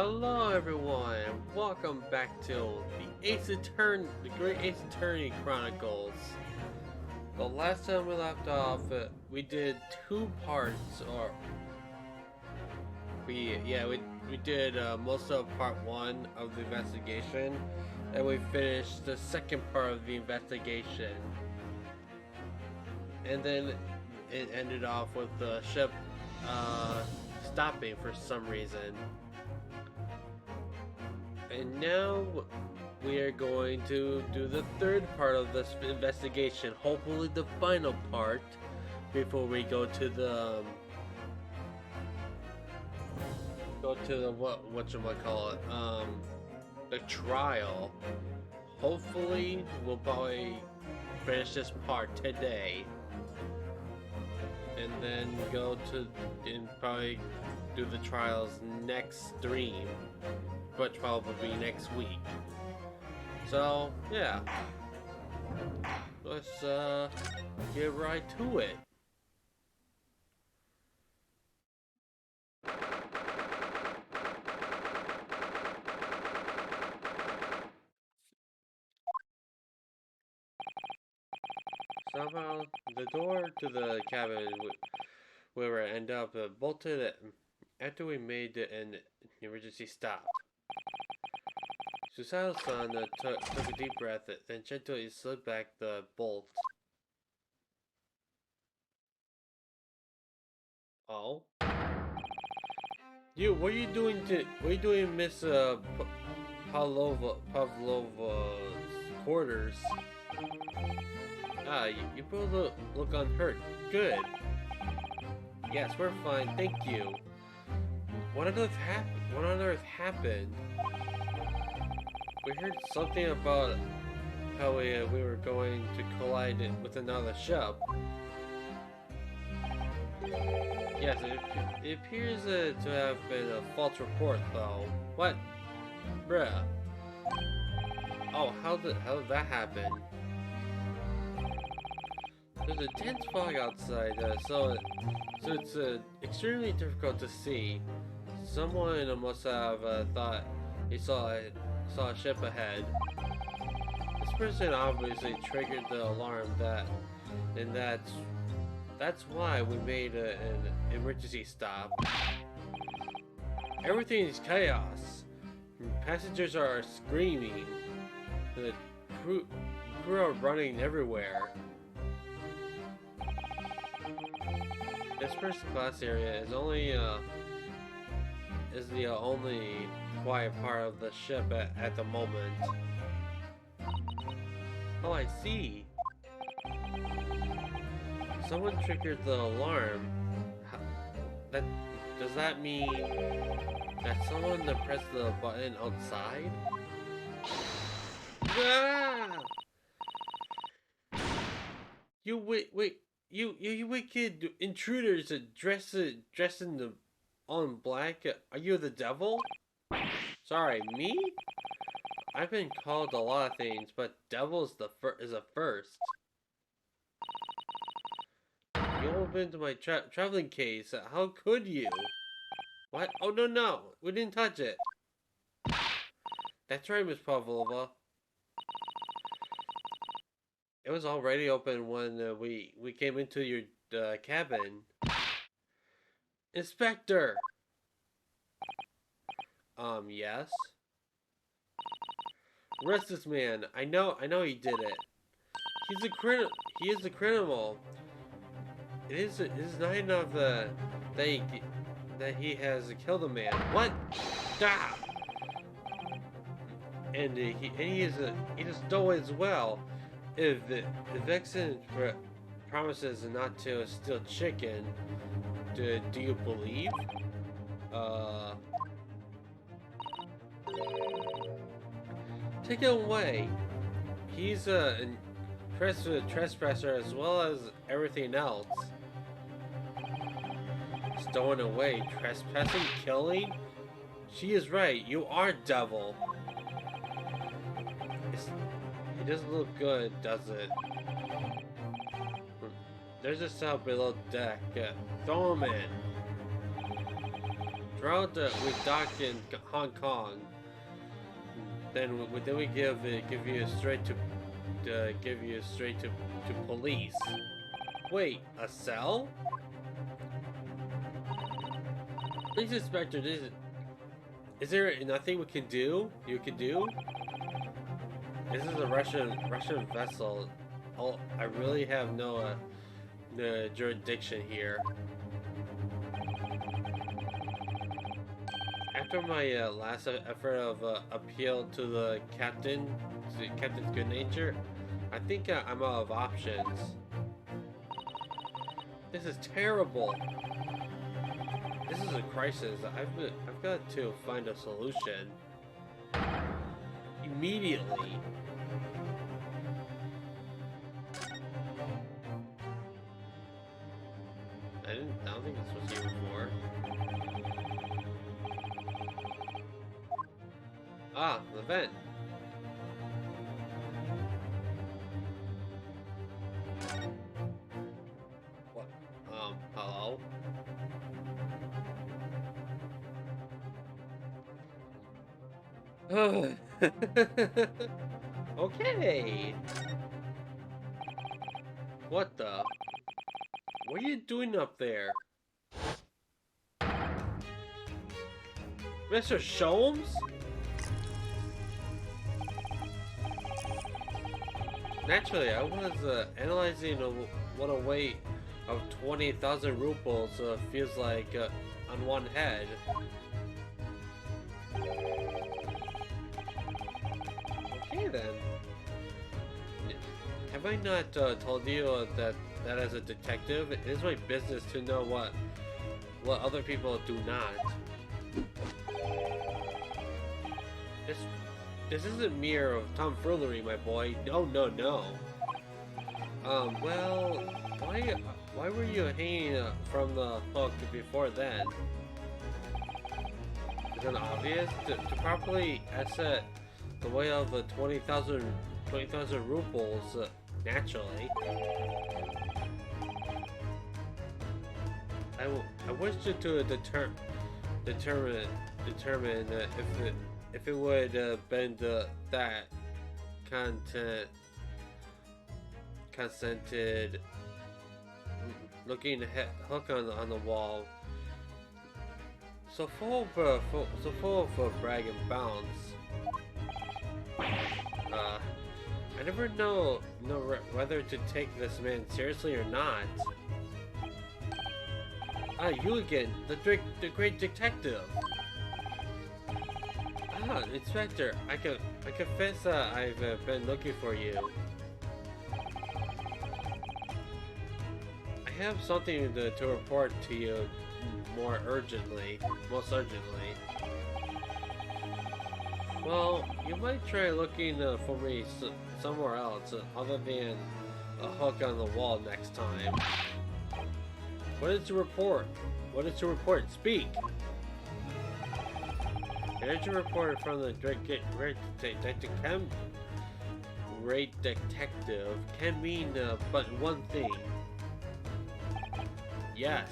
Hello everyone, welcome back to the Great Ace Attorney Chronicles. The last time we left off, we did two parts, or we did most of part one of the investigation, and we finished the second part of the investigation, and then it ended off with the ship stopping for some reason. And now we are going to do the third part of this investigation, hopefully the final part, before we go to the the trial. Hopefully we'll probably finish this part today, and then probably do the trials next stream, which probably be next week. So yeah, let's get right to it. Somehow the door to the cabin where we end up bolted after we made an emergency stop. Susato-san took a deep breath, then gently slid back the bolt. Oh? What are you doing, Miss Pavlova's quarters? You both look unhurt. Good. Yes, we're fine, thank you. What on earth happened? We heard something about how we were going to collide with another ship. Yes, it appears to have been a false report, though. What? Bruh. Oh, how did that happen? There's a dense fog outside, so it's extremely difficult to see. Someone must have thought he saw a ship ahead. This person obviously triggered the alarm and that's why we made an emergency stop. Everything is chaos. Passengers are screaming. The crew are running everywhere. This first class area is the only quiet part of the ship at the moment. Oh, I see. Someone triggered the alarm. Does that mean that someone pressed the button outside? Ah! You wicked intruders dressed in all black. Are you the devil? Sorry, me? I've been called a lot of things, but devil is a first. You opened my traveling case. How could you? What? Oh no! We didn't touch it. That's right, Miss Pavlova. It was already open when we came into your cabin. Inspector! Yes? Arrest this man. I know he did it. He is a criminal. It is not enough that he has killed a man. What? Stop! And he just stole as well. If Vexen promises not to steal chicken, do you believe? Take him away. He's a trespasser as well as everything else. Stolen away, trespassing, killing? She is right, you are devil. It doesn't look good, does it? There's a cell below deck. Throw him in. Throughout we docked in Hong Kong. Then we give you straight to police. Wait, a cell? Please, Inspector, is there nothing we can do? You can do? This is a Russian vessel. Oh, I really have no jurisdiction here. After my last effort of appeal to the captain's good nature, I think I'm out of options. This is terrible. This is a crisis. I've got to find a solution immediately. I don't think this was here before. Ah, the vent. What? Hello? Okay. What the? What are you doing up there? Mr. Sholmes? Naturally, I was analyzing what a weight of 20,000 rubles feels like on one head. Okay then. Have I not told you that as a detective, it is my business to know what other people do not. This isn't mere tomfoolery, my boy. No, no, no. Well, why were you hanging from the hook before then? Is it obvious? To properly asset the weight of 20,000 rubles, naturally. I wish to determine if it would bend that consented looking hook on the wall. So full of brag and bounce. I never know whether to take this man seriously or not. Ah, you again, the great detective. Ah, Inspector, I confess I've been looking for you. I have something to report to you most urgently. Well, you might try looking for me somewhere else other than a hook on the wall next time. What is your report? Speak! Here's your report from the great detective can mean but one thing. Yes.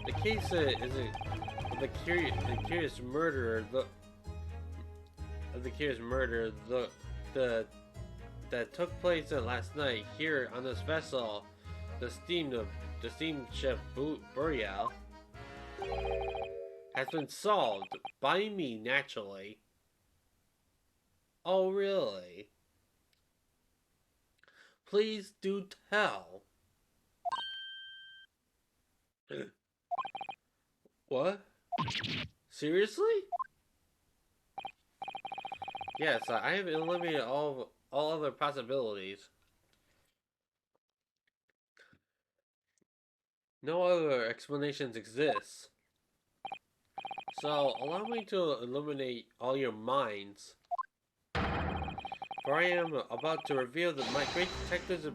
The case is the curious murder that took place last night here on this vessel, the steamship Burial, has been solved by me, naturally. Oh, really? Please do tell. What? Seriously? Yes, I have eliminated all other possibilities. No other explanations exist. So, allow me to illuminate all your minds. For I am about to reveal my great detectives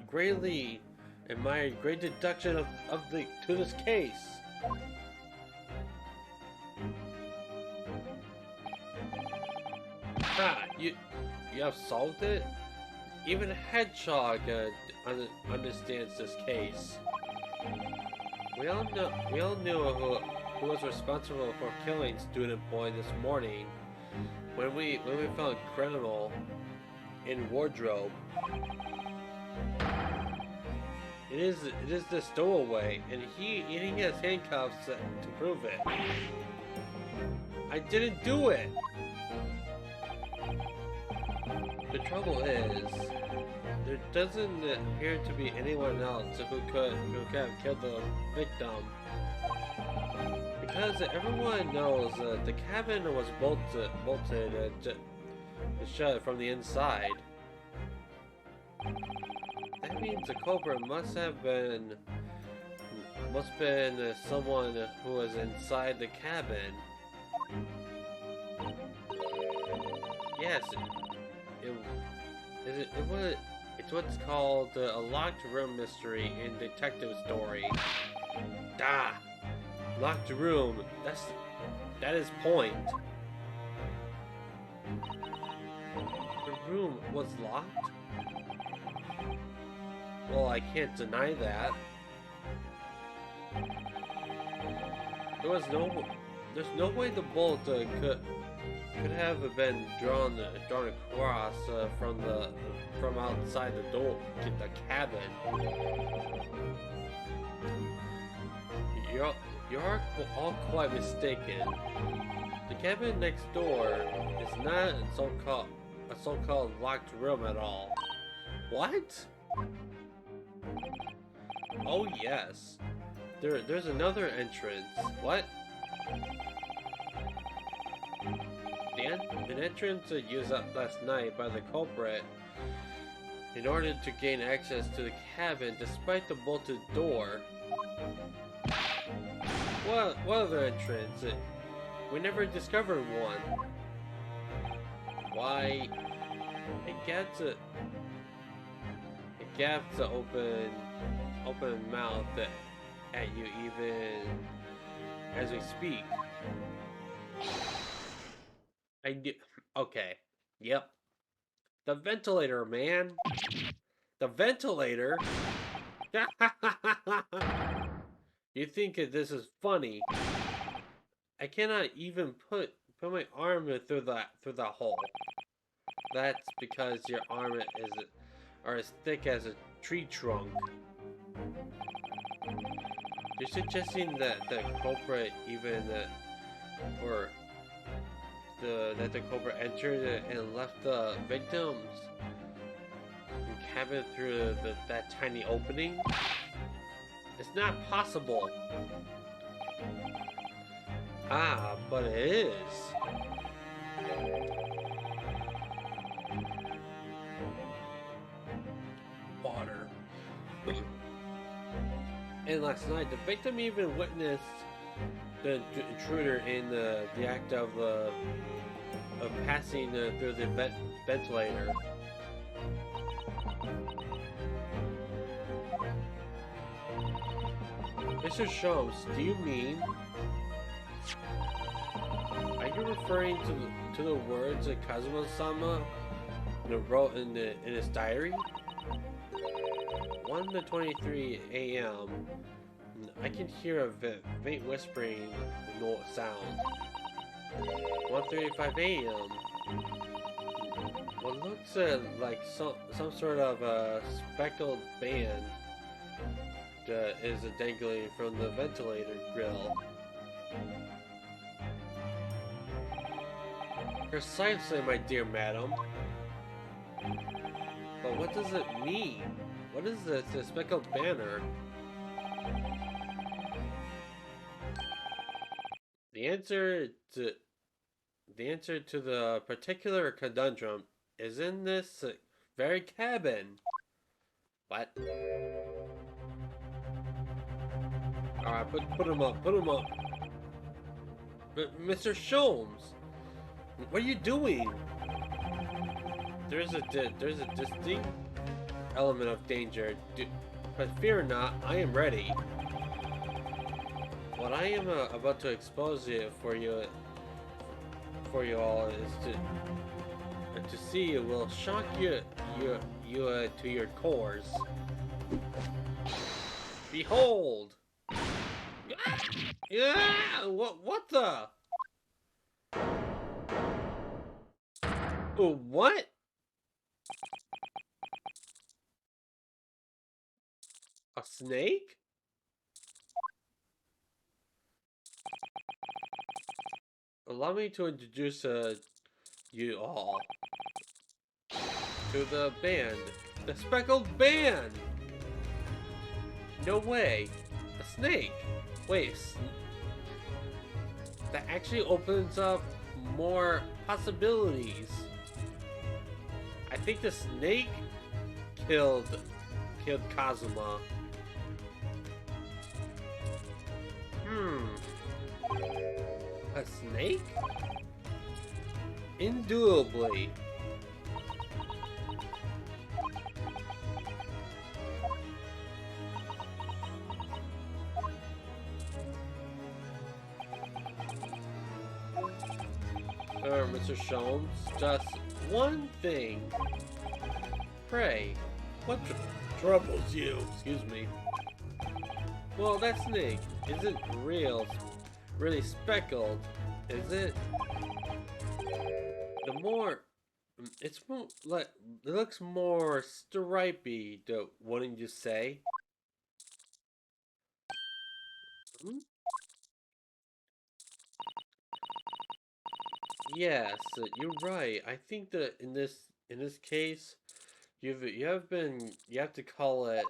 greatly admired great deduction to this case. Ah, you have solved it? Even a hedgehog understands this case. We all knew who was responsible for killing student boy this morning when we found criminal in wardrobe. It is the stowaway, and he has handcuffs to prove it. I didn't do it. The trouble is, there doesn't appear to be anyone else who could have killed the victim. Because everyone knows the cabin was bolted shut from the inside. That means the culprit must been someone who was inside the cabin. Yes, it's what's called a locked room mystery in detective story. Da! Locked room. That is point. The room was locked? Well, I can't deny that. There's no way the bolt could have been drawn across from outside the door to the cabin. You're all quite mistaken. The cabin next door is not a so-called locked room at all. What? Oh yes. There's another entrance. What? An entrance used up last night by the culprit in order to gain access to the cabin despite the bolted door. What other entrance? We never discovered one. Why? It gets open mouth at you even as we speak. I do. Okay. Yep. The ventilator, man. The ventilator. You think that this is funny? I cannot even put my arm through the hole. That's because your arm are as thick as a tree trunk. You're suggesting that the culprit that the culprit entered and left the victims in cabin through that tiny opening? It's not possible. Ah, but it is. Water. And last night, the victim even witnessed the intruder in the act of passing through the ventilator. Mr. Sholmes, do you mean? Are you referring to the words that Kazuma-sama wrote in his diary? 1:23 a.m. I can hear a faint whispering sound. 1:35 a.m. What looks like some sort of speckled band is dangling from the ventilator grill. Precisely, my dear madam. But what does it mean? What is this speckled banner? The answer to the particular conundrum is in this very cabin. What? Alright, put him up. But Mr. Sholmes, what are you doing? There's a distinct element of danger, but fear not, I am ready. What I am about to expose it for you all is to see will shock you to your cores. Behold! Yeah! What the? Oh, what? A snake? Allow me to introduce you all to the band. The speckled band! No way. A snake. Wait, that actually opens up more possibilities. I think the snake killed Kazuma. A snake? Indubitably. Mr. Sholmes, just one thing. Pray, what troubles you? Excuse me. Well, that snake isn't really speckled, is it? It's more like, it looks more stripy, wouldn't you say? Hmm? Yes, you're right. I think that in this case, you have to call it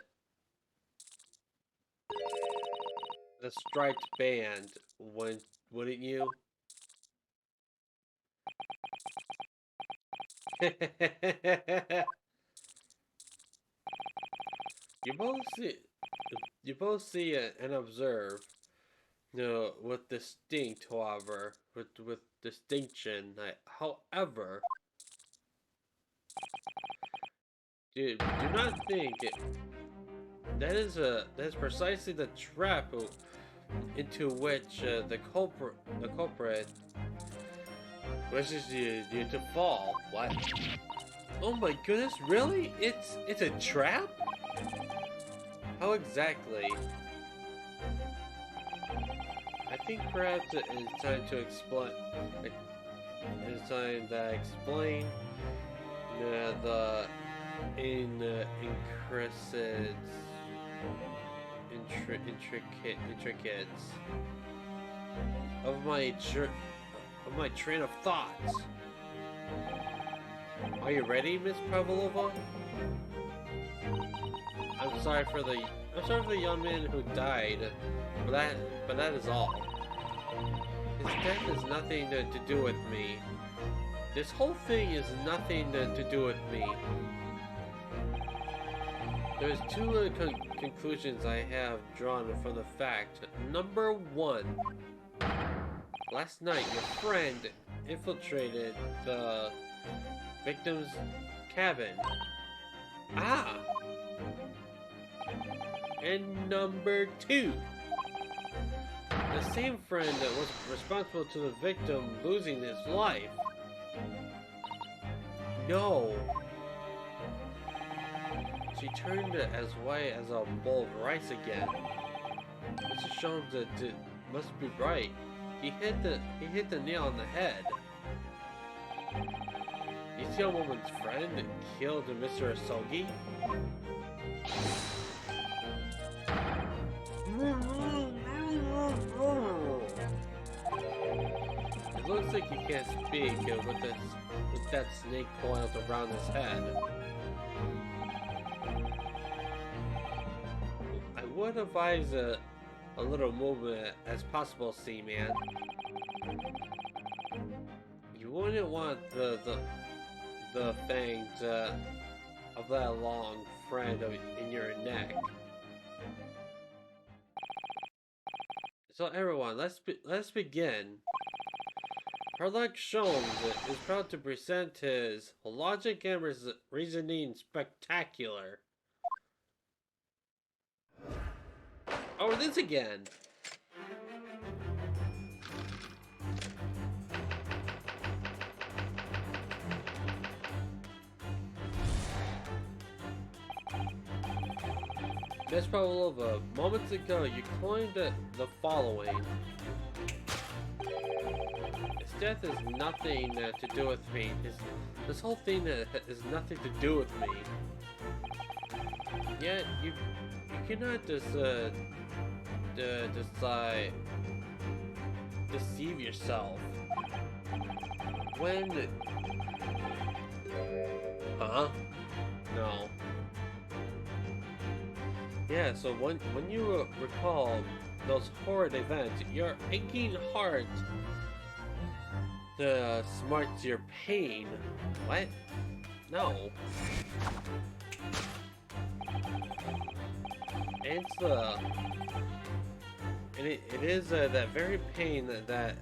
the striped band, wouldn't you? You both see and observe. No, with distinct, however, with distinction. However, do not think that is precisely the trap into which the culprit wishes you to fall. What? Oh my goodness! Really? It's a trap? How exactly? I think perhaps it is time to explain. It is time to explain the intricates of my train of thoughts. Are you ready, Miss Pavlova? I'm sorry for the young man who died, but that is all. His death has nothing to do with me. This whole thing is nothing to do with me. There's two conclusions I have drawn from the fact. Number one, last night your friend infiltrated the victim's cabin. Ah! And number two, the same friend that was responsible to the victim losing his life. No. She turned as white as a bowl of rice again. Mr. Sholmes must be right. He hit the nail on the head. You see a woman's friend killed Mr. Asogi? It looks like he can't speak with that snake coiled around his head. I would advise a little movement as possible, Seaman. You wouldn't want the fangs of that long friend in your neck. So everyone, let's begin. Sherlock Sholmes is proud to present his logic and reasoning spectacular. Oh, this again. Miss Pavlova, moments ago you claimed the following. His death has nothing to do with me. This whole thing has nothing to do with me. Yet you cannot just decide deceive yourself. When huh? No. Yeah, so when you recall those horrid events, your aching heart smarts your pain. What? No. It is that very pain that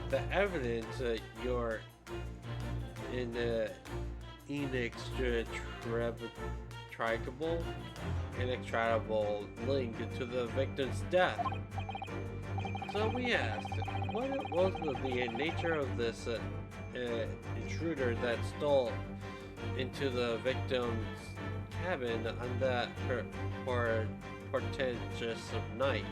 the evidence you're in the inextricable link to the victim's death. So we asked, what was the nature of this intruder that stole into the victim's cabin on that portentous night?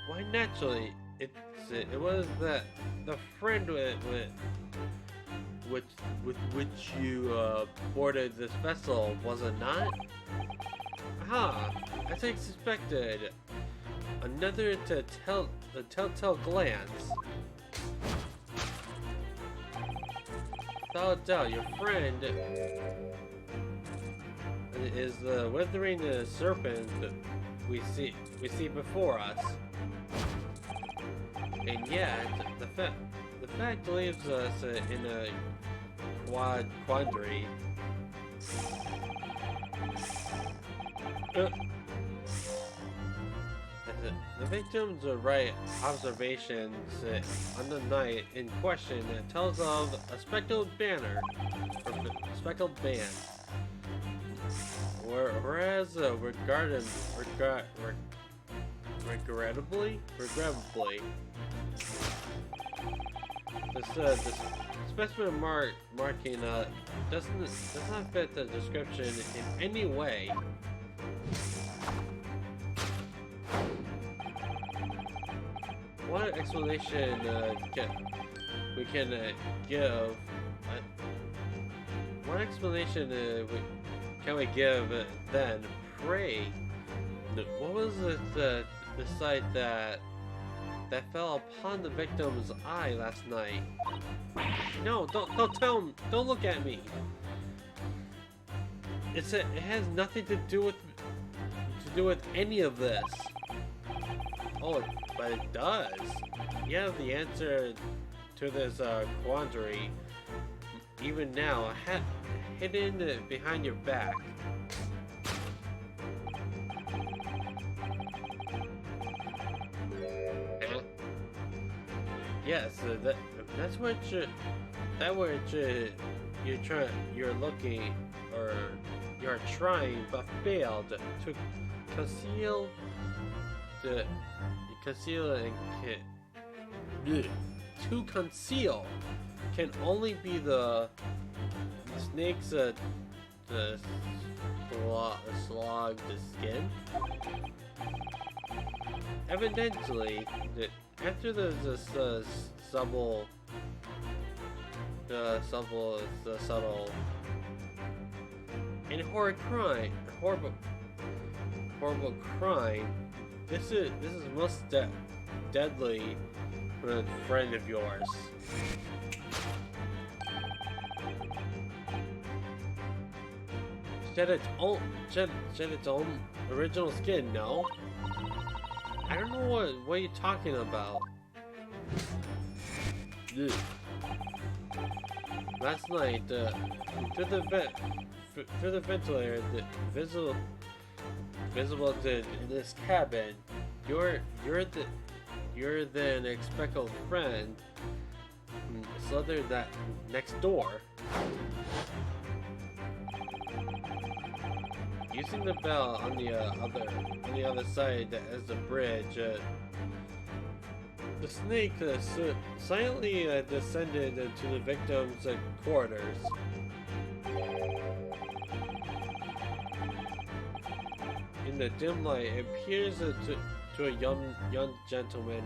Why, naturally, it was the friend with which you boarded this vessel, was it not? Aha! As I expected, another telltale glance. Without doubt, your friend is the withering serpent we see before us. And yet, the fact leaves us in a quandary. The victim's right observations on the night in question tells of a speckled band. Whereas regrettably, this specimen marking does not fit the description in any way. What explanation we can give? What explanation can we give then? Pray, what was the sight that fell upon the victim's eye last night? No, don't look at me. It has nothing to do with any of this. Oh, but it does. You have the answer to this quandary, even now, hidden behind your back. Yes, that's what you're looking, or you're trying but failed to conceal. To conceal can only be the snake's the slogged skin. Evidently, after the subtle and horrible crime. This is most deadly for a friend of yours. Shed its own original skin. No, I don't know what you're talking about. Ugh. Last night, through the ventilator, visible in this cabin, your then expected friend slithered that next door. Using the bell on the other side as the bridge, the snake silently descended to the victim's quarters. in the dim light, it appears to a young gentleman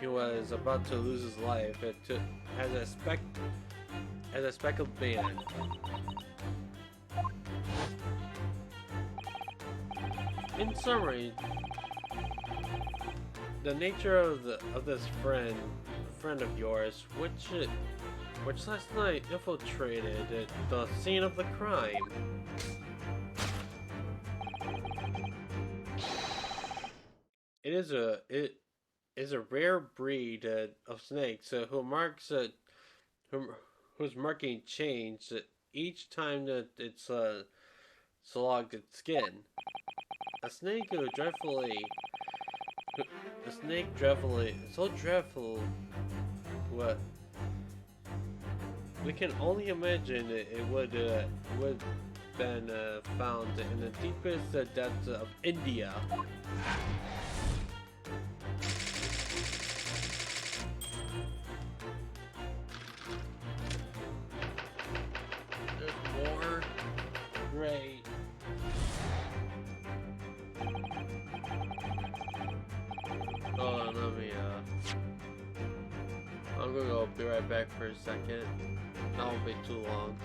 who was about to lose his life. As a speckled band. In summary, the nature of this friend of yours, which last night infiltrated the scene of the crime. It is a rare breed of snakes whose marking changed each time that it's slogged its skin. A snake who so dreadful, what we can only imagine it would been found in the deepest depths of India. There's more. Great. Hold on, let me I'm gonna go be right back for a second. That won't be too long.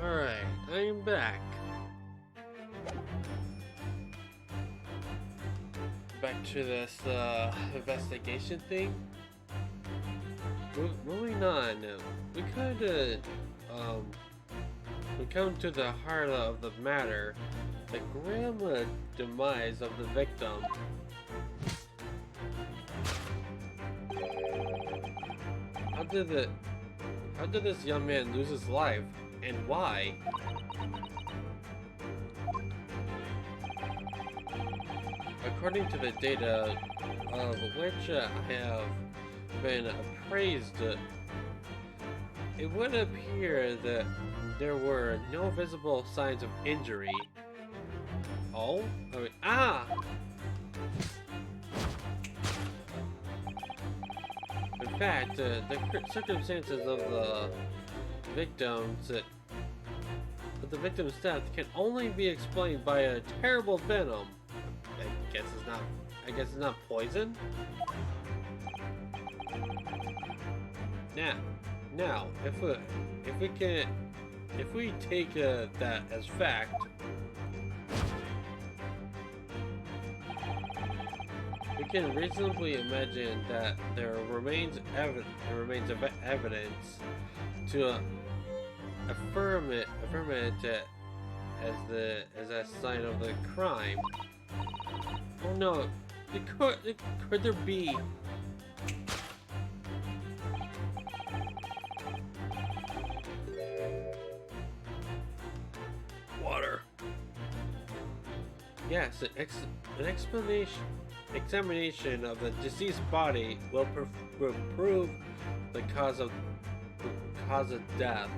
Alright, I'm back. Back to this investigation thing. Moving on, we come to the heart of the matter, the grim demise of the victim. How did this young man lose his life, and why? According to the data of which I have been appraised, it would appear that there were no visible signs of injury. Oh? In fact, the circumstances of the victim's death can only be explained by a terrible venom. I guess it's not poison. Now, now, if we take that as fact, we can reasonably imagine that there remains evidence to affirm it as a sign of the crime. Oh no, could there be? Water. Yes, an examination of the deceased body will prove the cause of death.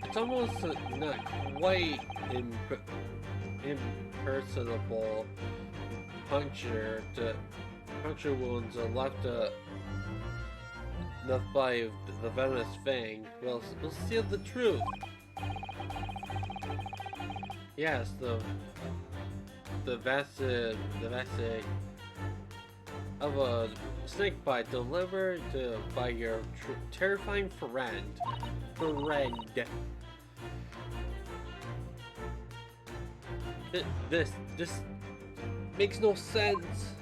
It's almost not quite impersonable puncture wounds left by the venomous fang will seal the truth. Yes, the vascular of a snake bite delivered by your terrifying friend. This makes no sense.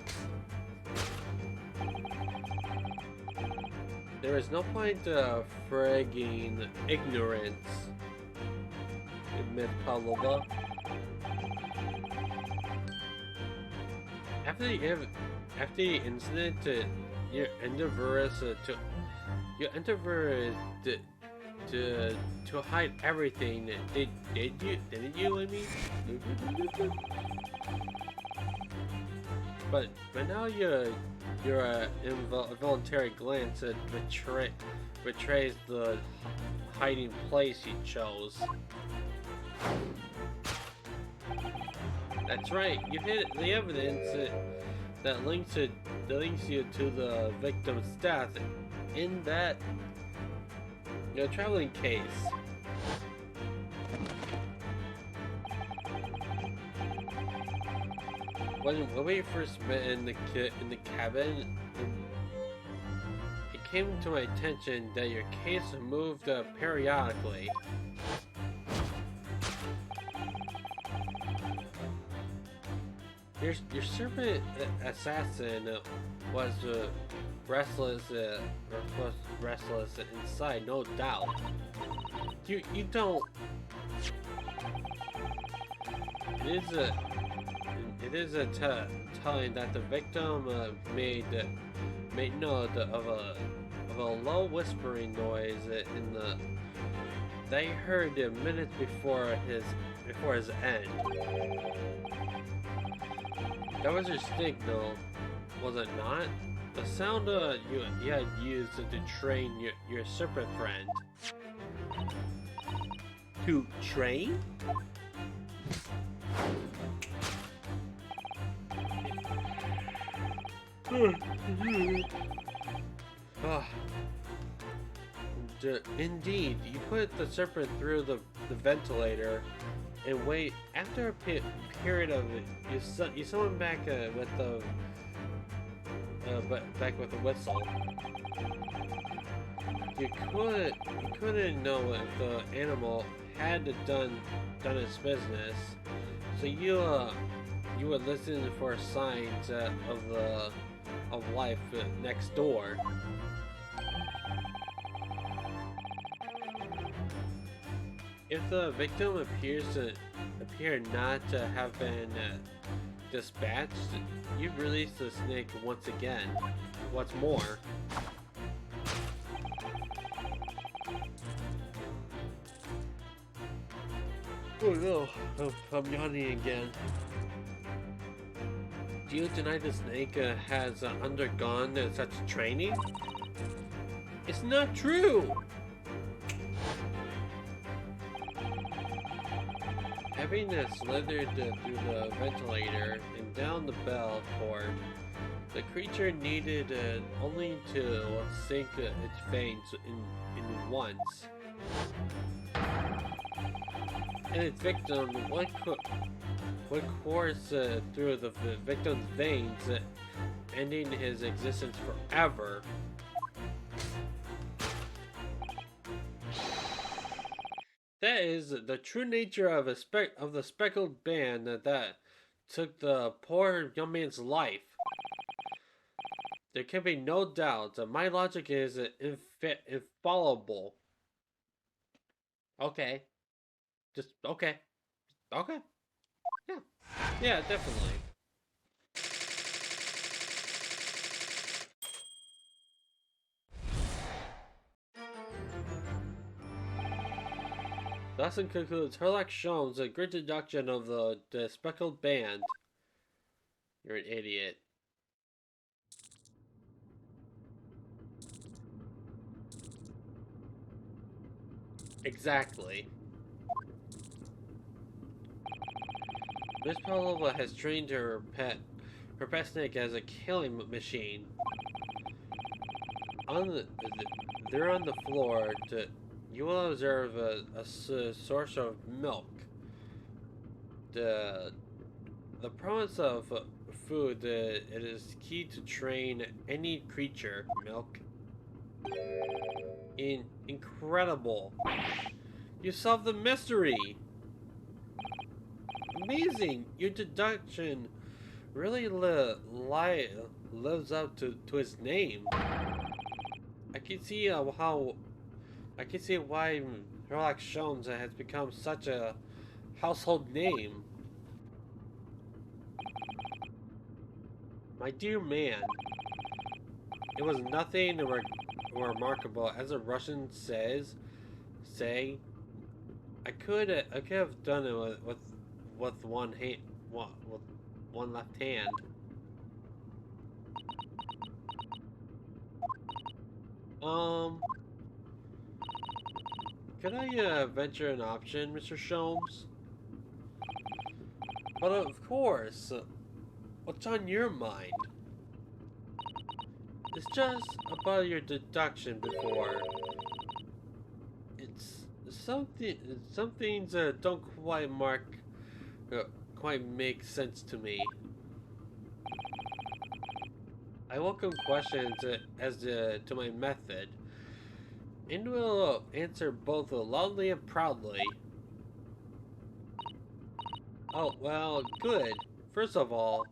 There is no point fragging ignorance, Mikotiba. After the incident, your endeavor is to hide everything. Didn't you? I mean, but now your involuntary glance betrays the hiding place you chose. That's right. You hid the evidence that links you to the victim's death in that traveling case. When we first met in the cabin, it came to my attention that your case moved periodically. Your serpent assassin was restless inside, no doubt. You don't. It is telling that the victim made note of a low whispering noise in the they heard minutes before his end. That was your signal, was it not? The sound you had used to train your serpent friend. To train? Indeed, you put the serpent through the ventilator and wait. After a period of it, you summon back with the with a whistle. You couldn't know if the animal had done its business, so you would listen for signs of life next door. If the victim appeared not to have been dispatched, you release the snake once again. What's more, oh no, I'm yawning again. Do you deny the snake has undergone such training? It's not true! Having slithered through the ventilator and down the bell cord, the creature needed only to sink its fangs in once. And its victim, would course through the victim's veins, ending his existence forever. That is the true nature of the speckled band that took the poor young man's life. There can be no doubt that my logic is infallible. Okay. Just okay. Okay. Yeah. Yeah, definitely. Lesson concludes. Herlock shows a great deduction of the speckled band. You're an idiot. Exactly. Miss Pavlova has trained her pet snake as a killing machine. They're on the floor. You will observe a source of milk. The promise of food. It is key to train any creature. Milk. Incredible. You solved the mystery. Amazing. Your deduction really lives up to his name. I can see I can see why Sherlock Holmes has become such a household name. My dear man, it was nothing remarkable, as the Russian say. I could have done it with one hand, with one left hand. Could I venture an option, Mr. Sholmes? But of course, what's on your mind? It's just about your deduction before. It's something. Some things don't quite make sense to me. I welcome questions as to my method, and will answer both loudly and proudly. Oh, well, good. First of all,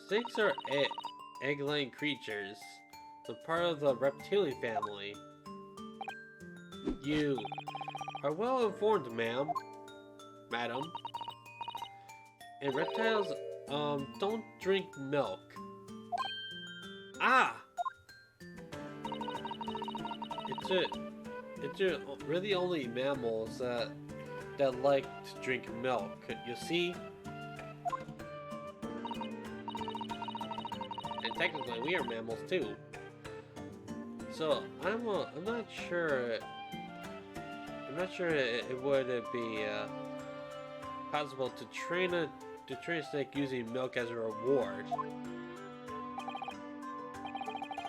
snakes are egg-laying creatures, the part of the reptilian family. You are well informed, madam. And reptiles, don't drink milk. Ah! It's really only mammals that like to drink milk. You see? And technically, we are mammals too. So I'm not sure. I'm not sure it would be possible to train a snake using milk as a reward.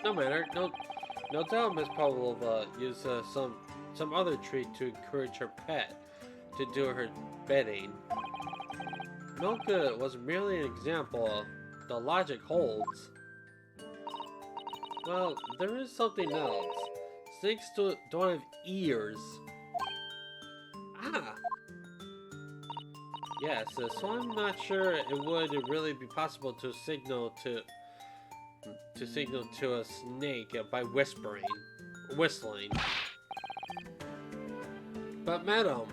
No matter. No doubt Miss Pavlova used some other treat to encourage her pet to do her bidding. Milk was merely an example. The logic holds. Well, there is something else. Snakes don't have ears. Ah! Yes, so I'm not sure it would really be possible to signal to a snake by whistling. But madam,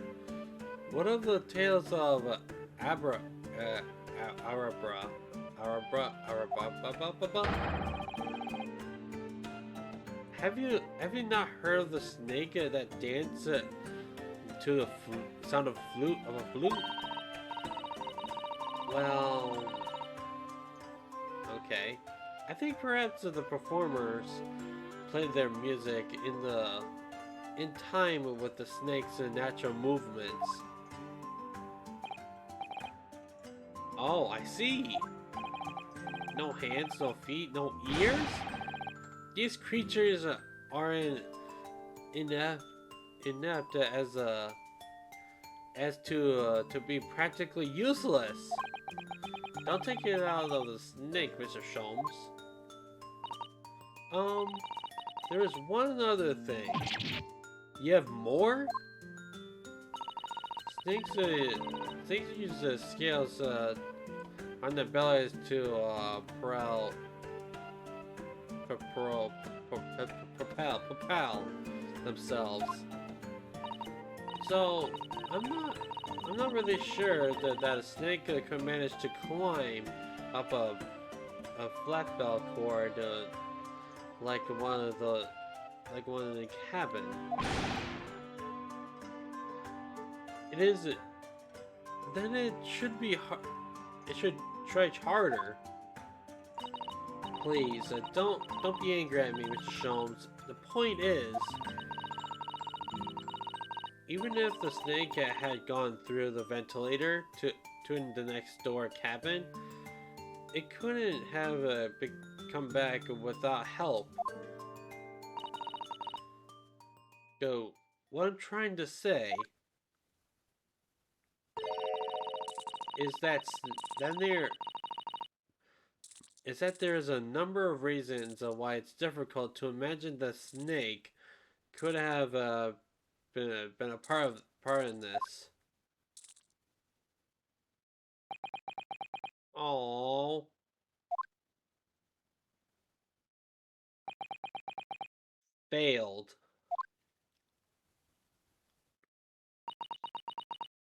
what of the tales of Arabra? Have you not heard of the snake that danced to the sound of a flute? Well, okay. I think perhaps the performers played their music in time with the snake's natural movements. Oh, I see. No hands, no feet, no ears? These creatures are inept as as to be practically useless. Don't take it out of the snake, Mr. Sholmes. There is one other thing. You have more? Snakes use the scales on their bellies to propel themselves. So I'm not really sure that a snake could manage to climb up a flat bell cord like one of the cabin. It is. Then it should be hard. It should try harder. Please, don't be angry at me, Mr. Sholmes. The point is, even if the snake had gone through the ventilator to the next door cabin, it couldn't have come back without help. So, what I'm trying to say is that there is a number of reasons why it's difficult to imagine the snake could have been a part in this. Oh, failed.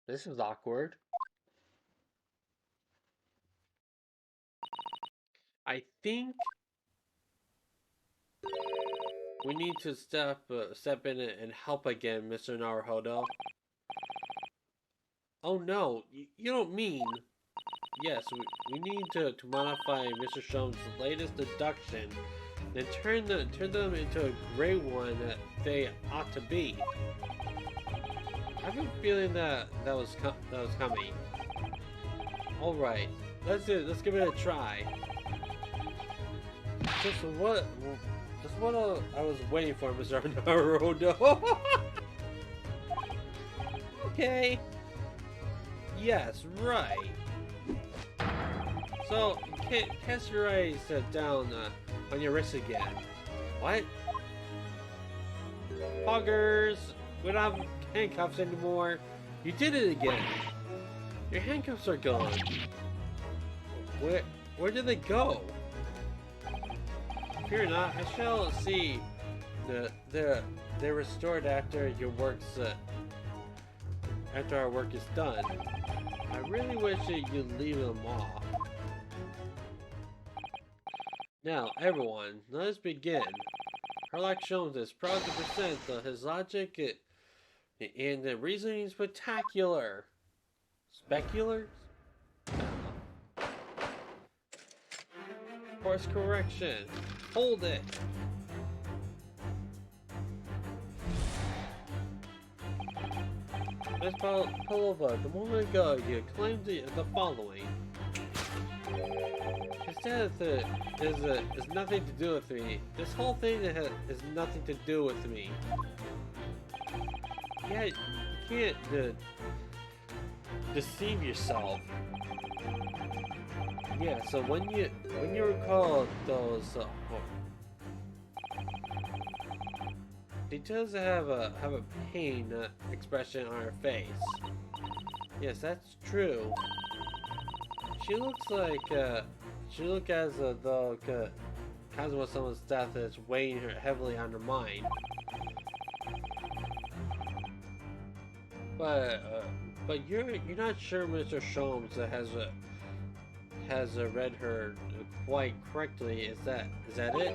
This is awkward. I think we need to step in and help again, Mr. Naruhodo. Oh no, you don't mean... Yes, we need to modify Mr. Sholmes' latest deduction and turn them into a great one that they ought to be. I have a feeling that was coming. All right, let's give it a try. Just what I was waiting for, Mr. Naruhodo. Okay. Yes, right. So, cast your eyes down on your wrist again. What? Poggers! We don't have handcuffs anymore. You did it again. Your handcuffs are gone. Where did they go? Fear not, I shall see they're restored after your works after our work is done. I really wish that you'd leave them off. Now, everyone, let us begin. Herlock Sholmes is proud to present his logic and the reasoning spectacular. Specular? Course correction. Hold it. Ms. Palova, the moment ago you claimed the following. Instead is nothing to do with me. This whole thing is nothing to do with me. Yeah, you can't deceive yourself. Yeah, so when you recall those, she does have a pain expression on her face. Yes, that's true. She looks like she looks as though Kazuma someone's death is weighing her heavily on her mind. But you're not sure Mr. Sholmes has read her quite correctly. Is that it?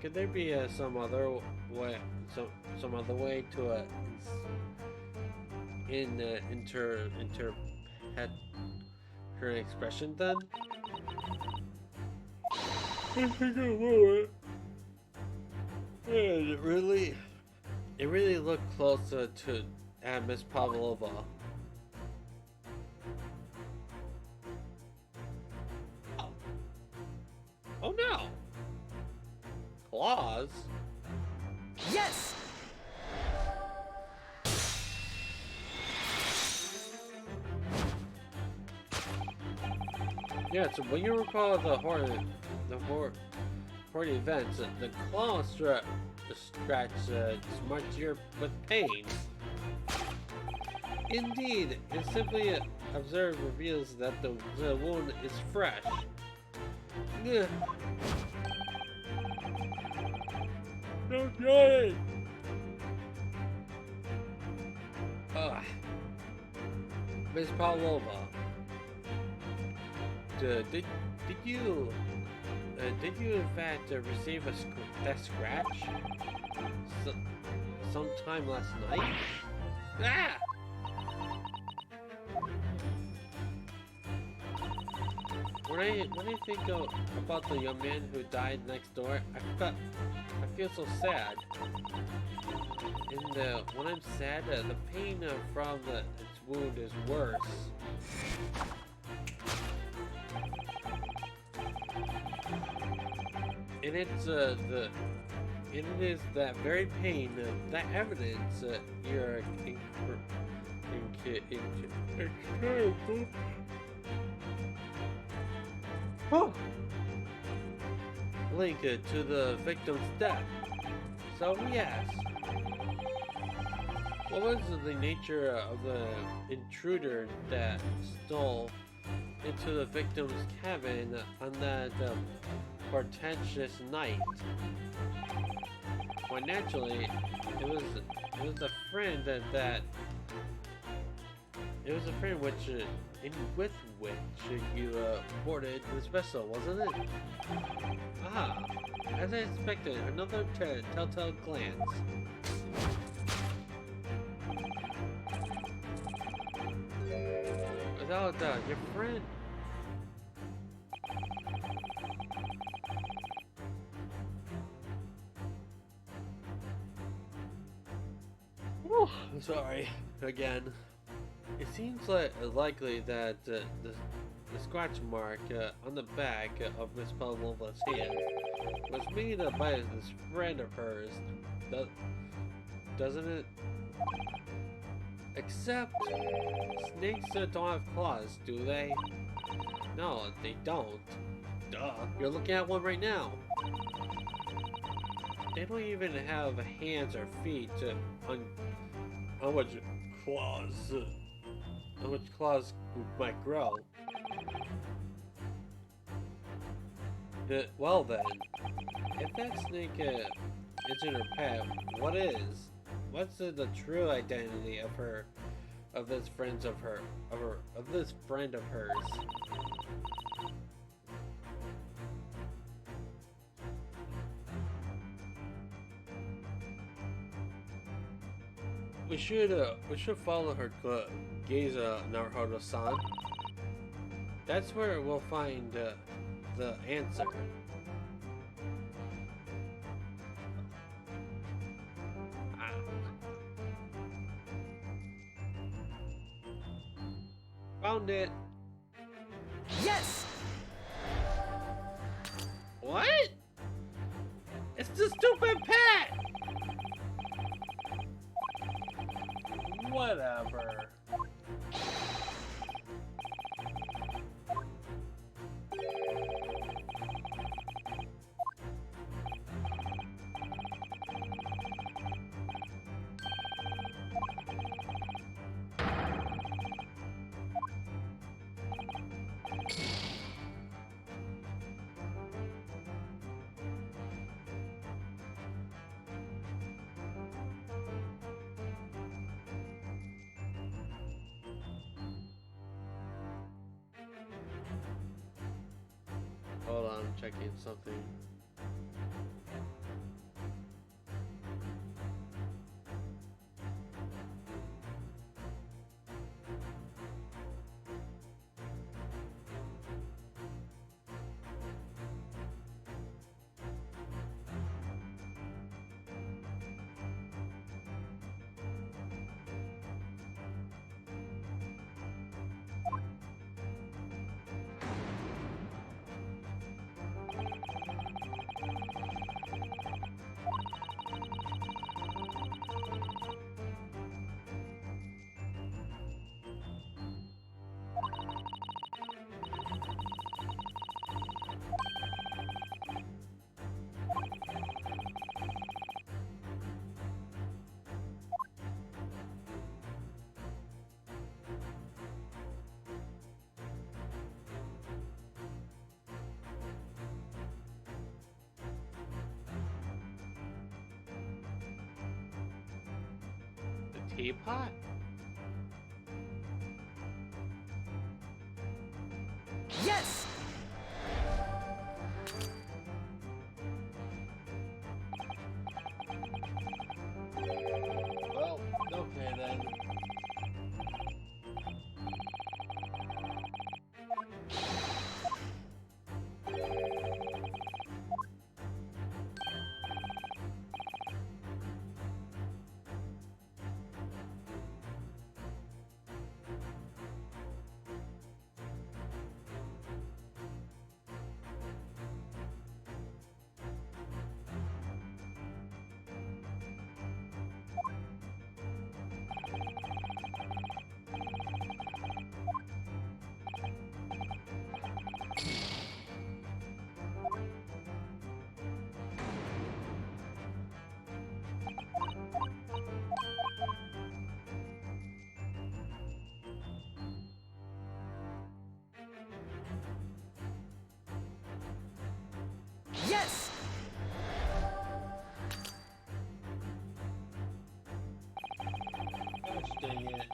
Could there be some other way to interpret her expression then? I think I will. Yeah, it really looked closer to Miss Pavlova. Oh no! Claws? Yes! Yeah, so when you recall the horror events, the claw scratch marks you with pain. Indeed, it simply observed reveals that the wound is fresh. Ugh. Okay. Ugh. Miss Pavlova, did you in fact receive that scratch sometime last night? Ah! When I think about the young man who died next door, I feel so sad. And when I'm sad, the pain from its wound is worse. And it is that very pain, that evidence you're link to the victim's death. So yes, what was the nature of the intruder that stole into the victim's cabin on that portentous night? Well, naturally, it was a friend with which you boarded this vessel, wasn't it? Ah, as I expected, another telltale glance. Without a doubt, your friend. Whew, I'm sorry again. It seems likely that the scratch mark on the back of Miss Pavlova's hand was made by this friend of hers, doesn't it? Except snakes don't have claws, do they? No, they don't. Duh, you're looking at one right now. They don't even have hands or feet on which claws might grow. Well then, if that snake isn't her pet, what is? What's the true identity of this friend of hers? We should follow her gaze, Naruto-san. That's where we'll find the answer. Found it. Yes! What? It's the stupid pet! Whatever. Hold on, I'm checking something. teapot? Yes! Well, okay then. Yes! Gosh dang it.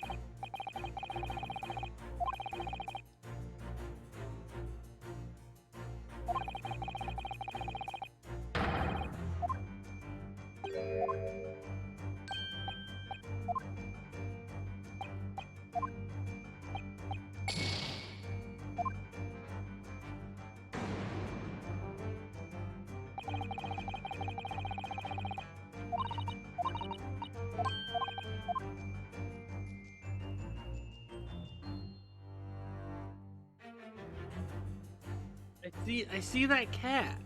I see that cat.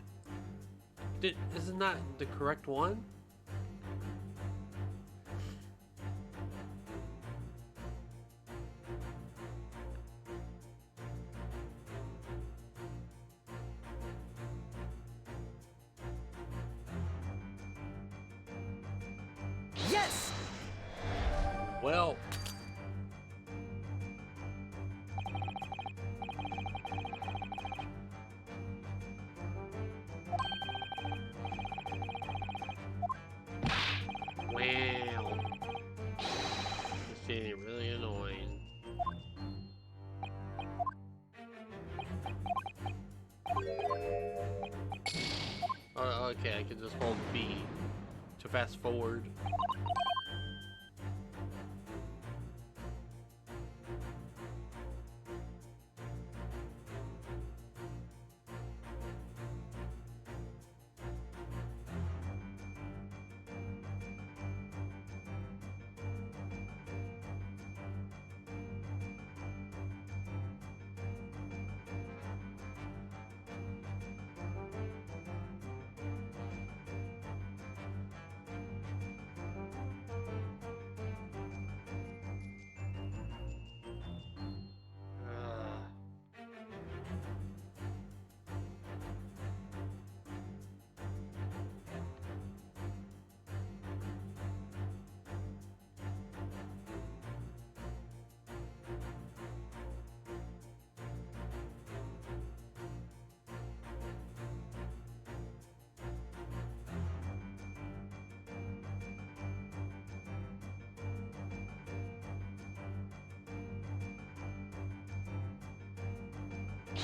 Isn't that the correct one? Yes! Well, wow. This is really annoying. Oh, okay, I can just hold B to fast forward.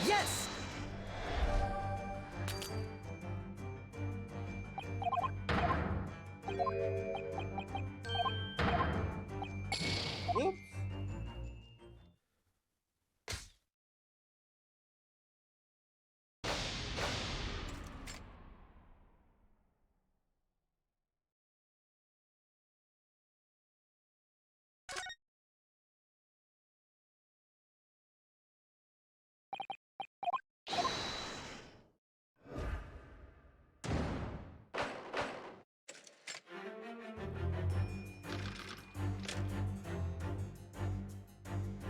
Yes! Whoops.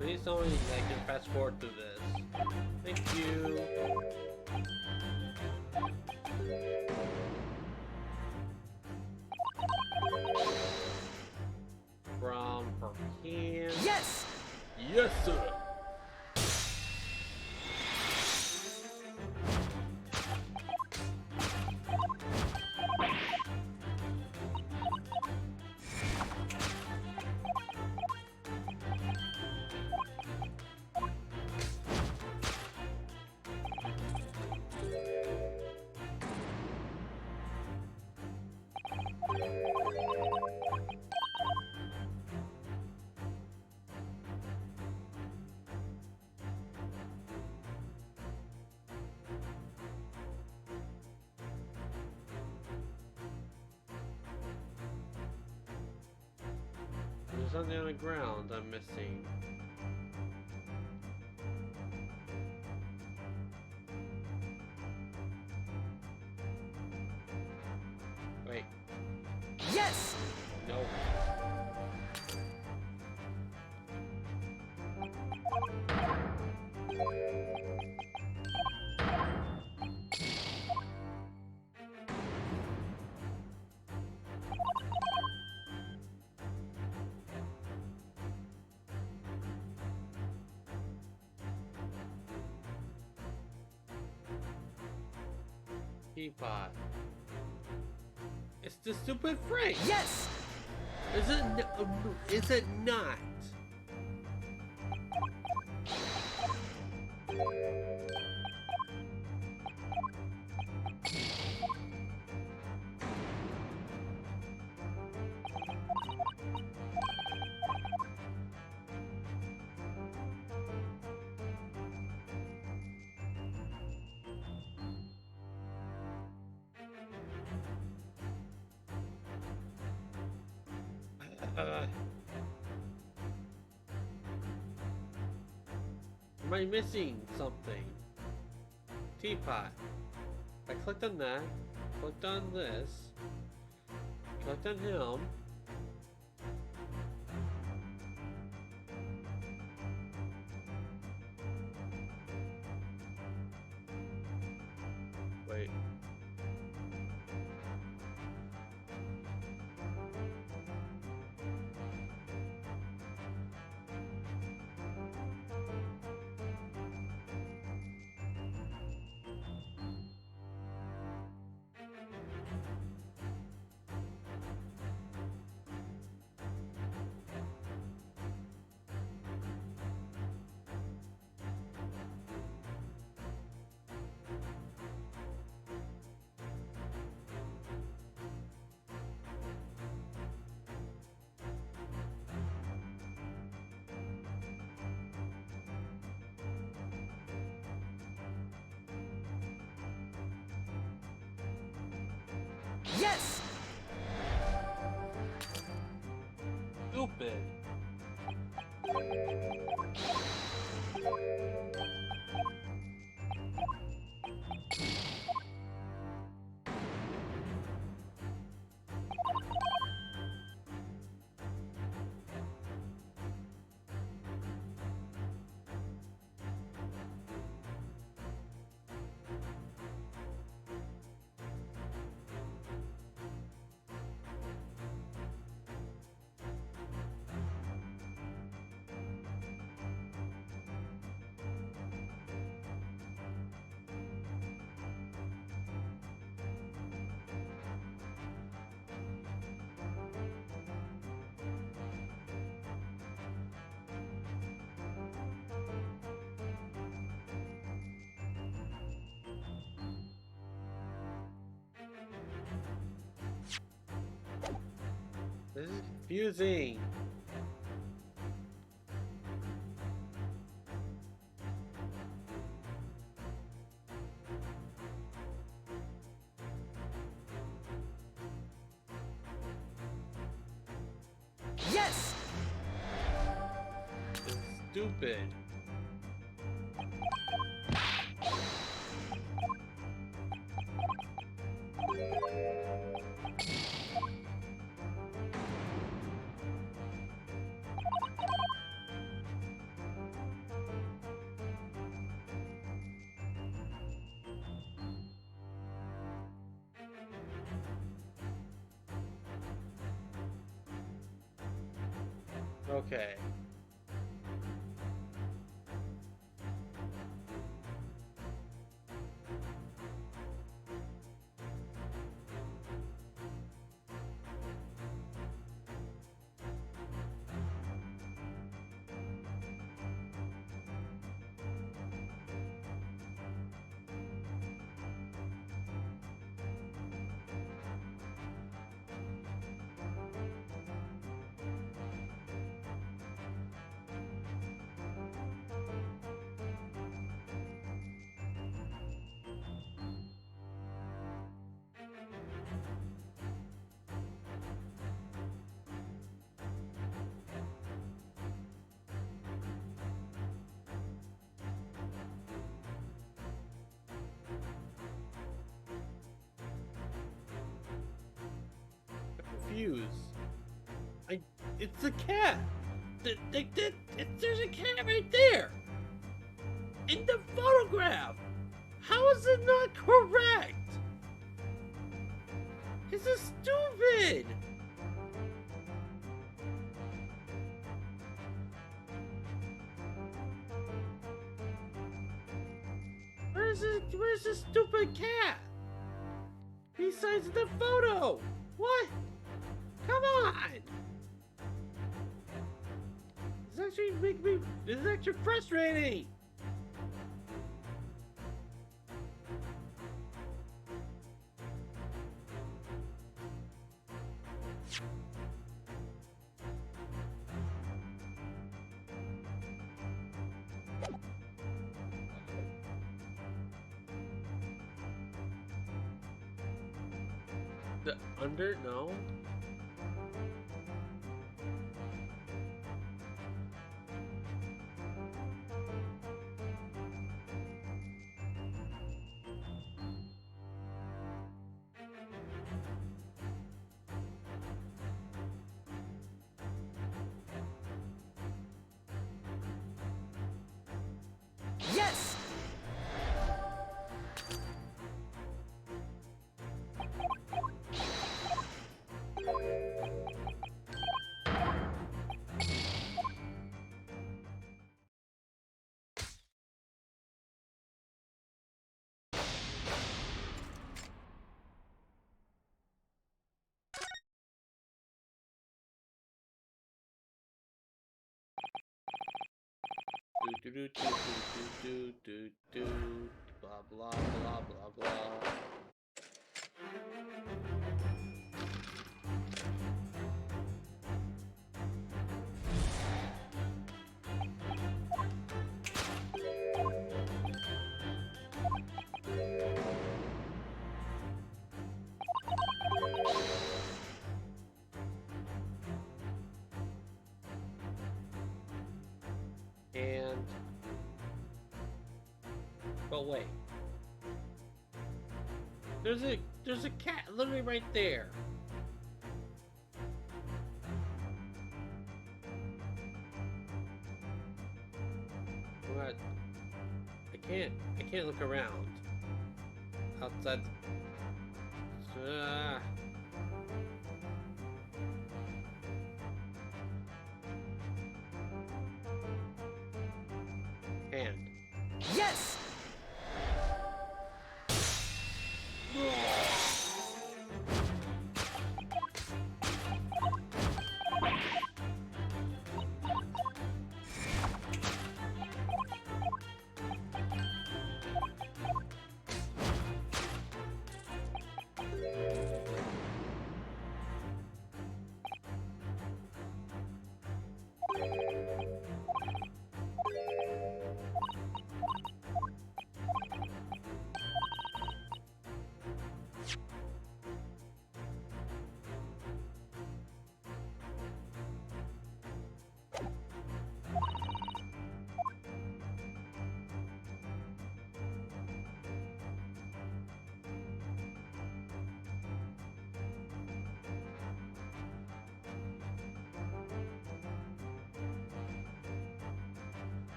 Please tell me I can fast forward through this. Thank you. From here. Yes! Yes, sir. something on the ground I'm missing. Wait. Yes! Nope. Teapot. It's the stupid Frank! Yes! Is it, is it not? Am I missing something? Teapot. I clicked on that. Clicked on this. Clicked on him. Wait. Yes! Stupid. This is confusing. Yes! This is stupid. Okay. confused. It's a cat. There's a cat right there. In the photograph. How is it not correct? This is stupid. Where's this stupid cat? Besides the photo. What? Come on. This is actually frustrating. The under? No. Yes! Do blah blah blah blah blah. And but wait. There's a cat literally right there. What? I can't look around. Outside. Hand. Yes!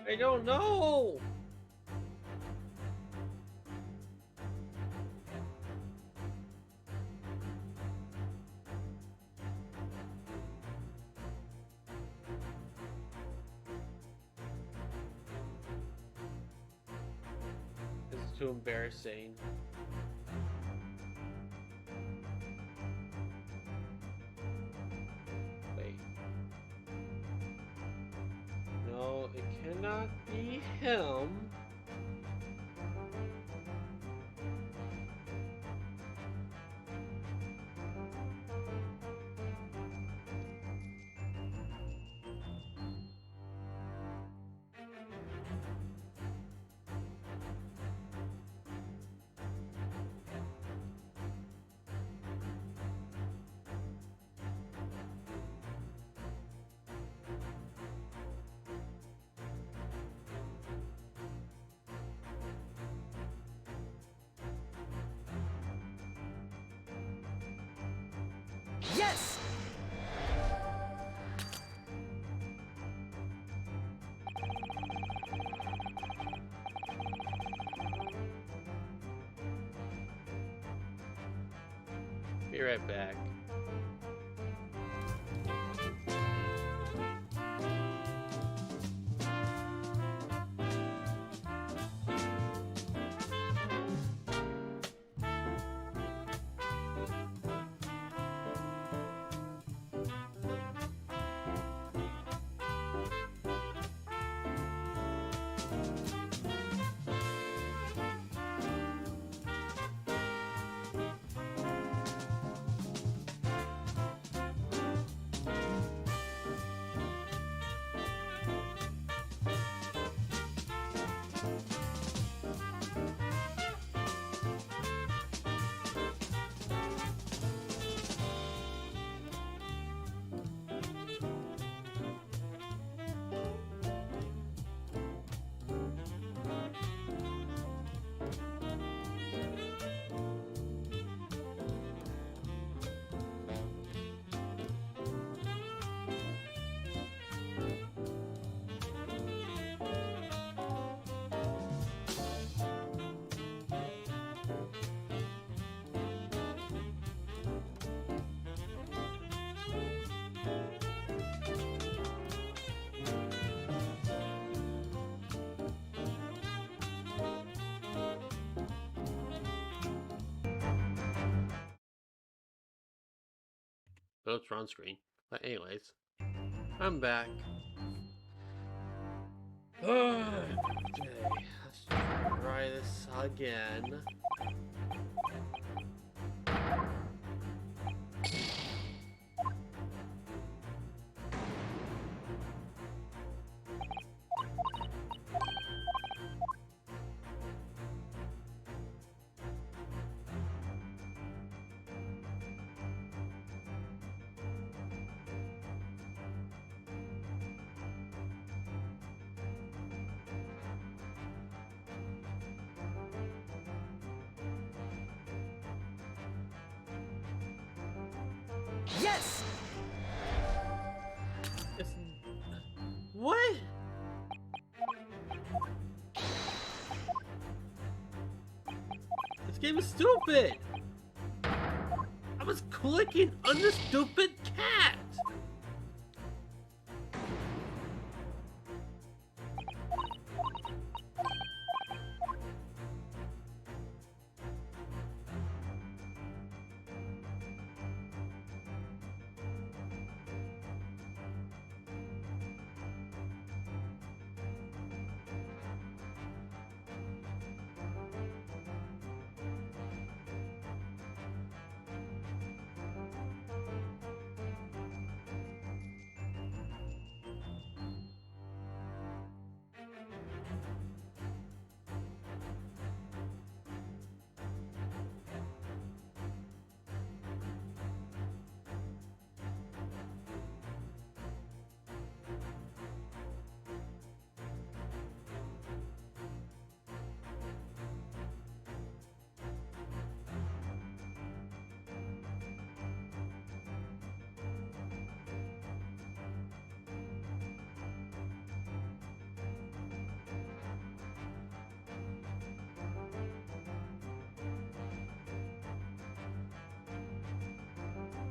I don't know. This is too embarrassing. Wait. No, it cannot be him. Yes! Be right back. Oh, it's on screen. But anyways, I'm back. Okay, let's try this again. Yes! It's... What? This game is stupid! I was clicking on the stupid cat!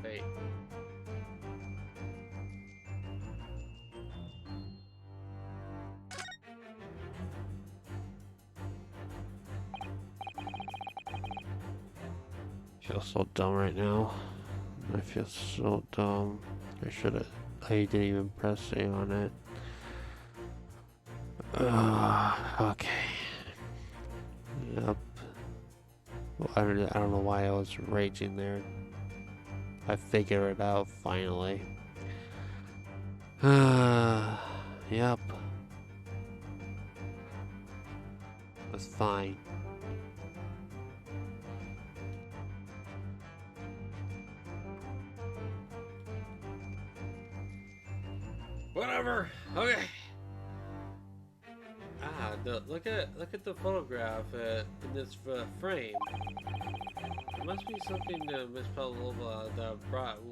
Wait. I feel so dumb right now. I feel so dumb. I didn't even press A on it. Okay. Yep. Well, I don't know why I was raging there. I figured it out finally. Yep. That's fine. Whatever. Okay. Look at the photograph in this frame. It must be something Miss Pavlova brought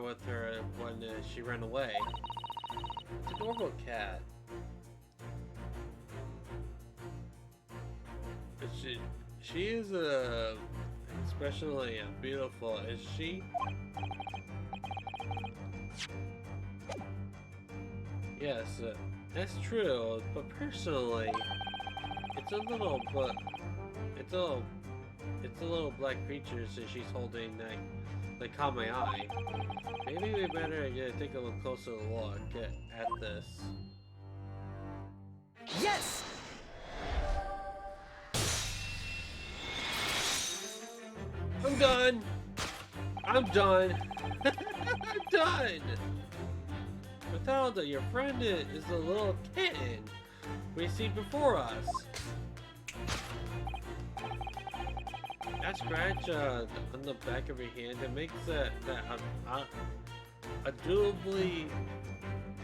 with her when she ran away. It's a adorable cat. She is especially beautiful, is she? Yes, that's true. But personally, it's a little black creature that she's holding that caught my eye. Maybe we better take a look closer look at this. Yes! I'm done! I'm done! I'm done! Matilda, your friend is the little kitten we see before us. That scratch on the back of your hand, it makes that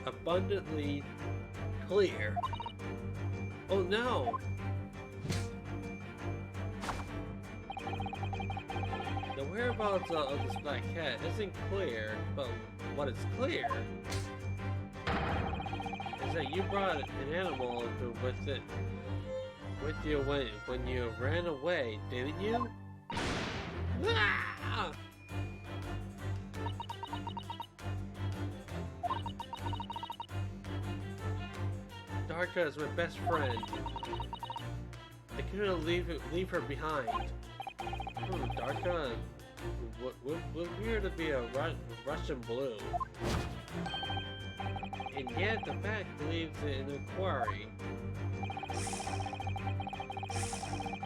abundantly clear. Oh no! The whereabouts of this black cat isn't clear, but what is clear is that you brought an animal with you when you ran away, didn't you? Ah! Darka is my best friend. I couldn't leave her behind. Darka would appear to be a Russian blue. And yet the fact leaves an inquiry.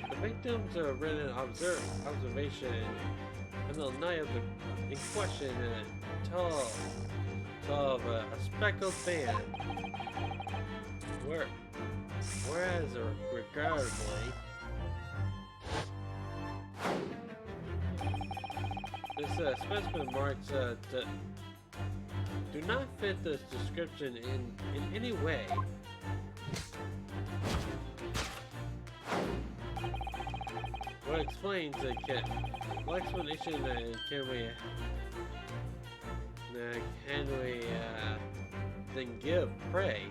The victims are written observation and the night of in question tell of a speckled band. Whereas regrettably, this specimen marks do not fit this description in any way. What explains it? What explanation can we then give? Pray.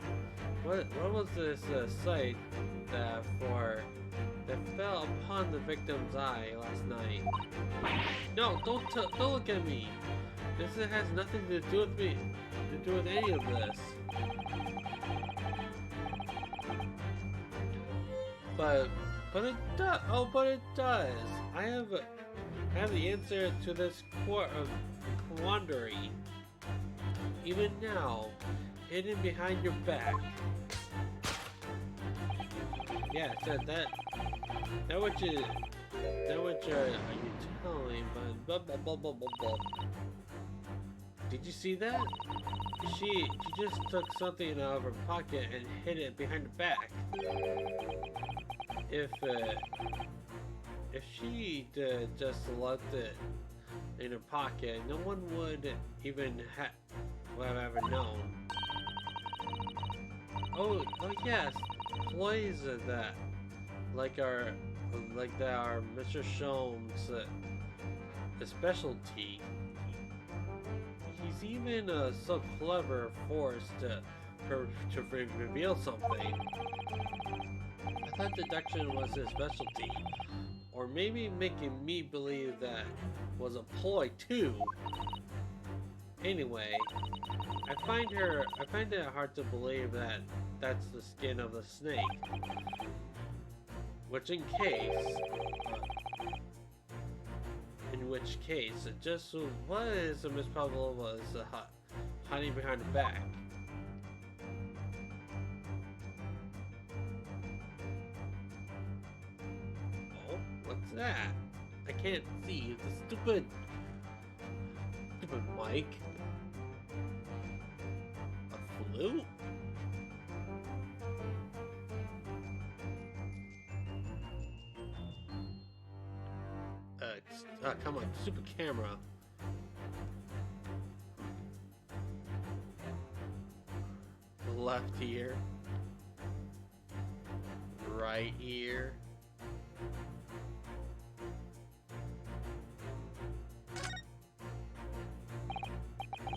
What was this sight that fell upon the victim's eye last night? No, don't look at me. This has nothing to do with me, to do with any of this. But it does. Oh, but it does. I have the answer to this quandary. Even now, hidden behind your back. Yeah, said that what you're telling, but blah, blah, blah, blah, blah. Did you see that? She just took something out of her pocket and hid it behind her back. If she just left it in her pocket, no one would even have ever known. Oh yes, employees of that, like our Mr. Sholmes' specialty. He's even so clever, forced to reveal something. I thought deduction was his specialty, or maybe making me believe that was a ploy too. Anyway, I find it hard to believe that that's the skin of a snake. In which case, just what is Miss Pavlova's hiding behind her back? Oh, what's that? I can't see. It's a stupid mic. A flute? Come on, stupid camera. Left ear. right here.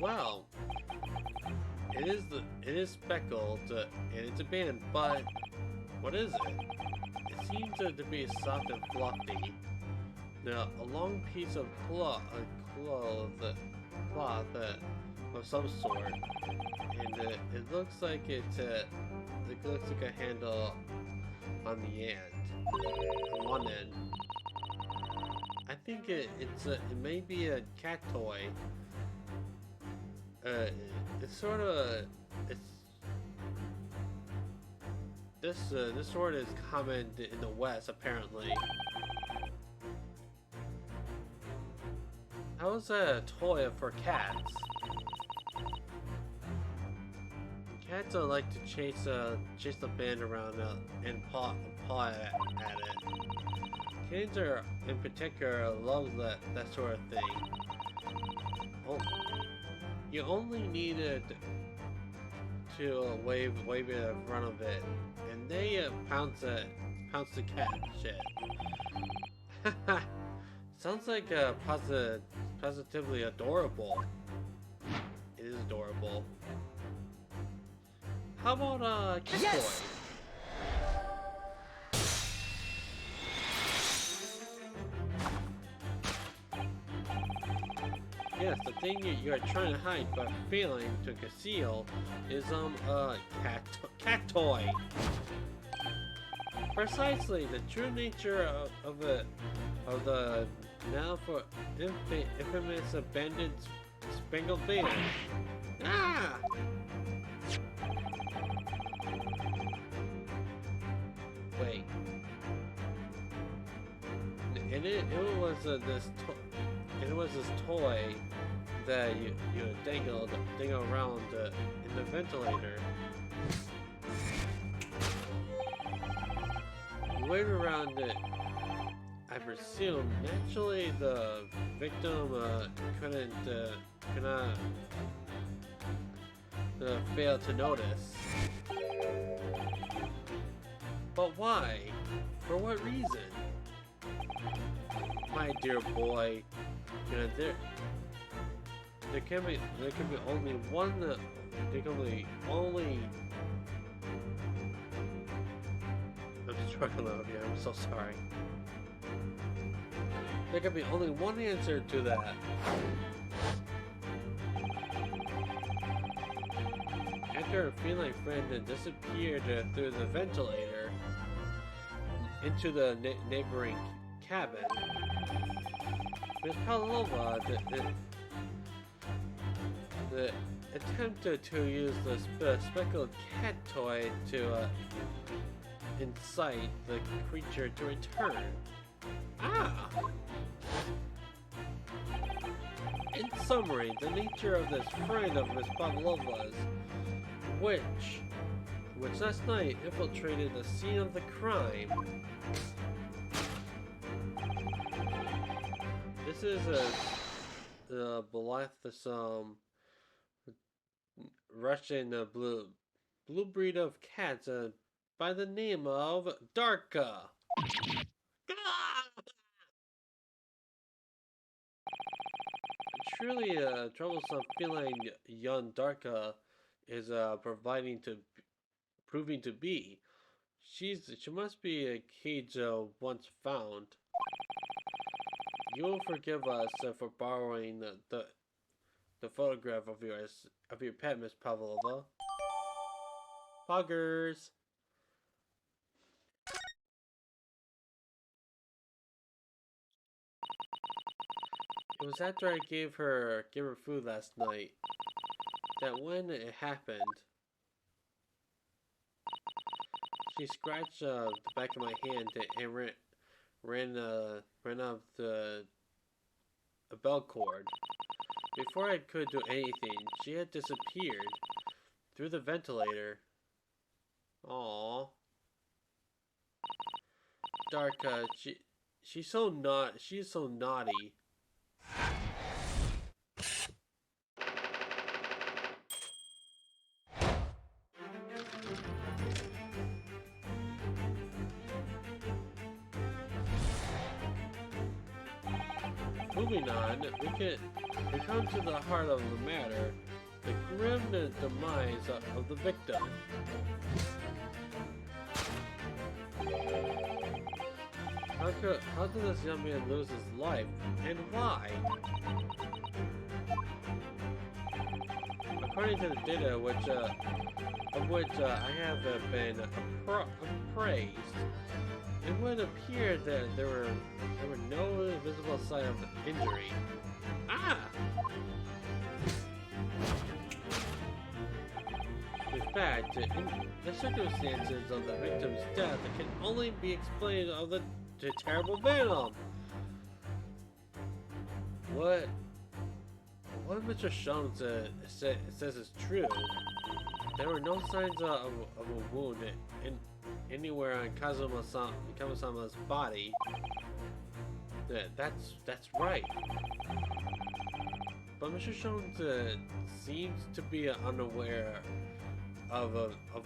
Well, it is speckled and it's abandoned, but what is it? It seems to be soft and fluffy. Now, a long piece of cloth of some sort, and it looks like it looks like a handle on the end, on one end. I think it may be a cat toy. It's sort of this sort is common in the West apparently. How is that a toy for cats? Cats like to chase the band around and paw at it. Kids are in particular love that sort of thing. Oh, you only needed to wave it in front of it, and they pounce the cat shit. Sounds like positively adorable. It is adorable. How about a cat Yes! toy? Yes, the thing you are trying to hide but failing to conceal is a cat toy. Precisely the true nature of the now for infamous abandoned spangled band. Ah! Wait. And it was this toy that you dangle around in the ventilator. You wave around it. I presume naturally the victim cannot fail to notice. But why? For what reason? My dear boy, you know, there can be only one. There can be only. I'm struggling over here. I'm so sorry. There can be only one answer to that. After a feline friend disappeared through the ventilator into the neighboring cabin, Miss Pavlova the attempted to use the speckled cat toy to incite the creature to return. Ah! In summary, the nature of this friend of Miss Pavlova's, which last night infiltrated the scene of the crime. This is a blithesome Russian blue breed of cats by the name of Darka. Truly a troublesome feline young Darka is proving to be. She must be a cage once found. You will forgive us for borrowing the photograph of your pet, Miss Pavlova. Poggers. It was after I gave her food last night that when it happened, she scratched the back of my hand and ran up a bell cord. Before I could do anything, she had disappeared through the ventilator. Aww. Darka, she's so naughty. Moving on, we come to the heart of the matter, the grim demise of the victim. How did this young man lose his life, and why? According to the data, of which I have been appraised, it would appear that there were no visible sign of injury. Ah! In fact, the circumstances of the victim's death can only be explained of the terrible venom. What Mr. Sholmes says is true. There were no signs of a wound anywhere on Kazuma-sama's body. That's right. But Mr. Sholmes seems to be unaware of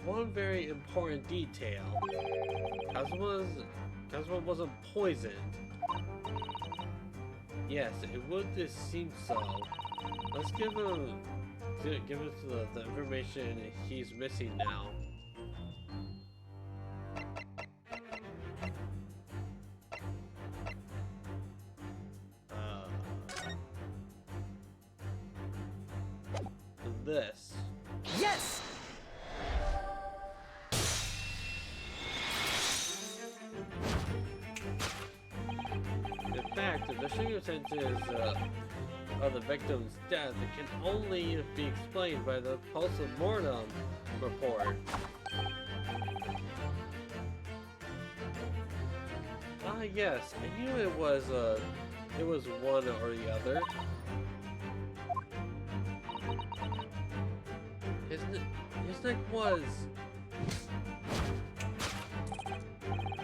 one very important detail. Kazuma wasn't poisoned. Yes, it would seem so. Let's give him the information he's missing now. This. Yes! In fact, the circumstances of the victim's death can only be explained by the post-mortem report. Ah, yes, I knew it was one or the other. His neck was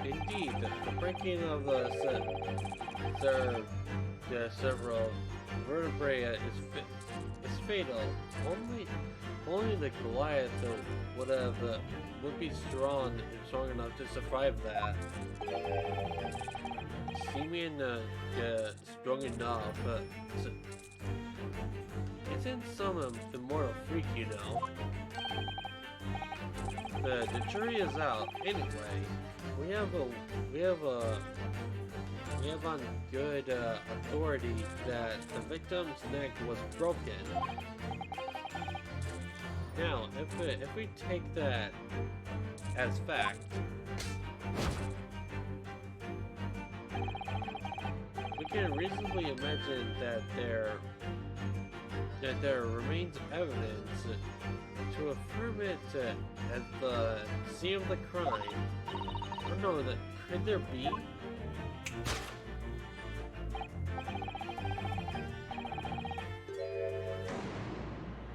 indeed the breaking of the several vertebrae is fatal. Only the Goliath would be strong enough to survive that. Seeming strong enough, isn't some immortal freak, you know. The jury is out anyway. We have on good authority that the victim's neck was broken. Now, if we take that as fact, we can reasonably imagine that there remains evidence to affirm it at the scene of the crime. I don't know, could there be?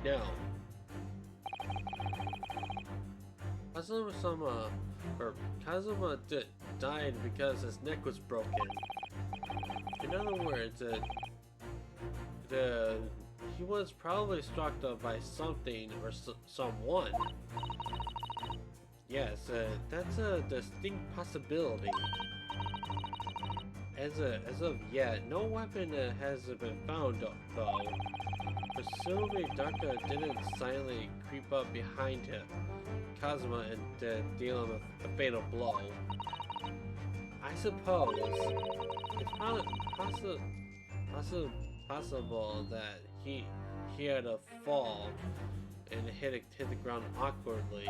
Now, Kazuma died because his neck was broken. In other words, he was probably struck by something or someone. Yes, that's a distinct possibility. As of yet, no weapon has been found, though. Presumably, Daka didn't silently creep up behind him, Kazuma, and deal him a fatal blow. I suppose it's possible that he had a fall and hit the ground awkwardly.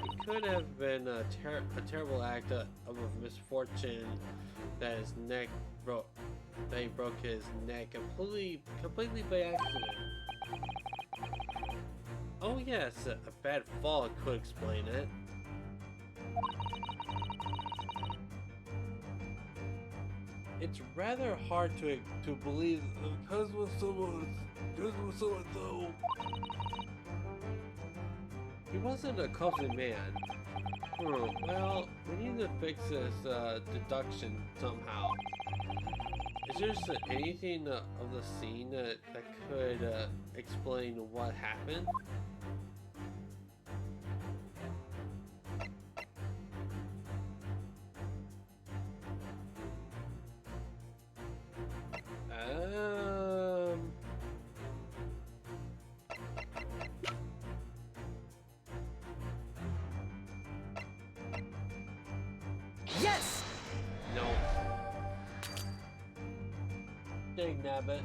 It could have been a terrible act of misfortune that his neck broke. That he broke his neck completely by accident. Oh yes, a bad fall could explain it. It's rather hard to believe Kazuma someone though. He wasn't a clumsy man. Well, we need to fix this deduction somehow. Is there anything of the scene that could explain what happened? Yes! No. Dang nabbit.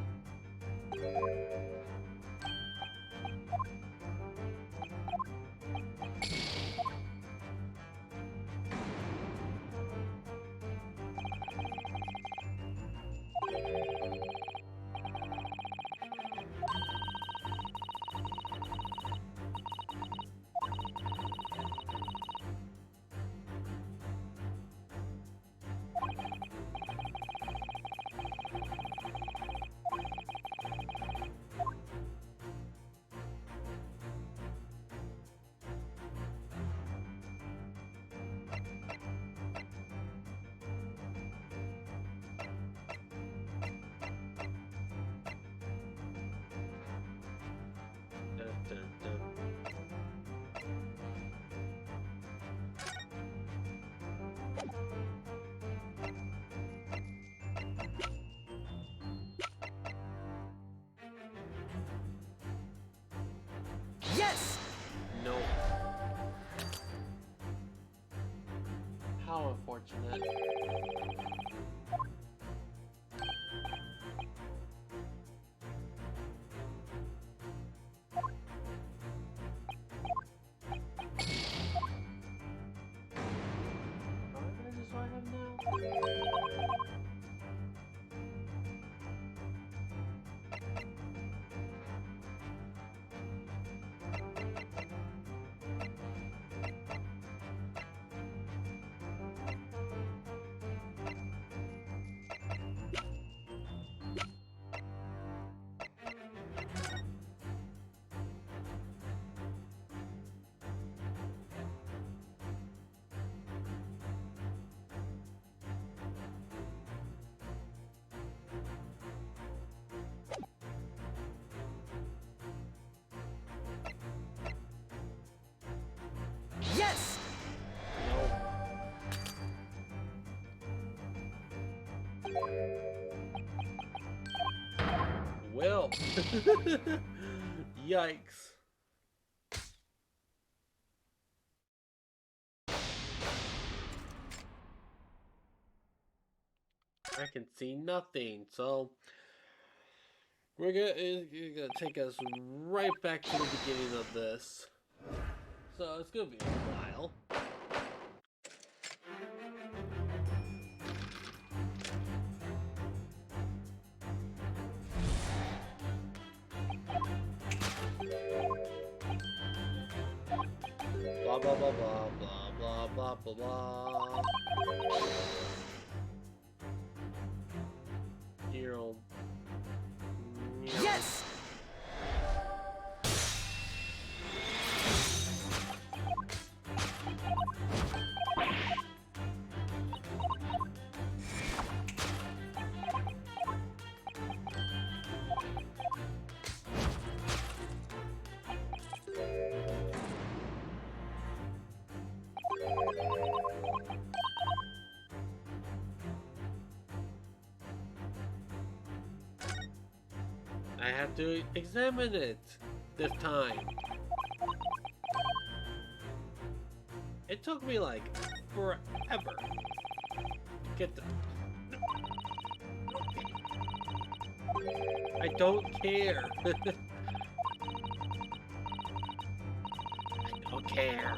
Dun, dun, dun. Yes! No. How unfortunate. Alright, this is what I have now. Yes! No. Well. Yikes. I can see nothing, so it's gonna take us right back to the beginning of this. So it's gonna be a while. Blah blah blah blah blah blah blah blah. Dear old. Yes! I have to examine it this time. It took me like forever to get the. I don't care. I don't care.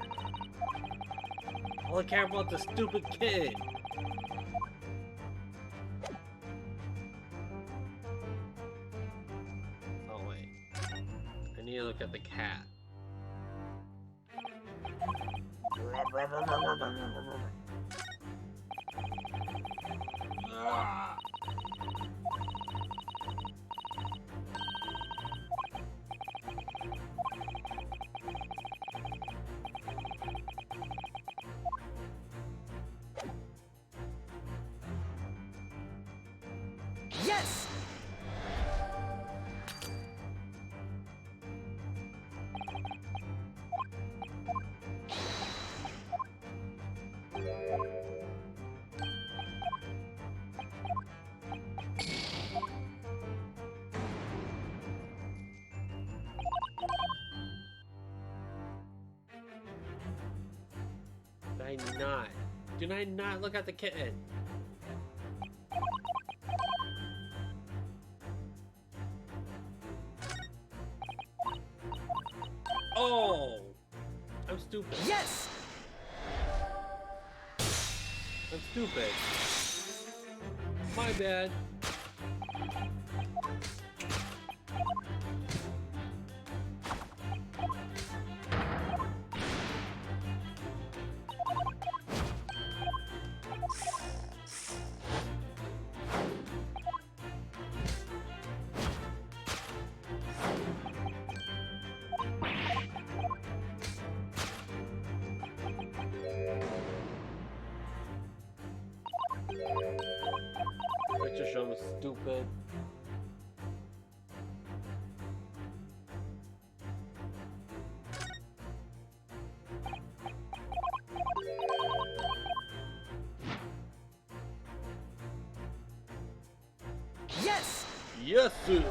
All I care about the stupid kid. Oh wait, I need to look at the cat. Ah. Yes! Did I not Did I not look at the kitten? Oh! I'm stupid. Yes! I'm stupid. My bad. Picture show was stupid. Yes! Yes, sir.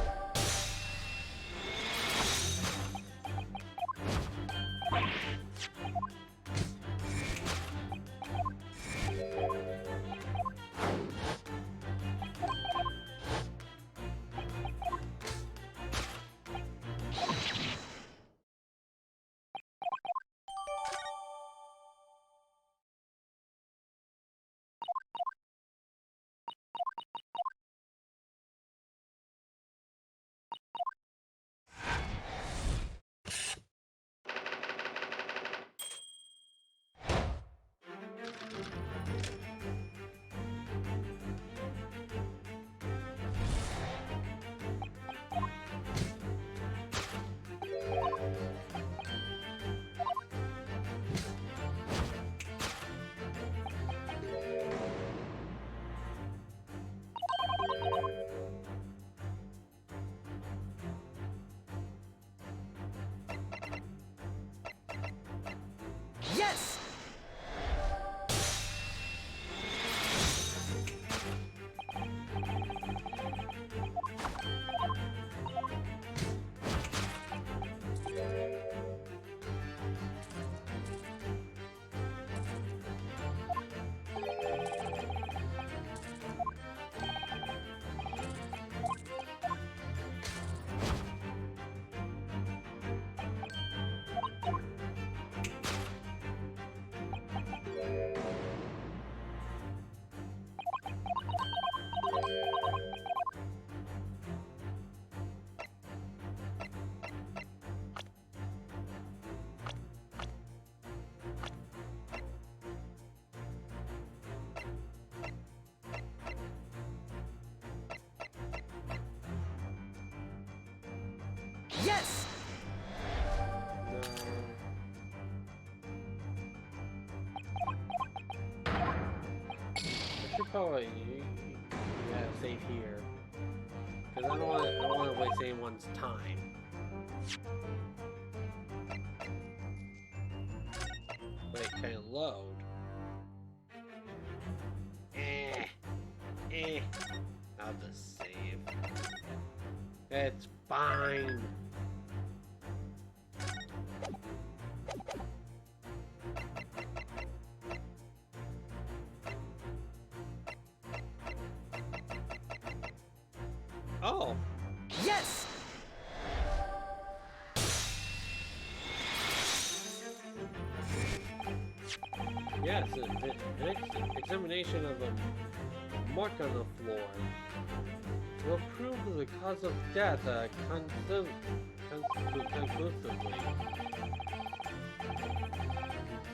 Yes! Yes! No. I should probably save here. Because I don't want to waste anyone's time. Wait, can it load? I'll just save. It's fine. Oh. Yes! Yes, an examination of a mark on the floor will prove the cause of death conclusively.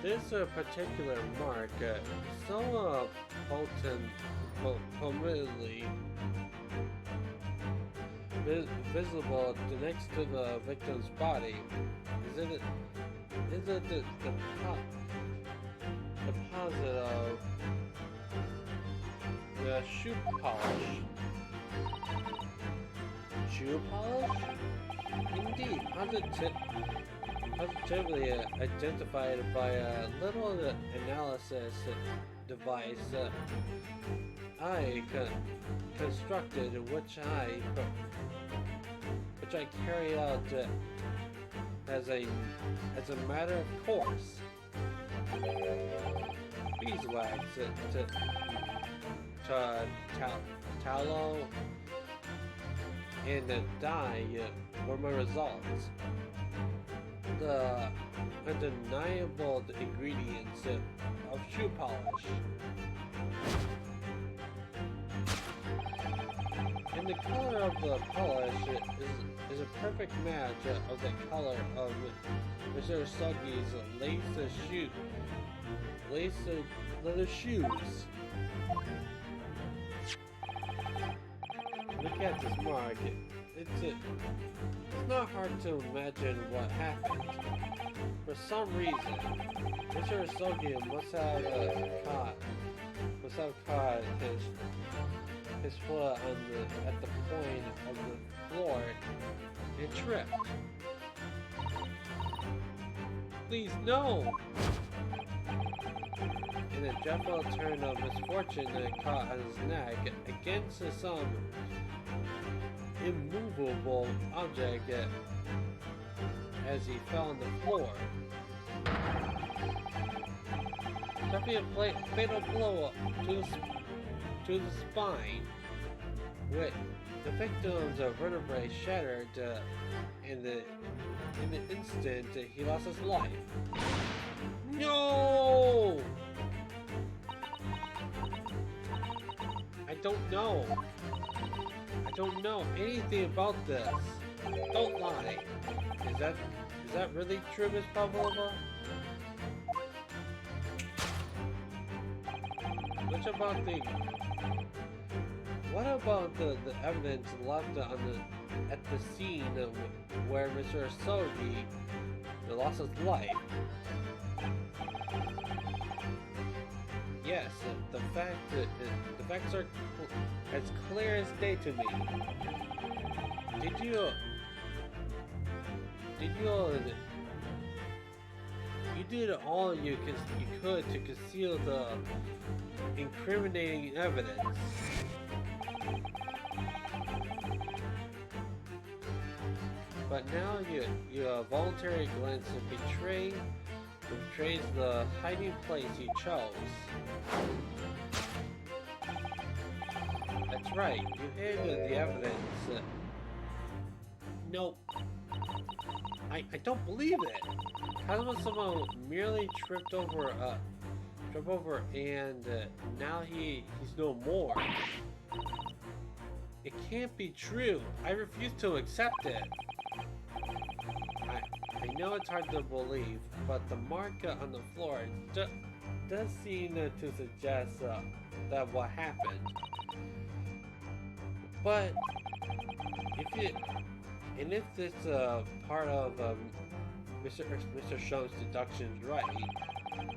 This particular mark, so prominently visible next to the victim's body, is it the deposit of the shoe polish. Shoe polish? Indeed, positively identified by a little analysis device I constructed, which I carry out as a matter of course. beeswax to tallow and the dye were my results. The undeniable ingredients of shoe polish. And the color of the polish is a perfect match of the color of Mr. Suggy's lace leather shoes. Look at this mark. It's not hard to imagine what happened. For some reason, Mr. Suggy must have caught his foot at the point of the floor and tripped. Please no! And a dreadful turn of misfortune caught on his neck against some immovable object as he fell on the floor. Suffering a fatal blow to the spine, with the victim's vertebrae shattered in the instant he lost his life. No! I don't know anything about this. Don't lie. Is that really true, Miss Pavlova? What about the evidence left at the scene where Mr. Sogi lost his life? Yes, the facts are as clear as day to me. You did all you could to conceal the incriminating evidence. But now your voluntary glance betrays the hiding place you chose. That's right, you hid the evidence. Nope. I don't believe it. How was someone merely tripped over and now he's no more? It can't be true. I refuse to accept it. I know it's hard to believe, but the mark on the floor does seem to suggest that what happened. But if this part of Mr. Shum's deductions right,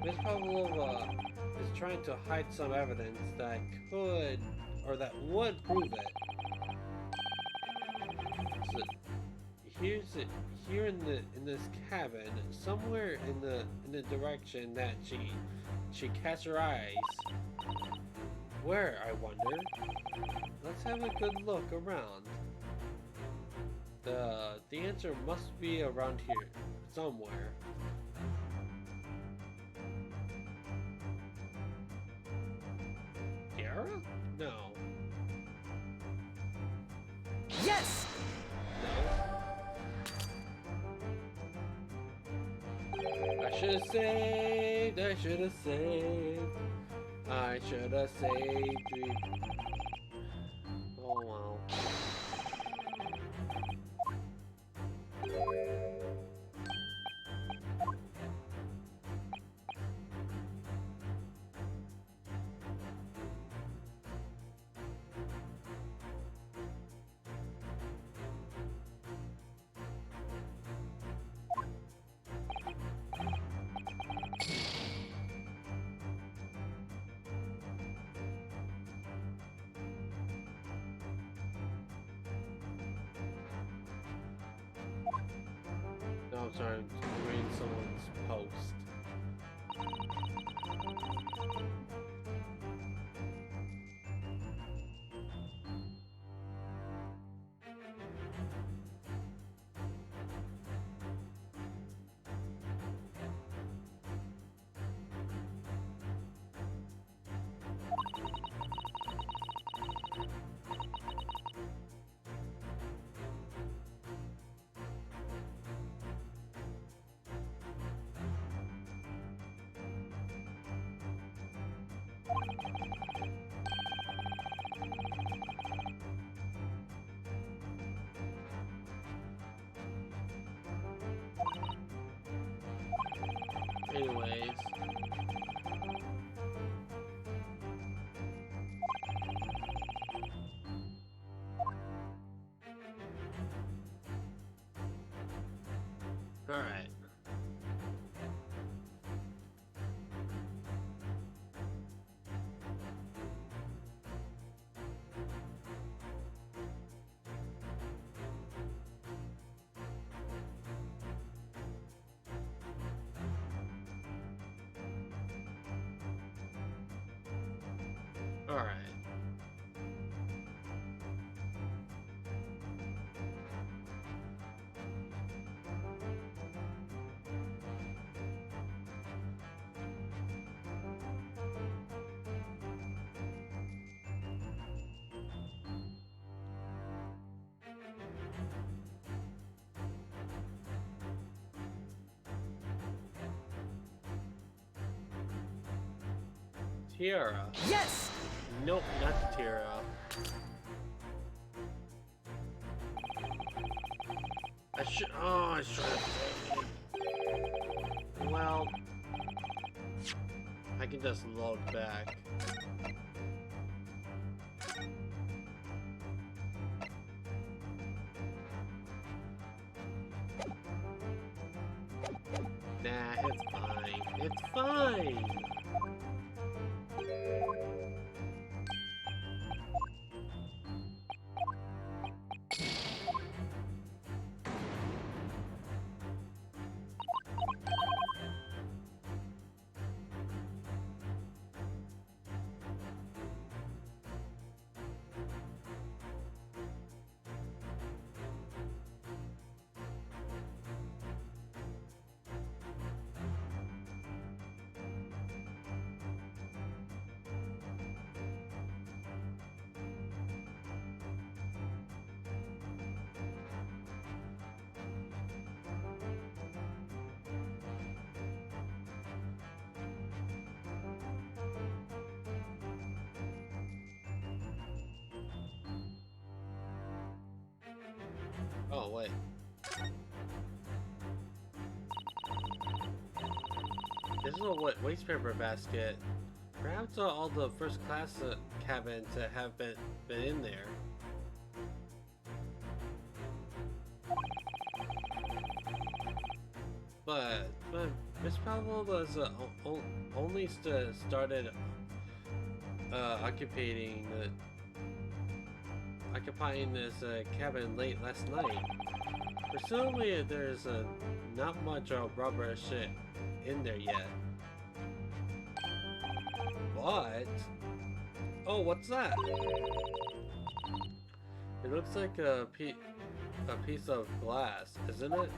Ms. Pavlova is trying to hide some evidence that could or that would prove it. So here in this cabin, somewhere in the direction that she casts her eyes. Where, I wonder? Let's have a good look around. The answer must be around here, somewhere. Tiara? No. Yes! No. I should have saved. I should have saved. I should have saved you. Oh wow. No, I'm sorry, I'm reading someone's post. Anyways. Alright. Alright. Tiara. Yes! Nope, not the tiara. I should have. Well, I can just load back. Nah, it's fine. It's fine! Oh, wait. This is a waste paper basket. Perhaps all the first class cabins have been in there. But Miss Powell was only started occupying this cabin late last night. Presumably, there's not much rubber shit in there yet. What? Oh, what's that? It looks like a piece of glass, isn't it?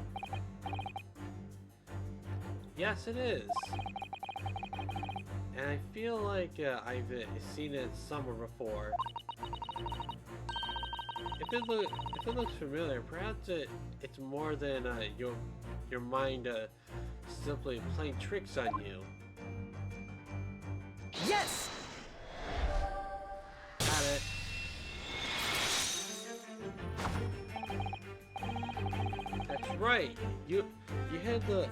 Yes, it is. And I feel like I've seen it somewhere before. If it looks familiar, perhaps it's more than your mind simply playing tricks on you. Yes! Got it. That's right. You had the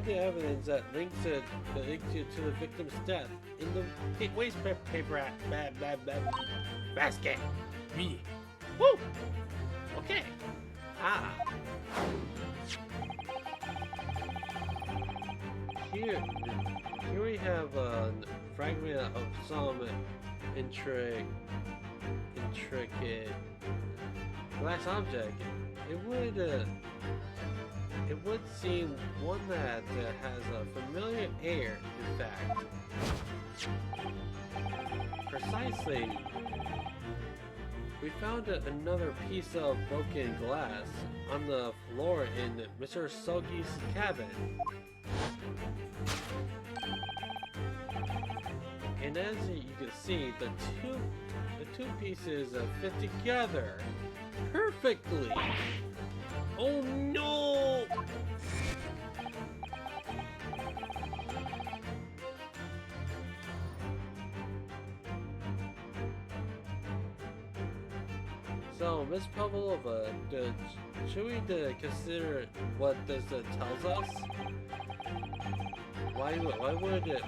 evidence that links you to the victim's death in the waste paper basket. Me. Woo! Okay. Ah. Here we have a fragment of some intricate glass object. It would seem one that has a familiar air, in fact. Precisely. We found another piece of broken glass on the floor in Mr. Sogi's cabin. And as you can see, the two pieces fit together perfectly. Oh no! So, Miss Pavlova, should we consider what this tells us? Why would it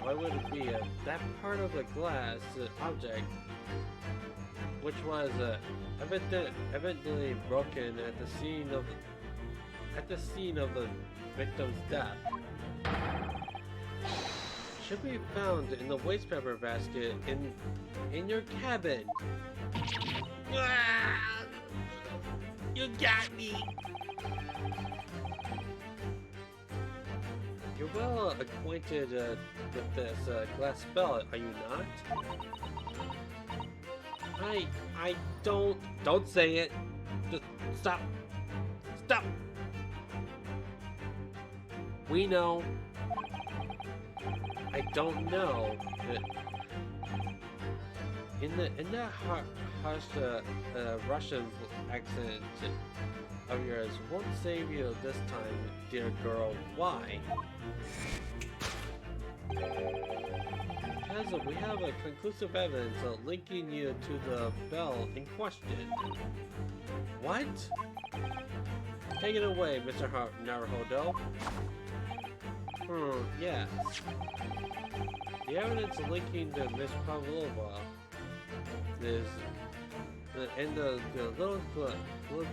be that part of the glass object, which was evidently broken at the scene of the victim's death, should be found in the waste paper basket in your cabin? You got me! You're well acquainted with this glass spell, are you not? I don't say it. Just stop. Stop! We know. I don't know. In that harsh Russian accent of yours won't save you this time, dear girl. Why? Because we have a conclusive evidence linking you to the bell in question. What? Take it away, Mr. Naruhodo. Yes. The evidence linking to Miss Pavlova is and the little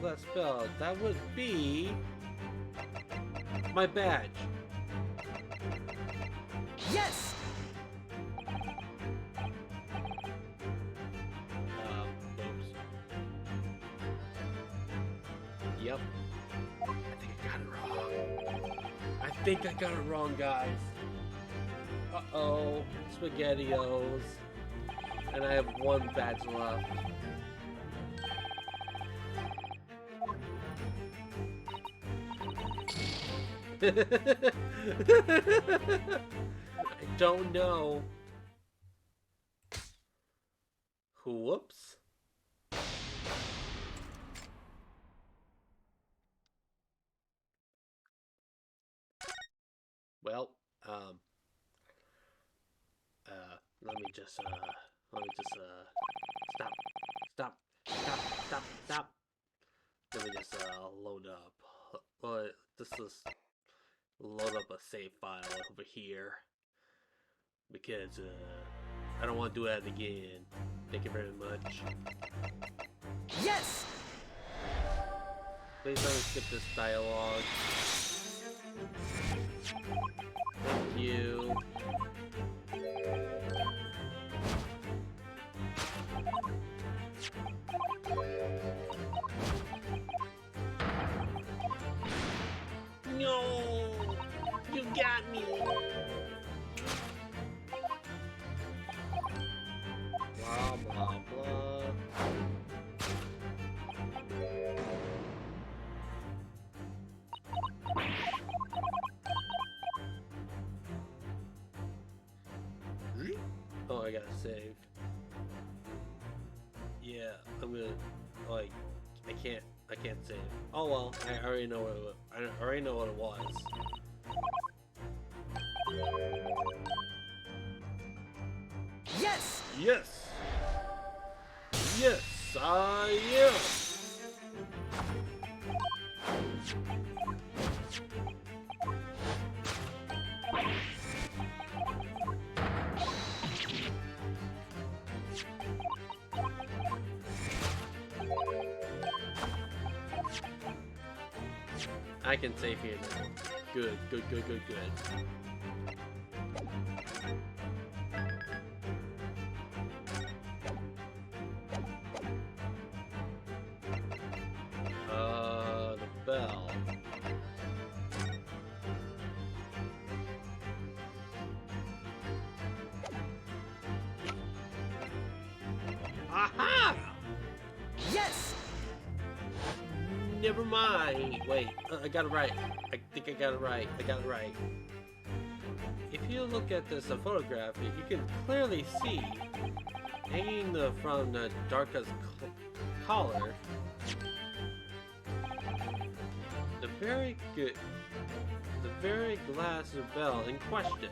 glass spell, that would be my badge. Yes! Oops. Yep. I think I got it wrong, guys. Uh-oh. SpaghettiOs. And I have one badge left. I don't know. Whoops. Well, let me just stop. Let me just load up. Load up a save file over here because I don't want to do that again. Thank you very much. Yes! Please don't skip this dialogue. Thank you. No! You got me! Blah, blah, blah. Oh, I gotta save. Yeah, I'm gonna, like, I can't save. Oh well, I already know what it was. Yes! Yes! Yes, I am! I can save here now. Good. The bell. Aha! Yes! Never mind. Wait, I got it right. I think I got it right. If you look at this photograph, you can clearly see, hanging from the Darka's collar, the very glass bell in question.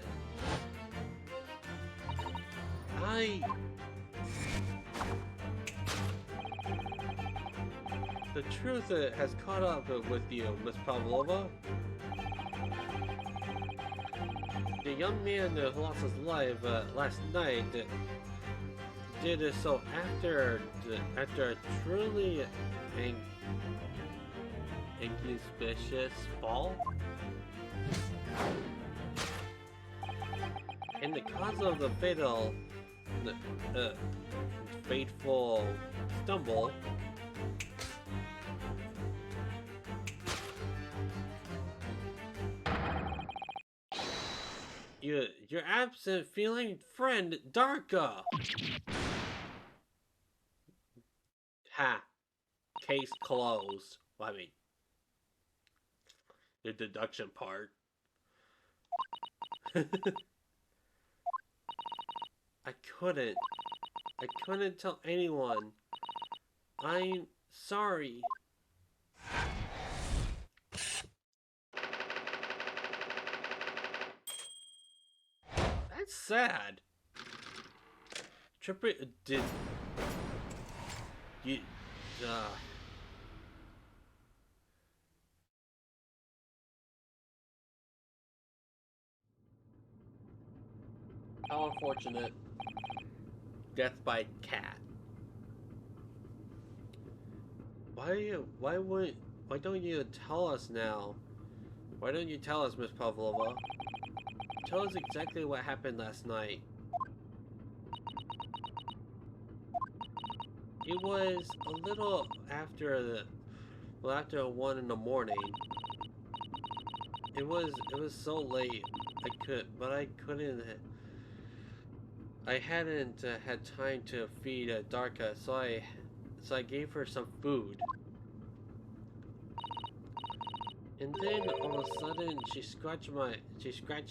The truth has caught up with you, Miss Pavlova. The young man who lost his life last night did so after a truly inauspicious fall. And the cause of the fateful stumble your absent feeling friend Darka. Ha. Case closed. Well, I mean, the deduction part. I couldn't tell anyone. I'm sorry. That's sad. Tripper did you how unfortunate. Death by cat. Why don't you tell us now? Why don't you tell us, Miss Pavlova? Tell us exactly what happened last night. It was a little after after 1 in the morning. It was so late. I couldn't. I hadn't had time to feed Darka, so I gave her some food. And then all of a sudden she scratched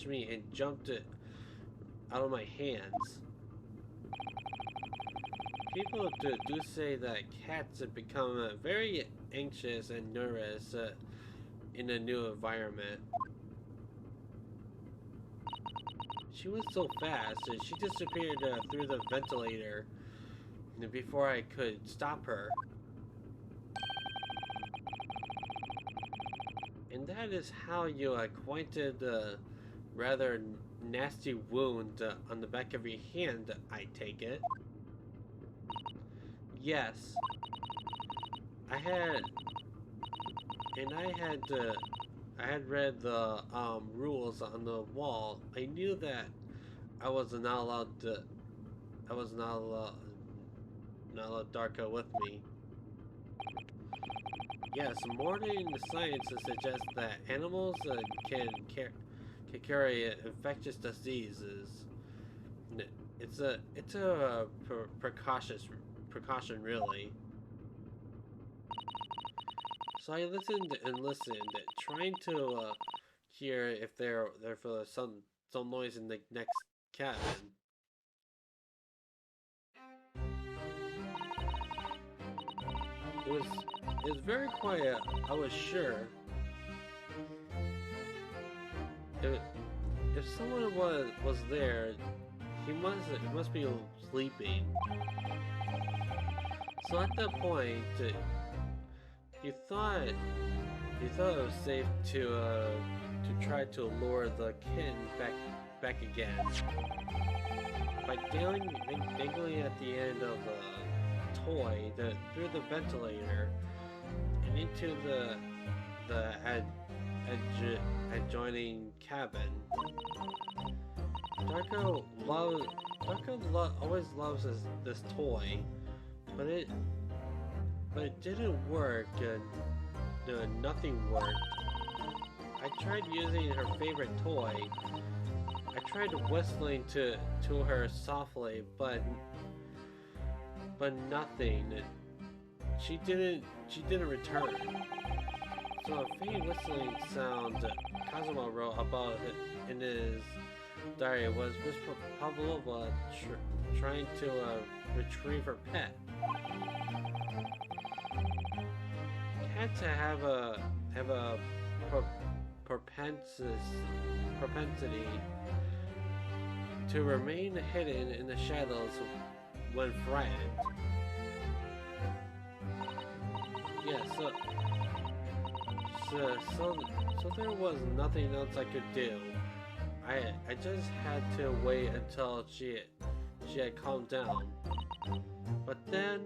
me and jumped it out of my hands. People do say that cats have become very anxious and nervous in a new environment. She was so fast, she disappeared through the ventilator before I could stop her. And that is how you acquainted the rather nasty wound on the back of your hand, I take it. Yes. I had read the rules on the wall. I knew that I was not allowed Darko with me. Yes, modern science suggests that animals can carry infectious diseases. It's a precaution, really. So I listened and listened, trying to hear if there was some noise in the next cabin. It was very quiet. I was sure. If someone was there, he must be sleeping. So at that point, you thought it was safe to try to lure the kitten back again by dangling at the end of a toy through the ventilator and into the adjoining cabin. Darko always loves this toy, but it didn't work. Nothing worked. I tried using her favorite toy. I tried whistling to her softly, but nothing. She didn't return. So a faint whistling sound Kazuma wrote about it in his diary was Miss Pavlova trying to retrieve her pet. Cats have a propensity to remain hidden in the shadows when frightened. Yeah, so there was nothing else I could do. I just had to wait until she had calmed down. But then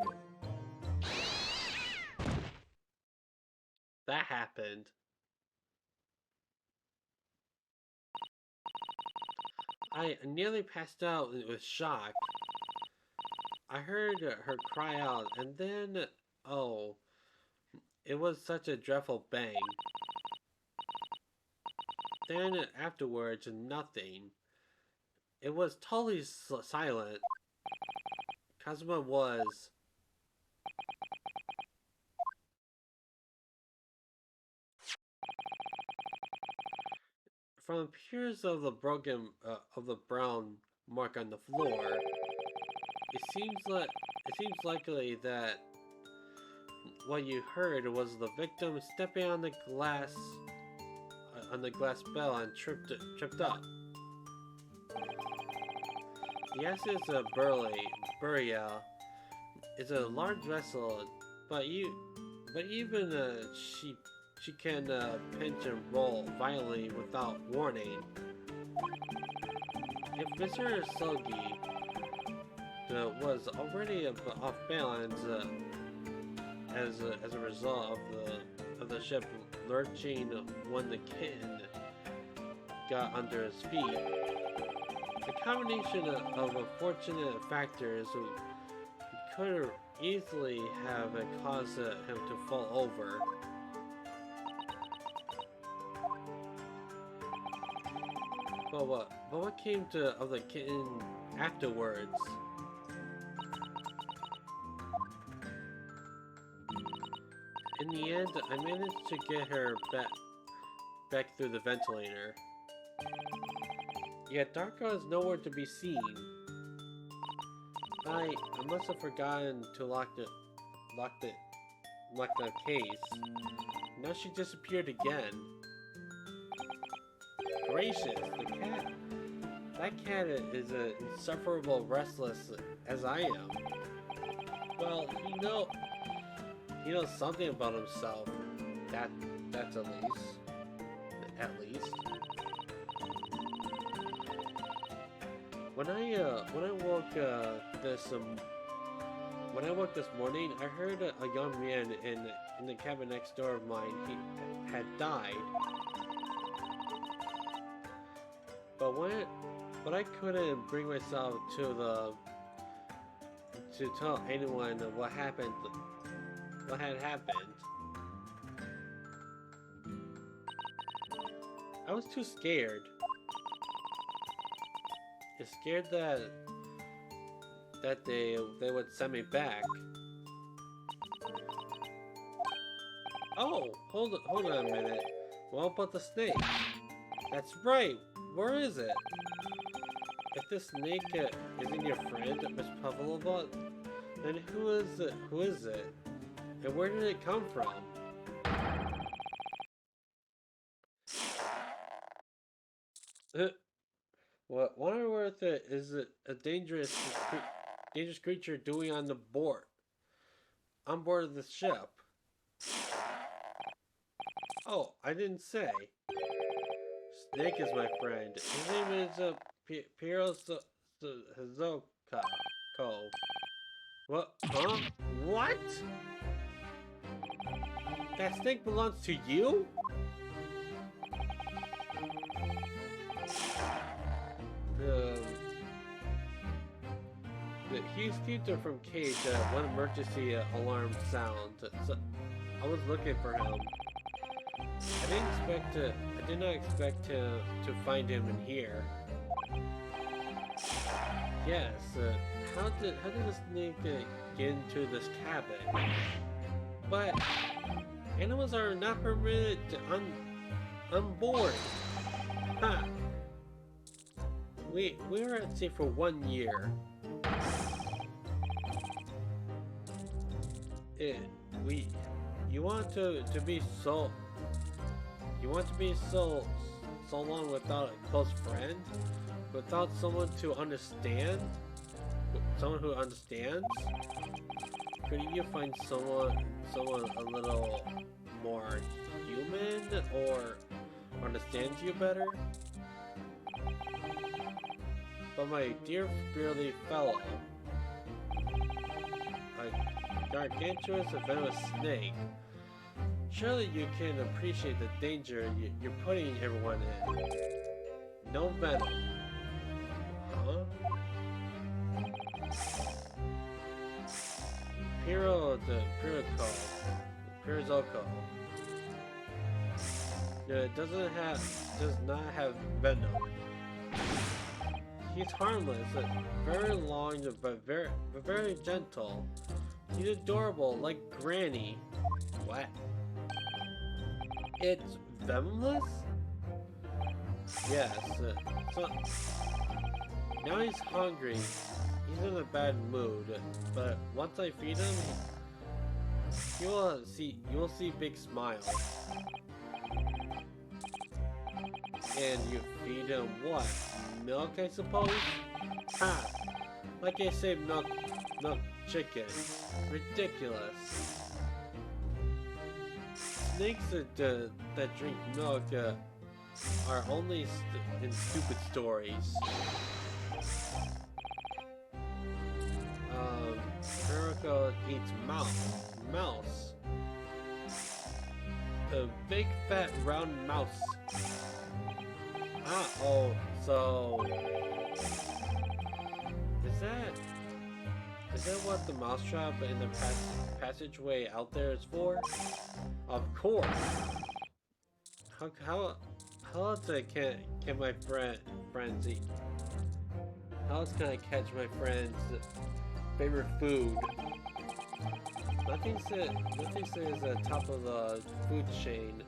that happened. I nearly passed out with shock. I heard her cry out, and then, oh, it was such a dreadful bang. Then afterwards, nothing. It was totally silent. Kazuma was. From appearance of the of the brown mark on the floor, it seems likely that what you heard was the victim stepping on the glass bell and tripped up. The essence of burial is a large vessel, but even she can pinch and roll violently without warning. If Mr. Sogi was already off balance as a result of the ship lurching when the kitten got under his feet, the combination of unfortunate factors could easily have caused him to fall over. But what came of the kitten afterwards? In the end, I managed to get her back through the ventilator. Yet Darko is nowhere to be seen. I must have forgotten to lock the case. Now she disappeared again. Gracious, that cat is as insufferable restless as I am. Well, he knows something about himself. That's at least. When I woke this morning, I heard a young man in the cabin next door of mine. He had died. But I couldn't bring myself to tell anyone what had happened. I was too scared. Scared that they would send me back. Oh, hold on a minute. What about the snake? That's right. Where is it? If the snake isn't your friend, Miss Pavlova, then who is it? Who is it? And where did it come from? What on earth is it a dangerous creature doing on board of the ship? Oh, I didn't say. Snake is my friend. His name is Piero Hazuka. What? Huh? What? That snake belongs to you? He escaped from cage when emergency alarm sound. So I was looking for him. I did not expect to find him in here. Yes. How did the snake get into this cabin? But animals are not permitted on board. Ha! We were at sea for 1 year. You want to be so long without a close friend, without someone to understand, someone who understands. couldn't you find someone a little more human or understands you better? But my dear burly fellow, a gargantuous and venomous snake. Surely you can appreciate the danger you're putting everyone in. No venom. Huh? Pirozoco. Does not have venom. He's harmless, very long, but very gentle. He's adorable, like Granny. What? It's venomless? Yes. So now he's hungry. He's in a bad mood, but once I feed him, you will see big smiles. And you feed him what? Milk, I suppose? Ha! Like I say, milk chicken. Ridiculous. Snakes that drink milk are only in stupid stories. Kuroko eats mouse. A big fat round mouse. Oh, so is that what the mousetrap in the passageway out there is for? Of course. How else can my friends eat? How else can I catch my friend's favorite food? Nothing says top of the food chain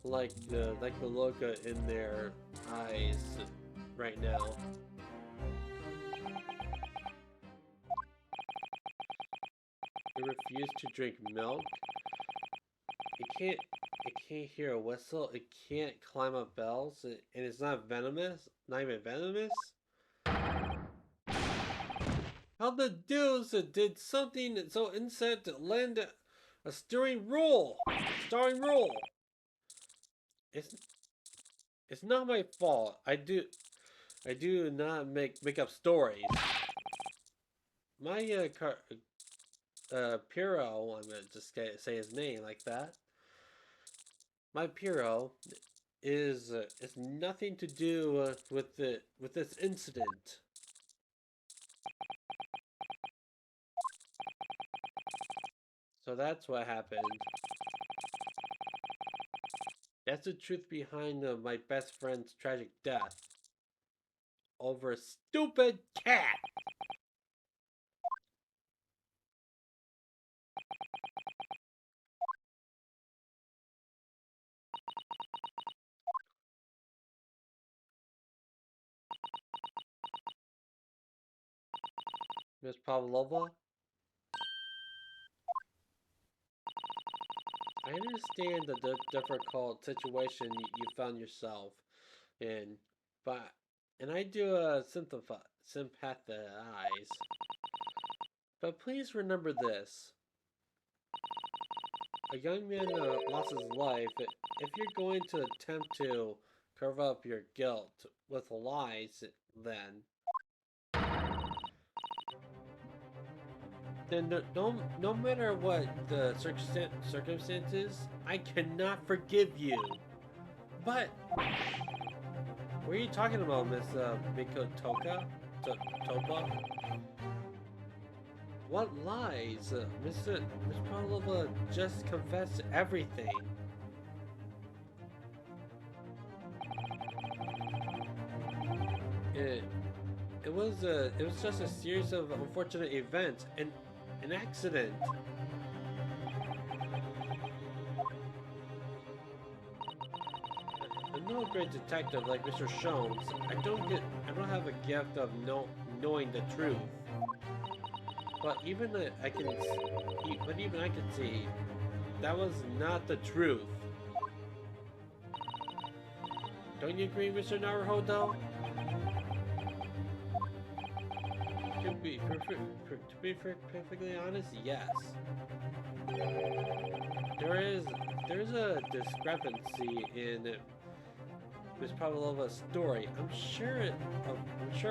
like the look in their eyes right now. It refused to drink milk. It can't hear a whistle. It can't climb up bells, and it's not venomous. Not even venomous. How the deuce did something so insane to land a starring role? It's not my fault. I do not make up stories. My Piro, I'm gonna just say his name like that. My Piro is nothing to do with this incident. So that's what happened. That's the truth behind my best friend's tragic death. Over a stupid cat! Miss Pavlova? I understand the difficult situation you found yourself in, and I do sympathize. But please remember this. A young man lost his life. If you're going to attempt to cover up your guilt with lies, then no matter what the circumstances, I cannot forgive you. But what are you talking about, Miss Mikotoka? Topa? What lies? Miss Pavlova just confessed everything. It was just a series of unfortunate events and an accident. I'm no great detective like Mr. Sholmes. I don't have a gift of knowing the truth. But even I can see that was not the truth. Don't you agree, Mr. Naruhodo? perfectly honest, yes. There's a discrepancy in Miss Pavlova's story. I'm sure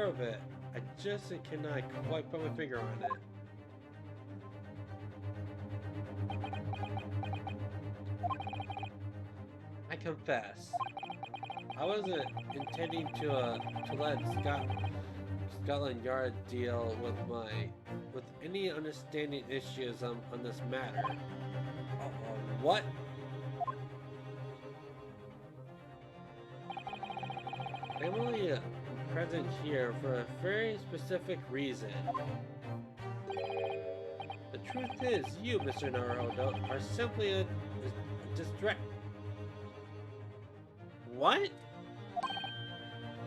of it. I just cannot quite put my finger on it. I confess, I wasn't intending to let Scotland Yard deal with any understanding issues on this matter. What? I'm only present here for a very specific reason. The truth is, you, Mr. Naruhodo, are simply a distract. What?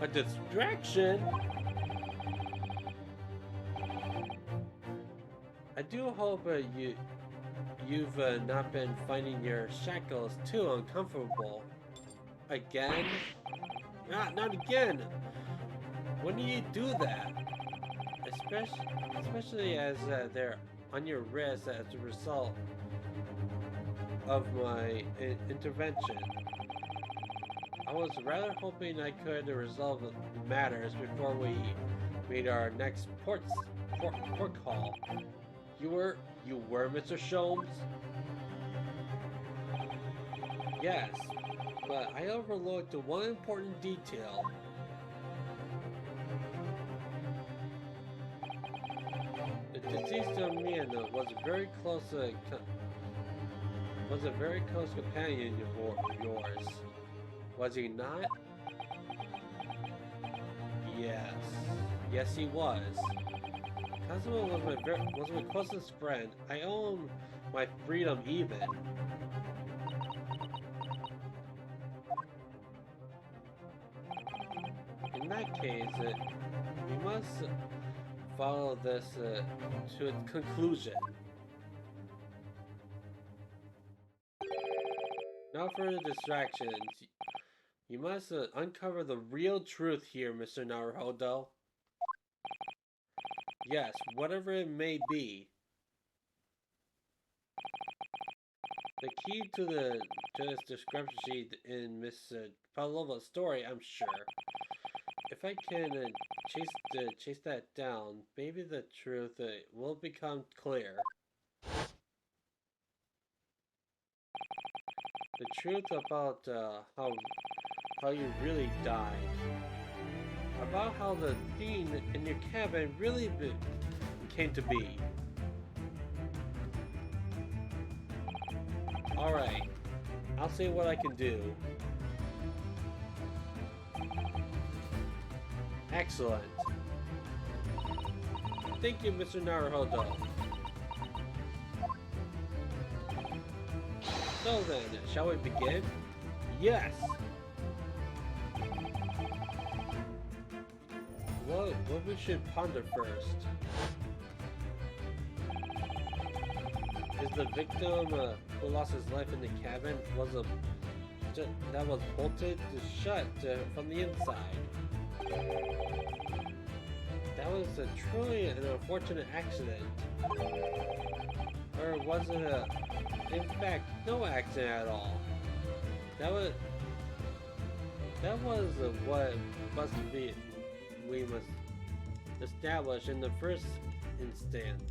A distraction? I do hope you've not been finding your shackles too uncomfortable. Again? Not again! When do you do that? Especially as they're on your wrist as a result of my intervention. I was rather hoping I could resolve matters before we made our next port call. You were Mr. Sholmes? Yes, but I overlooked one important detail. The deceased young man was a very close companion of yours. Was he not? Yes, he was. Kazuma was my closest friend. I owe him my freedom even. In that case, we must follow this to its conclusion. No further distractions. You must uncover the real truth here, Mr. Naruhodo. Yes, whatever it may be. The key to this discrepancy in Miss Pavlova's story, I'm sure. If I can chase that down, maybe the truth will become clear. The truth about how you really died. About how the thing in your cabin really came to be. Alright, I'll see what I can do. Excellent. Thank you, Mr. Naruhodo. So then, shall we begin? Yes! What we should ponder first? Is the victim who lost his life in the cabin that was bolted shut from the inside? That was truly an unfortunate accident. Or was it in fact no accident at all? That was what we must establish in the first instance.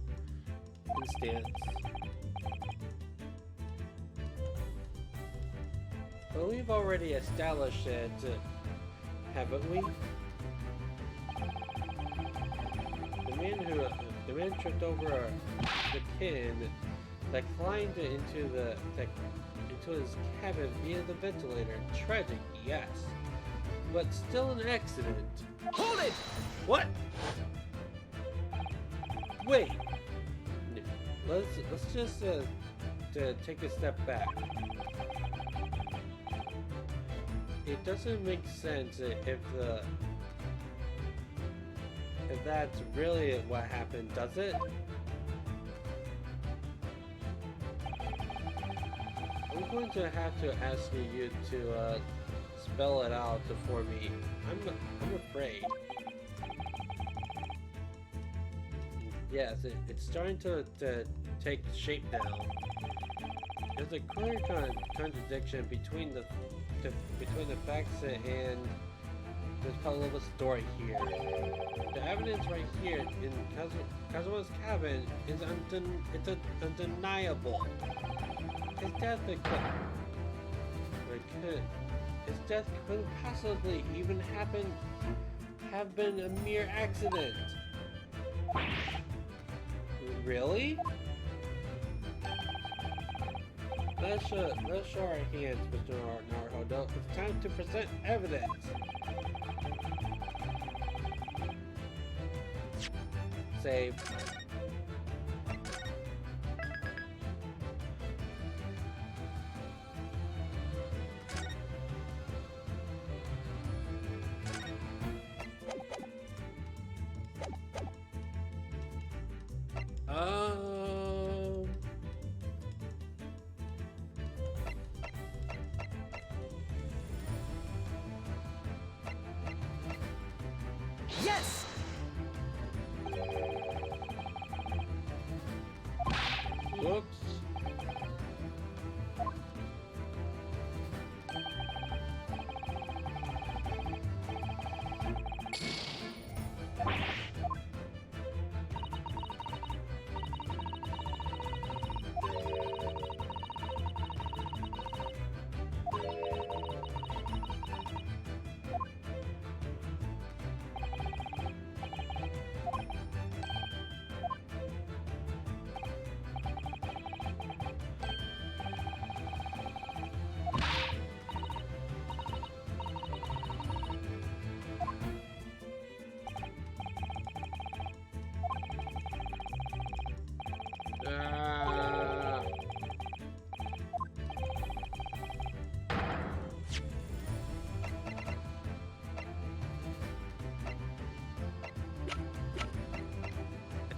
But we've already established it, haven't we? The man tripped over the kid that climbed into his cabin via the ventilator. Tragic, yes, but still an accident. Hold it! What? Wait. Let's just take a step back. It doesn't make sense if that's really what happened, does it? I'm going to have to ask you to spell it out for me. I'm afraid. Yes, it's starting to take shape now. There's a clear contradiction between between the facts and there's a little story here. The evidence right here in Kazuma's cabin is undeniable. His death his death couldn't possibly even have been a mere accident. Really? Let's show our hands, Mr. Naruhodo. It's time to present evidence. Save. Yes! Whoops.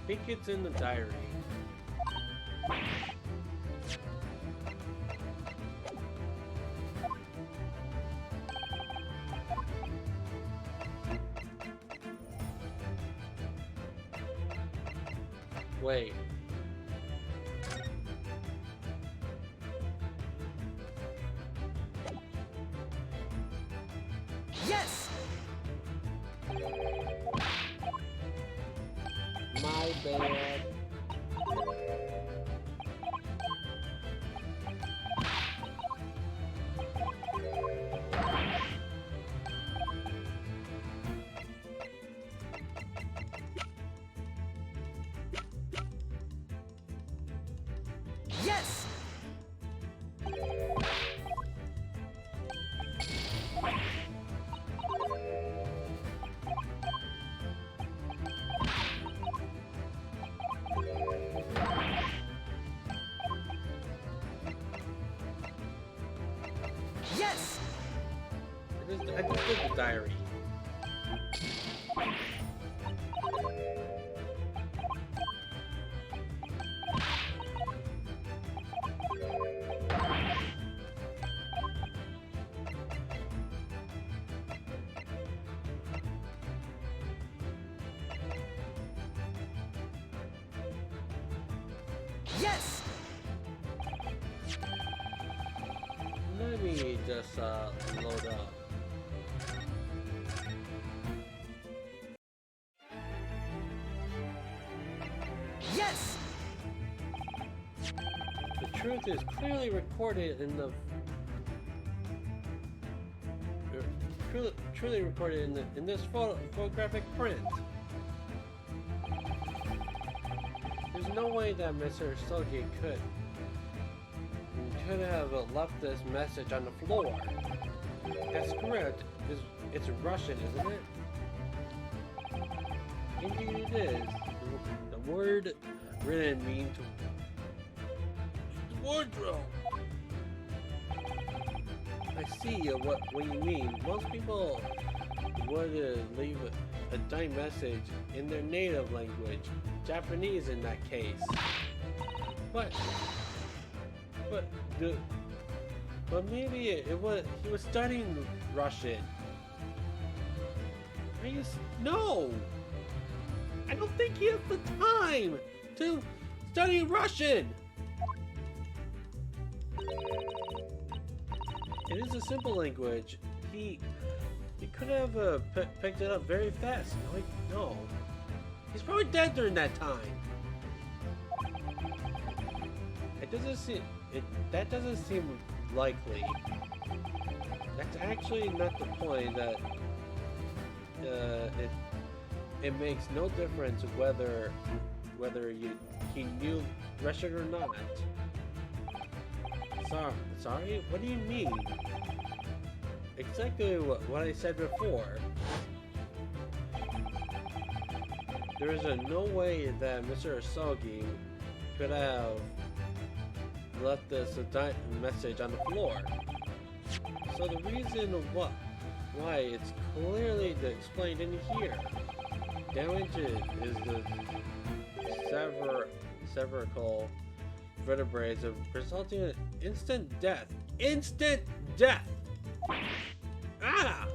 I think it's in the diary. Wait. Yes! My bad. Yes! Yes! I just did the diary. Yes! Let me just load up. Yes! The truth is clearly recorded in the truly recorded in this photographic print. There's no way that Mr. Sogi could have left this message on the floor. That script it's Russian, isn't it? Indeed it is. The word written means wardrobe. I see what you mean. Most people would leave a dying message in their native language, Japanese in that case. But maybe he was studying Russian. No. I don't think he has the time to study Russian. It is a simple language. He could have picked it up very fast. No, he's probably dead during that time. That doesn't seem likely. That's actually not the point. That it makes no difference whether he knew Russian or not. Sorry? What do you mean? Exactly what I said before. There is no way that Mr. Asogi could have left this message on the floor. So the reason why it's clearly explained in here. Damage is the cervical vertebrae, resulting in instant death. Instant death! Ah!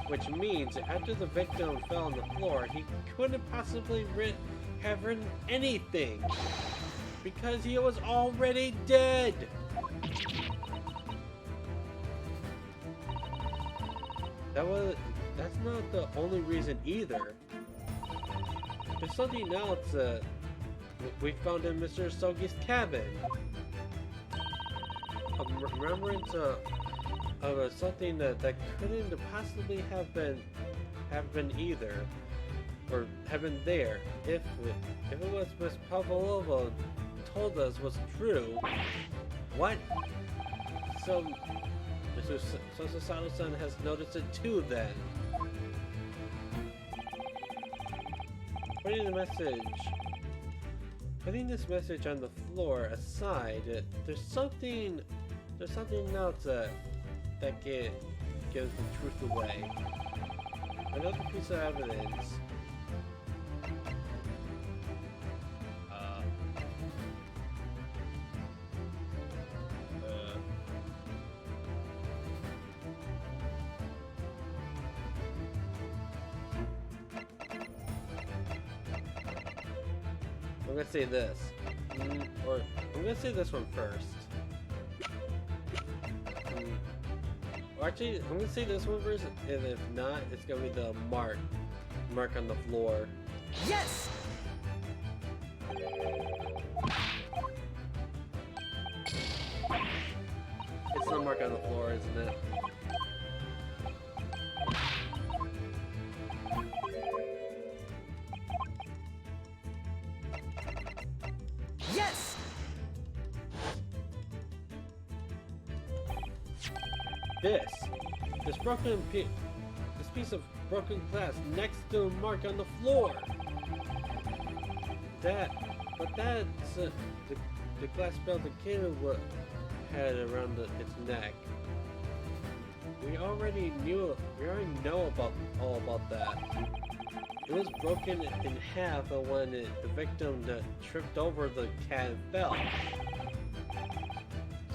Which means after the victim fell on the floor, he couldn't possibly have written anything because he was already dead. That's not the only reason either. There's something else we found in Mr. Sogi's cabin. A remembrance of something that couldn't possibly have been either, or have been there if it was Miss Pavlova told us was true. What? So Sato-san has noticed it too then. Putting this message on the floor aside, there's something else that gives the truth away. Another piece of evidence. I'm gonna say this, or I'm gonna say this one first. Or actually, I'm gonna say this one first, and if not, it's gonna be the mark on the floor. Yes! It's the mark on the floor, isn't it? Yes! This piece of broken glass next to a mark on the floor. That's the glass belt the kid had around its neck. We already know all about that. It was broken in half when the victim tripped over the cat and fell.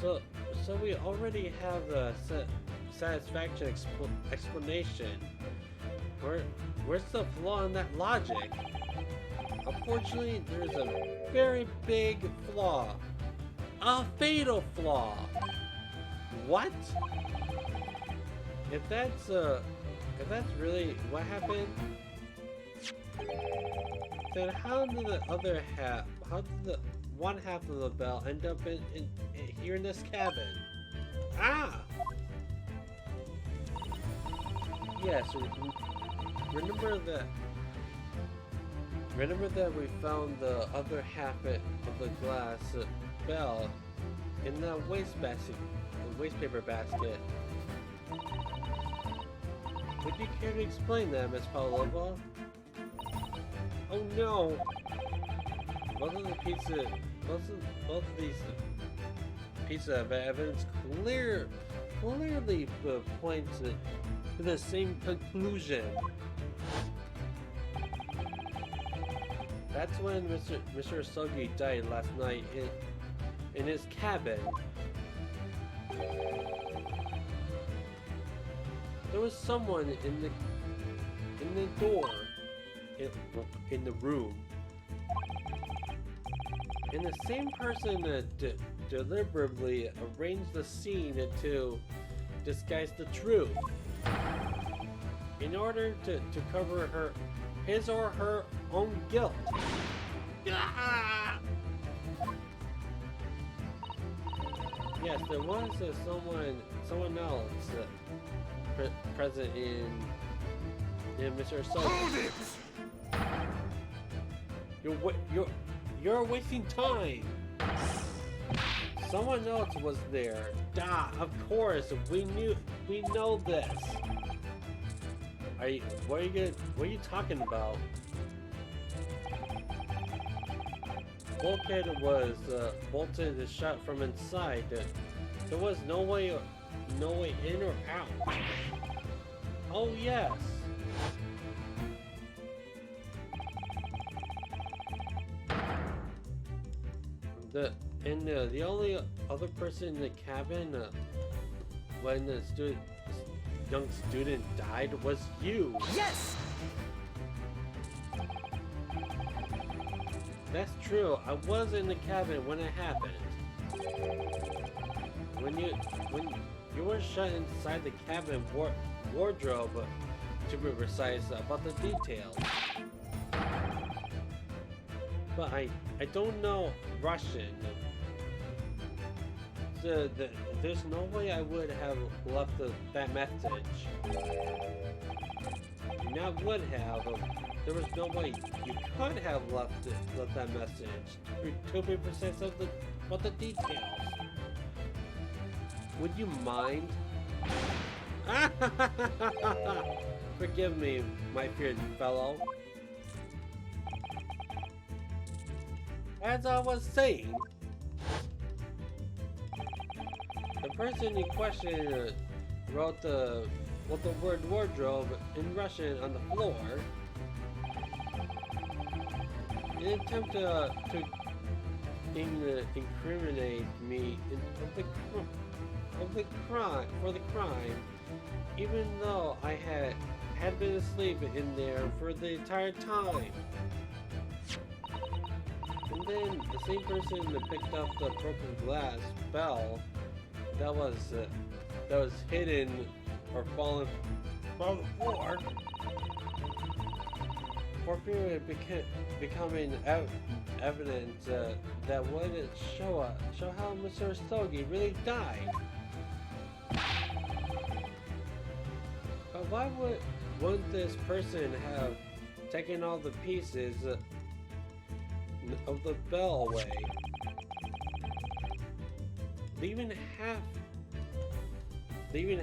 So we already have the satisfaction explanation. Where's the flaw in that logic? Unfortunately, there's a very big flaw. A fatal flaw. What? If that's really what happened, then how did the one half of the bell end up in here in this cabin? Ah! Yes, remember that we found the other half of the glass bell in the waste paper basket. Would you care to explain that, Miss Pavlova? Oh no! Both of these pieces of evidence clearly points to the same conclusion. That's when Mr. Sogi died last night in his cabin. There was someone permanent door in the room. And the same person that deliberately arranged the scene to disguise the truth in order to cover his or her own guilt. Yes, there was someone else present in Mr. Soul. You're wasting time. Someone else was there. Duh, of course, we know this. What are you talking about? Bulkhead was bolted shut from inside. There was no way in or out. Oh yes. The only other person in the cabin when the young student died was you. Yes! That's true. I was in the cabin when it happened. When you were shut inside the cabin wardrobe, to be precise about the details. But I don't know Russian. So there's no way I would have left that message. Now would have. There was no way you could have left that message. To be precise about the details. Would you mind? Forgive me, my feared fellow. As I was saying, the person in question wrote the word wardrobe in Russian on the floor in an attempt to incriminate me for the crime, even though I had been asleep in there for the entire time. And then the same person that picked up the broken glass bell that was hidden or fallen from the floor for fear of becoming evident that would show how Mr. Stogie really died. But why wouldn't this person have taken all the pieces of the bell away, leaving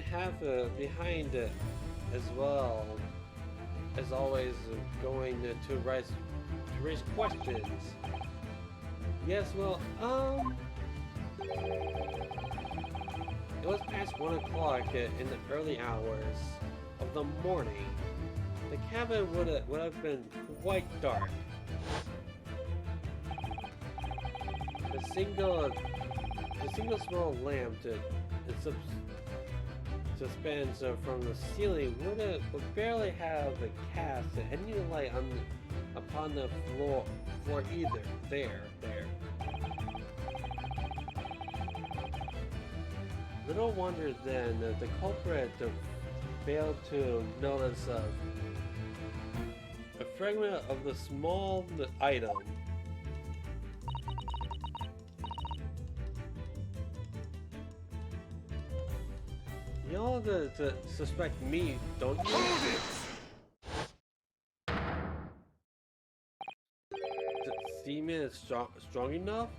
half behind as well as always going to raise questions? Yes, well, it was past 1 o'clock in the early hours of the morning. The cabin would have been quite dark. The single small lamp that suspends from the ceiling would barely have cast any light upon the floor either. There. Little wonder then that the culprit failed to notice a fragment of the small item. You all to suspect me, don't you? The semen is strong enough?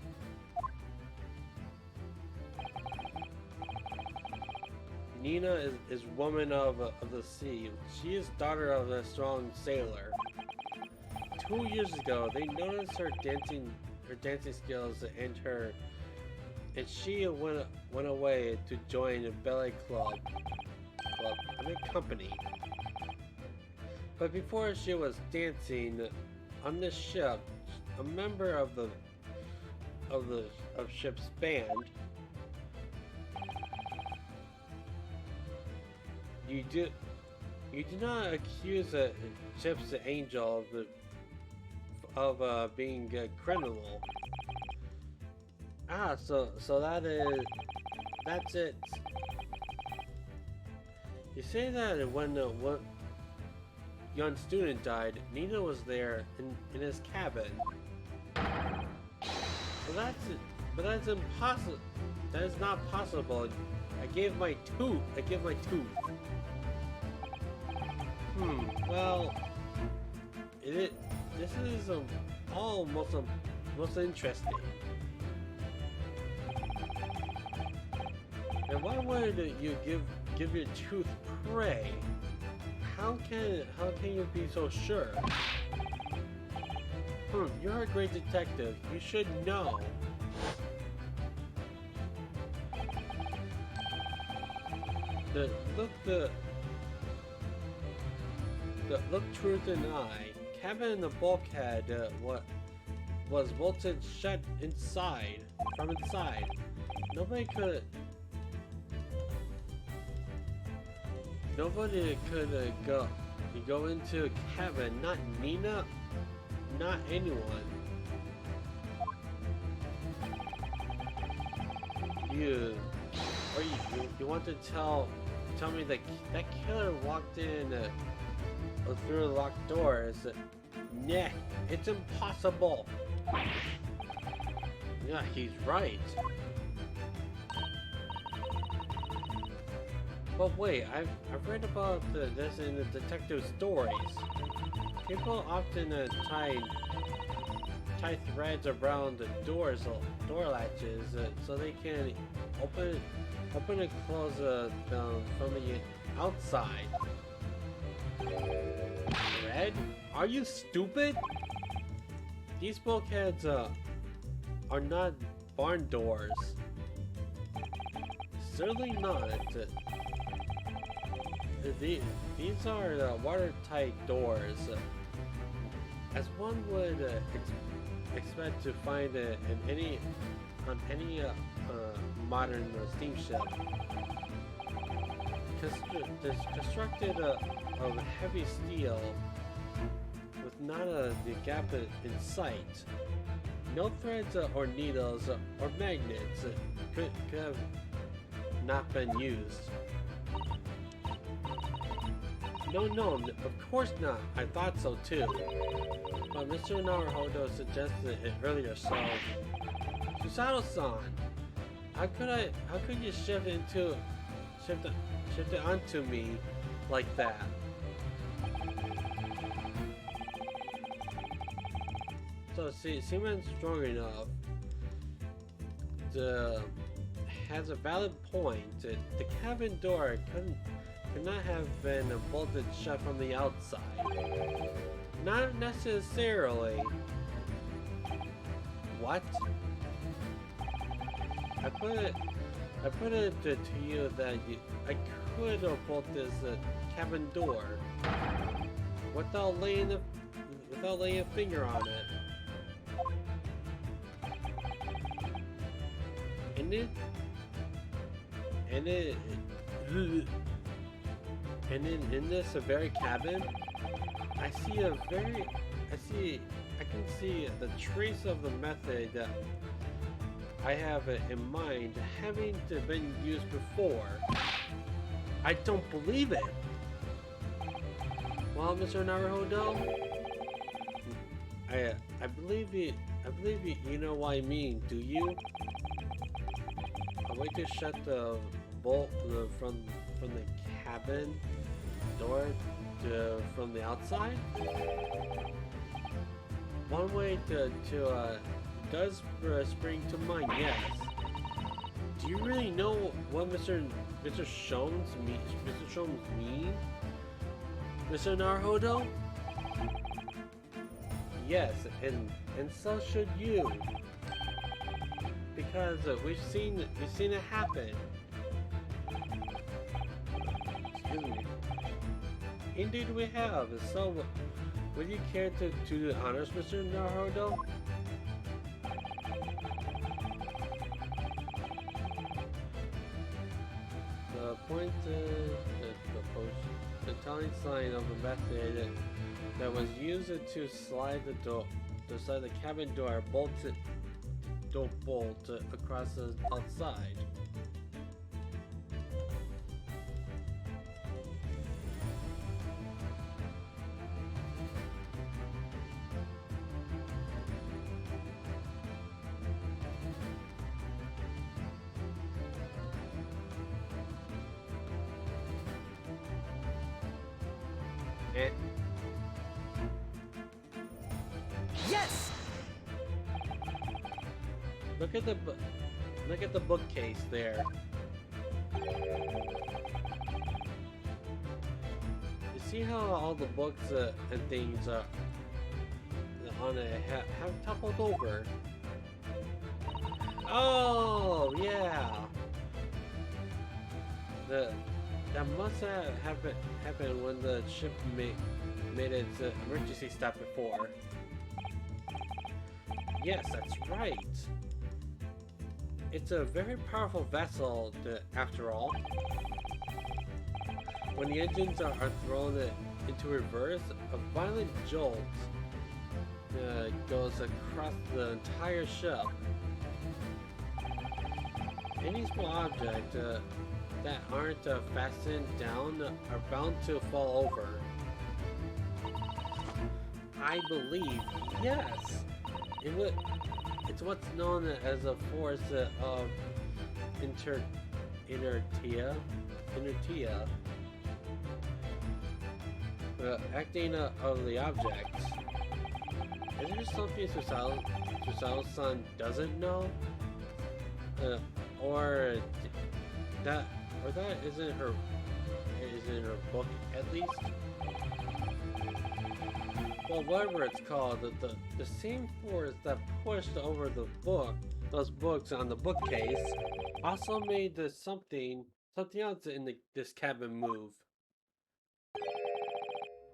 Nina is woman of the sea. She is daughter of a strong sailor. 2 years ago, they noticed her dancing skills and she went away to join a ballet company. But before she was dancing on the ship, a member of ship's band. You do not accuse Chip's angel of being a criminal. Ah, so that's it. You say that when young student died, Nina was there in his cabin. But that's impossible. That is not possible. I gave my tooth. Well, this is all most interesting. And why would you give your tooth prey? How can you be so sure? You're a great detective. You should know. Look truth in the eye. Cabin in the bulkhead was bolted shut from inside. Nobody could go into a cabin. Not Nina, not anyone. You want to tell me that killer walked in through the locked doors? Nah, it's impossible. Yeah, he's right. But wait, I've read about this in the detective stories. People often tie threads around the door latches so they can open and close them from the outside. Thread? Are you stupid? These bulkheads are not barn doors. Certainly not. These are watertight doors, as one would expect to find on any modern steamship. Constructed of heavy steel, with not the gap in sight. No threads or needles or magnets could have not been used. No, of course not. I thought so too. But Mr. Naruhodo suggested it earlier, so... Susato-san! How could you shift it onto me like that? So Seaman's strong enough. Has a valid point. The cabin door could not have been bolted shut from the outside. Not necessarily. What? I put it to you that I could have bolted this cabin door without laying a finger on it. And in this very cabin, I can see the trace of the method that I have in mind having been used before. I don't believe it. Well, Mr. Naruhodo, I believe you know what I mean, do you? A way to shut the bolt from the cabin door from the outside? One way does spring to mind, yes. Do you really know what Mr. Sholmes mean? Mr. Naruhodo? Yes, and so should you. Because we've seen it happen. Excuse me. Indeed we have. So, would you care to do the honors, Mr. Naruhodo? The point the post. the telling sign of a method that was used to slide the door, to slide the cabin door bolt across the outside. Yes! Look at the bookcase there. You see how all the books and things on it have toppled over? Oh yeah. That must have happened when the ship made its emergency stop before. Yes, that's right. It's a very powerful vessel, after all. When the engines are thrown into reverse, a violent jolt goes across the entire ship. Any small object that aren't fastened down are bound to fall over. I believe, yes. It's what's known as a force of inertia, acting of the object. Is there something Susao's-san doesn't know, or that isn't her book at least? Well, whatever it's called, the same force that pushed over those books on the bookcase, also made something else in this cabin move.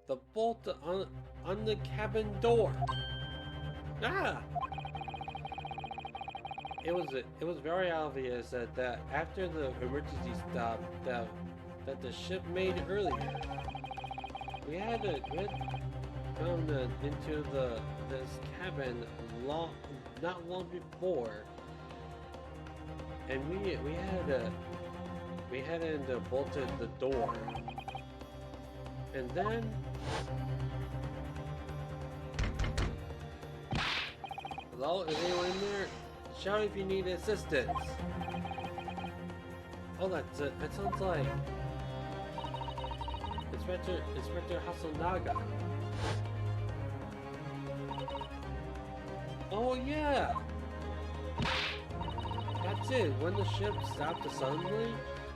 The bolt on the cabin door. Ah! It was very obvious that after the emergency stop that the ship made earlier, we had come into this cabin not long before, and we hadn't bolted the door, and then hello, is anyone in there? Shout if you need assistance. Oh, that sounds like Inspector Hasanaga. Oh yeah! That's it, when the ship stopped suddenly,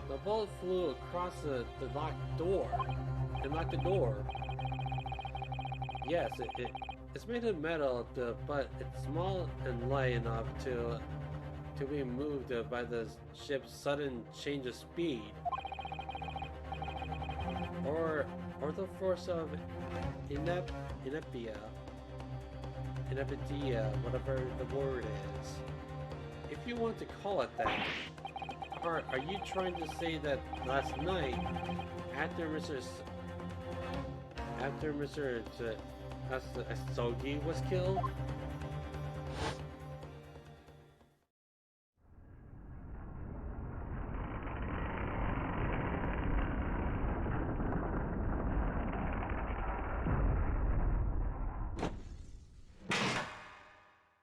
the bullet flew across the locked door, and locked the door. Yes, it's made of metal, but it's small and light enough to be moved by the ship's sudden change of speed. Or the force of inertia, whatever the word is. If you want to call it that. Or are you trying to say that last night, after Mr. Asogi was killed?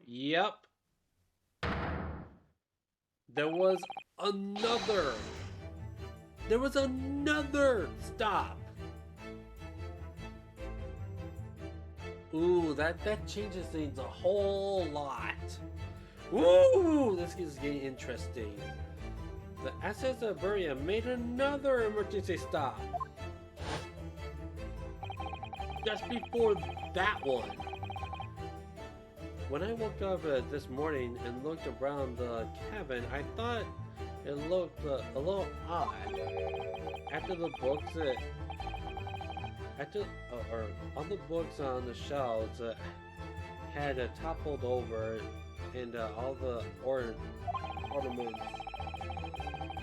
Yep. There was another stop. Ooh, that changes things a whole lot. Ooh, this is getting interesting. The SS of Buria made another emergency stop. Just before that one. When I woke up this morning and looked around the cabin, I thought it looked a little odd. After the books, all the books on the shelves had toppled over, and all the ornaments.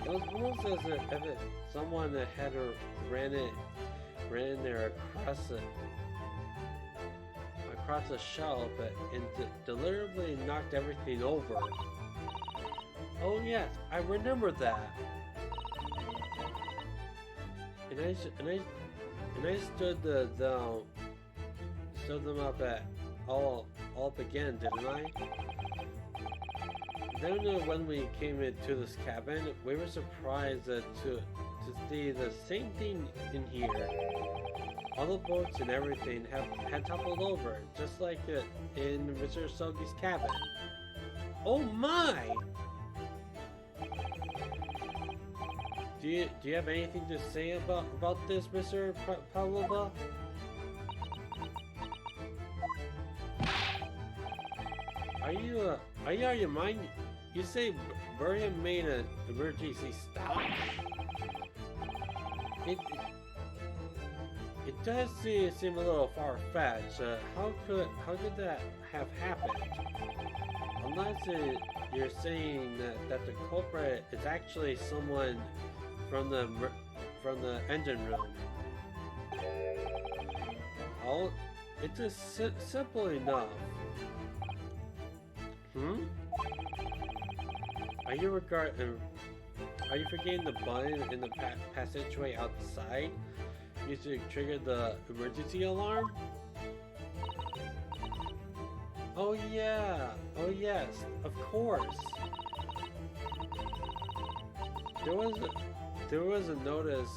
It was almost as if someone had ran ran there across the shelf and deliberately knocked everything over. Oh yes, I remember that. And I stood them up at all up again, didn't I? Then when we came into this cabin, we were surprised to see the same thing in here. All the boats and everything had toppled over, just like in Mr. Sogi's cabin. Oh my! Do you have anything to say about this, Mr. Pavlova? Are you out of your mind? You say Burya made an emergency stop? It does seem a little far-fetched. How could that have happened? Unless you're saying that the culprit is actually someone from the engine room. Oh, it's just simple enough. Hmm? Are you forgetting the button in the passageway outside? Used to trigger the emergency alarm? Oh yeah! Oh yes, of course! There was a notice.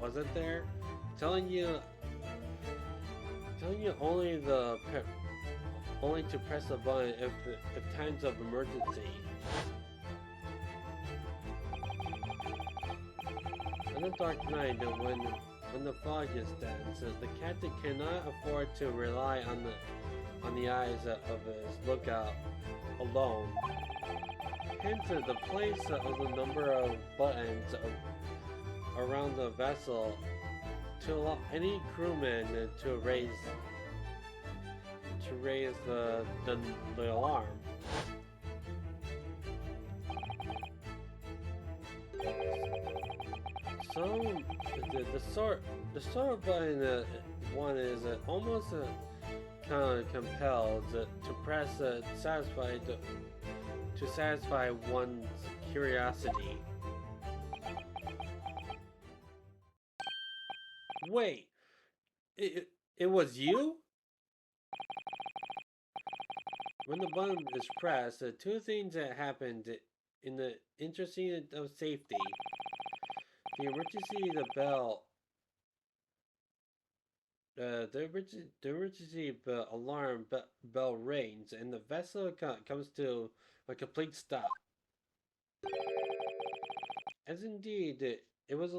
Wasn't there? Telling you only to press the button if times of emergency. On a dark night, when the fog is dense, the captain cannot afford to rely on the eyes of his lookout alone. Hence, the place of the number of buttons around the vessel to allow any crewman to raise the alarm. So the sort button one is almost kind of compelled to press to satisfy one's curiosity. Wait, it was you? When the button is pressed, two things that happened in the interest of safety. The emergency alarm bell rings, and the vessel comes to a complete stop. As indeed, it was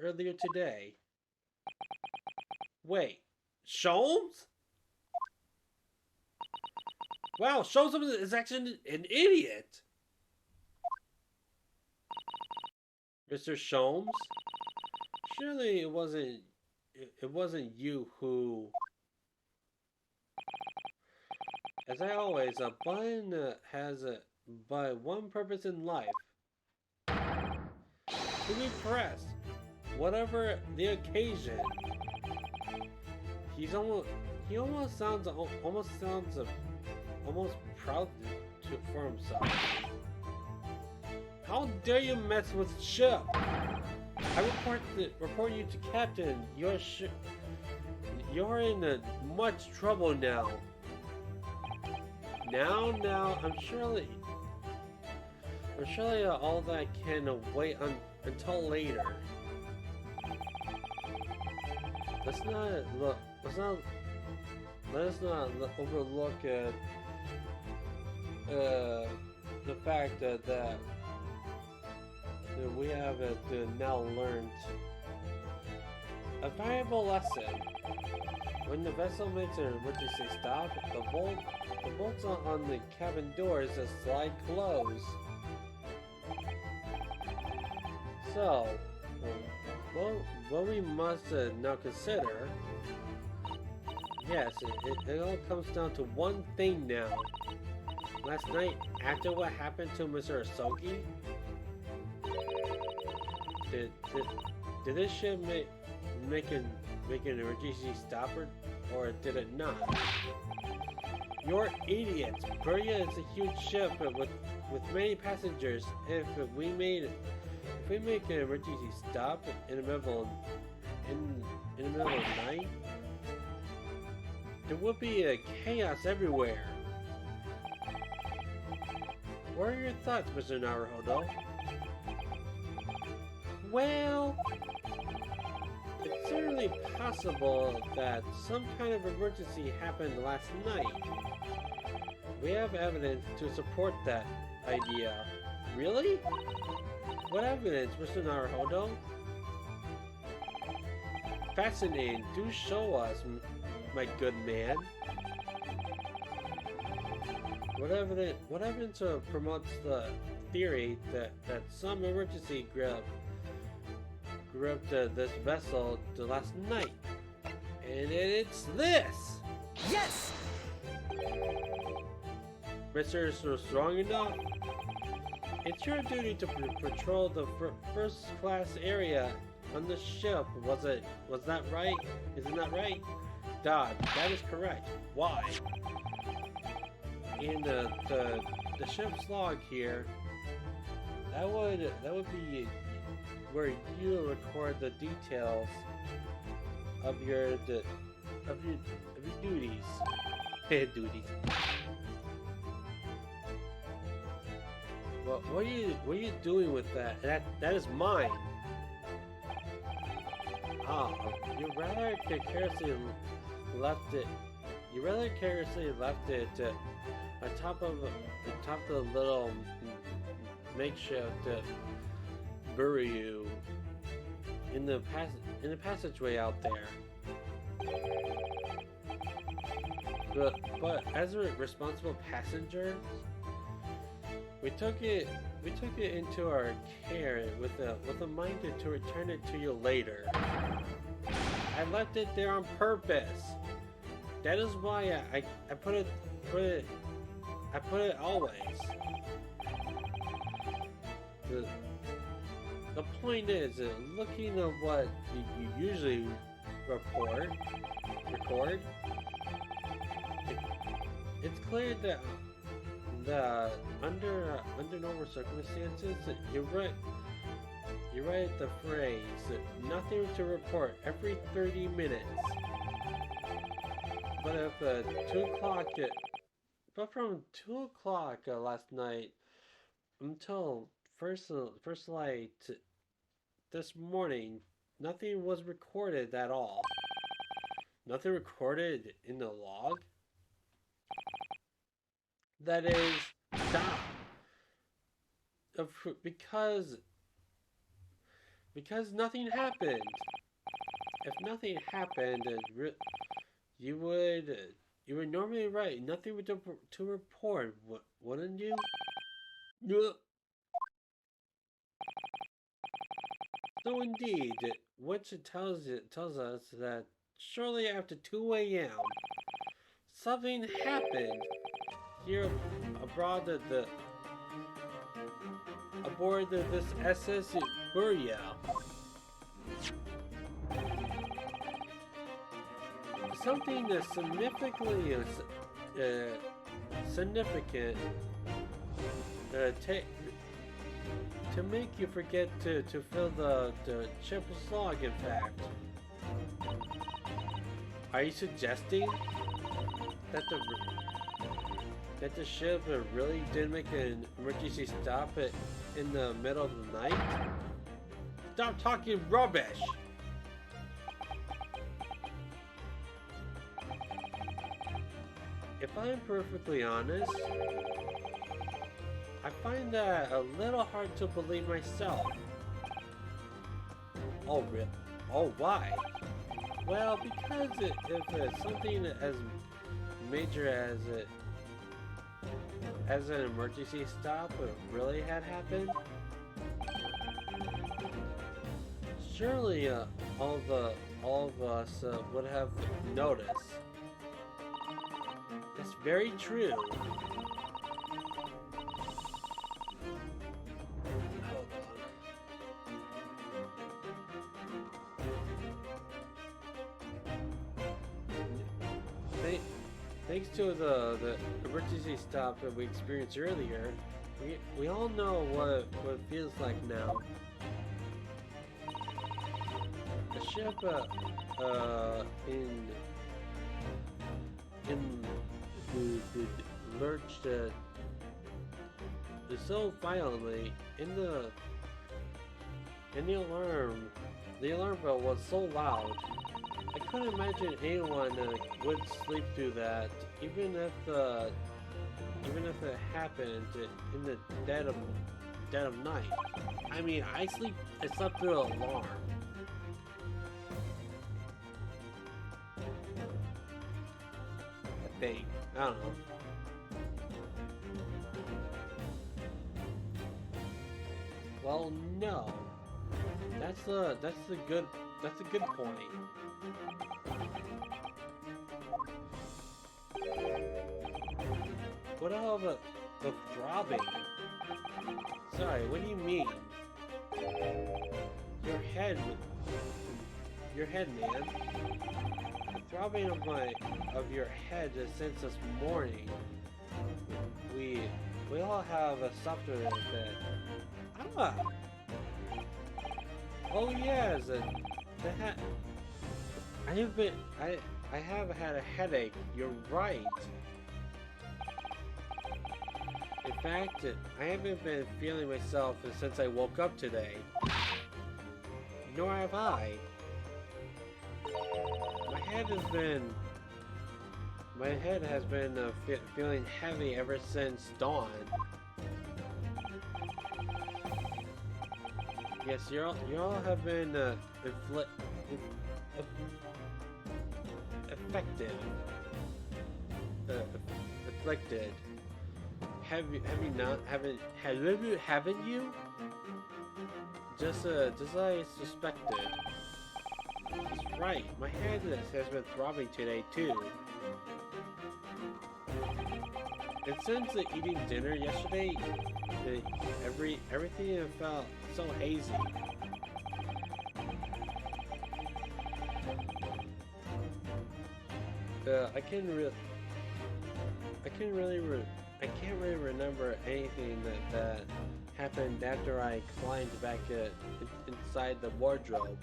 earlier today. Wait, Sholmes? Wow, Sholmes is actually an idiot. Mr. Sholmes? Surely it wasn't you who... As I always, a button has but one purpose in life. To be pressed, whatever the occasion. He almost sounds proud for himself. How dare you mess with ship? I report you to Captain. You're in much trouble now. Now, I'm surely all that can wait until later. Let's not overlook the fact that we have now learned a valuable lesson. When the vessel makes an emergency stop, the bolts on the cabin doors slide closed. So, what we must now consider, yes, it all comes down to one thing now. Last night, after what happened to Mr. Asogi, Did this ship make an emergency stop or did it not? You're idiots. Burya is a huge ship with many passengers. If we make an emergency stop in the middle of the night, there would be a chaos everywhere. What are your thoughts, Mr. Naruhodo? Well, it's certainly possible that some kind of emergency happened last night. We have evidence to support that idea. Really? What evidence, Mr. Naruhodo? Fascinating. Do show us, my good man. What evidence promotes the theory that some emergency gripped this vessel last night? And it's this! Yes! Mr. Strong enough? It's your duty to patrol the first class area on the ship. Was that right? Isn't that right? Dad, that is correct. Why? In the ship's log here, that would be where you record the details of your duties. Duties. What are you doing with that? That is mine. Ah, you rather carelessly left it. You rather carelessly left it on top of the little makeshift burial in the passageway out there. But as a responsible passenger, we took it into our care with a mind to return it to you later. I left it there on purpose. That is why I put it always. The point is, looking at what you usually record, it's clear that under normal circumstances, you write the phrase "nothing to report" every 30 minutes. But if 2 o'clock, but from 2 o'clock last night until first light this morning, nothing was recorded at all. Nothing recorded in the log? That is, stop. Because nothing happened. If nothing happened, you would normally write nothing to report, wouldn't you? So indeed, which tells us that shortly after 2 a.m. something happened here aboard this SS Burya. Something that's significant to make you forget to fill the ship's log, in fact. Are you suggesting that the ship really did make an emergency stop in the middle of the night? Stop talking rubbish! If I'm perfectly honest, I find that a little hard to believe myself. Oh, really? Oh, why? Well, because if something as major as an emergency stop really had happened, surely all of us would have noticed. That's very true. Thanks to the emergency stop that we experienced earlier, we all know what it feels like now. The ship in the lurched so violently in the alarm bell was so loud. I couldn't imagine anyone would sleep through that, even if it happened in the dead of night. I mean, I slept through an alarm. I think. I don't know. Well, no. That's a good point. What all the throbbing? Sorry, what do you mean? Your head, man. The throbbing of your head since this morning. We all have a software that. Ah. Oh yes, the hat. I have had a headache. You're right. In fact, I haven't been feeling myself since I woke up today. Nor have I. My head has been feeling heavy ever since dawn. Yes, you all have been afflicted. Have you not? Haven't you? Just as I suspected. That's right. My head has been throbbing today too. And since eating dinner yesterday, everything felt so hazy. I can't really remember anything that happened after I climbed back inside the wardrobe.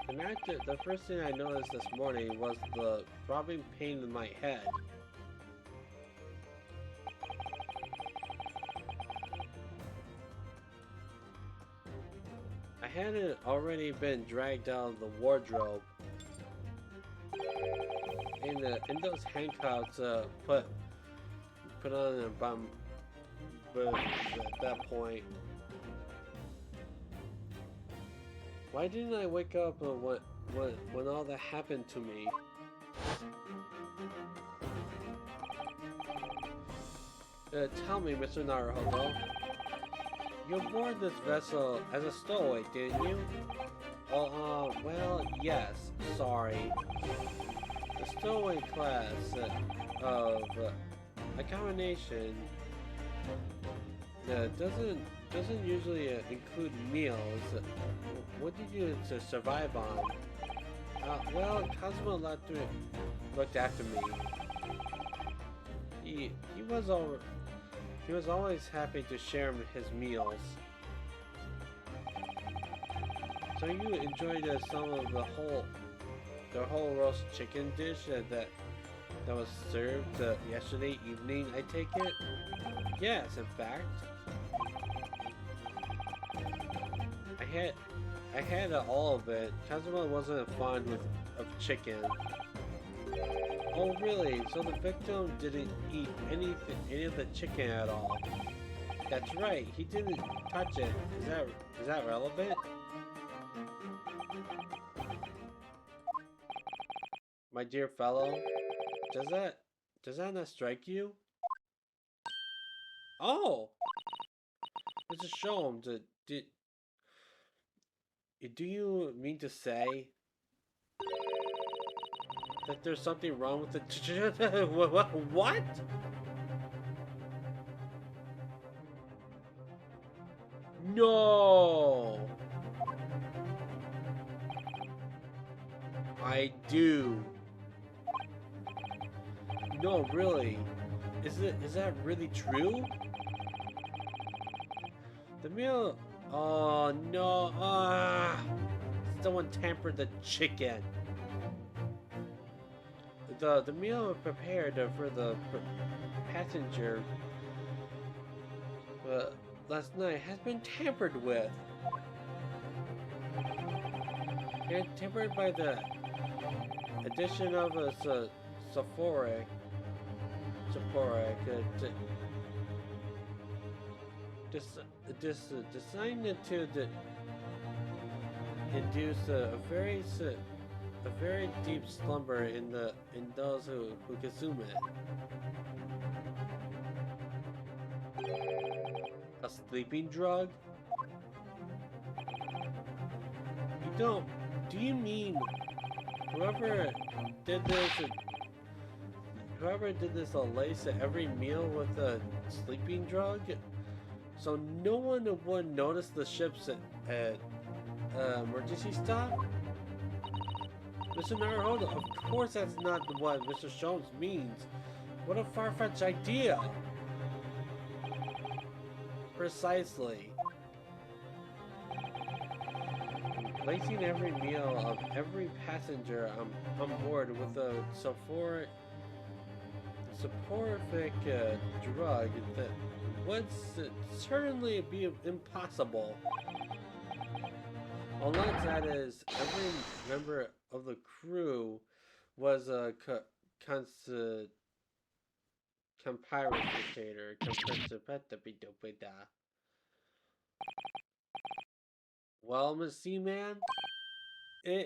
And the first thing I noticed this morning was the throbbing pain in my head. I hadn't already been dragged out of the wardrobe. And those handcuffs put on a bum at that point. Why didn't I wake up when all that happened to me? Tell me, Mr. Naruhodo. You boarded this vessel as a stowaway, didn't you? Oh, well, yes. Sorry. The stowaway class of accommodation doesn't usually include meals. What did you survive on? Well, Cosmo looked after me. He was always happy to share his meals. So you enjoyed some of the whole roast chicken dish that was served yesterday evening, I take it? Yes, in fact. I had all of it. Kazuma wasn't fond of chicken. Oh really? So the victim didn't eat any of the chicken at all? That's right, he didn't touch it. Is that relevant? My dear fellow, does that not strike you? Oh! Mr. Sholmes, do you mean to say that there's something wrong with the what? No! I do. No, really. Is that really true? The meal. Oh no! Ah! Someone tampered the chicken. The meal prepared for the passenger last night has been tampered with. And tampered by the addition of a sulfuric, designed to induce a very deep slumber in those who consume it. A sleeping drug? Do you mean whoever did this lace every meal with a sleeping drug? So no one would notice the ships at emergency stop? Mr. Naruhodo, of course that's not what Mr. Sholmes means. What a far-fetched idea! Precisely. Lacing every meal of every passenger on board with a soporific drug that would certainly be impossible. Unless that is, every member of the crew was a conspirator. Well, Miss Seaman, I'm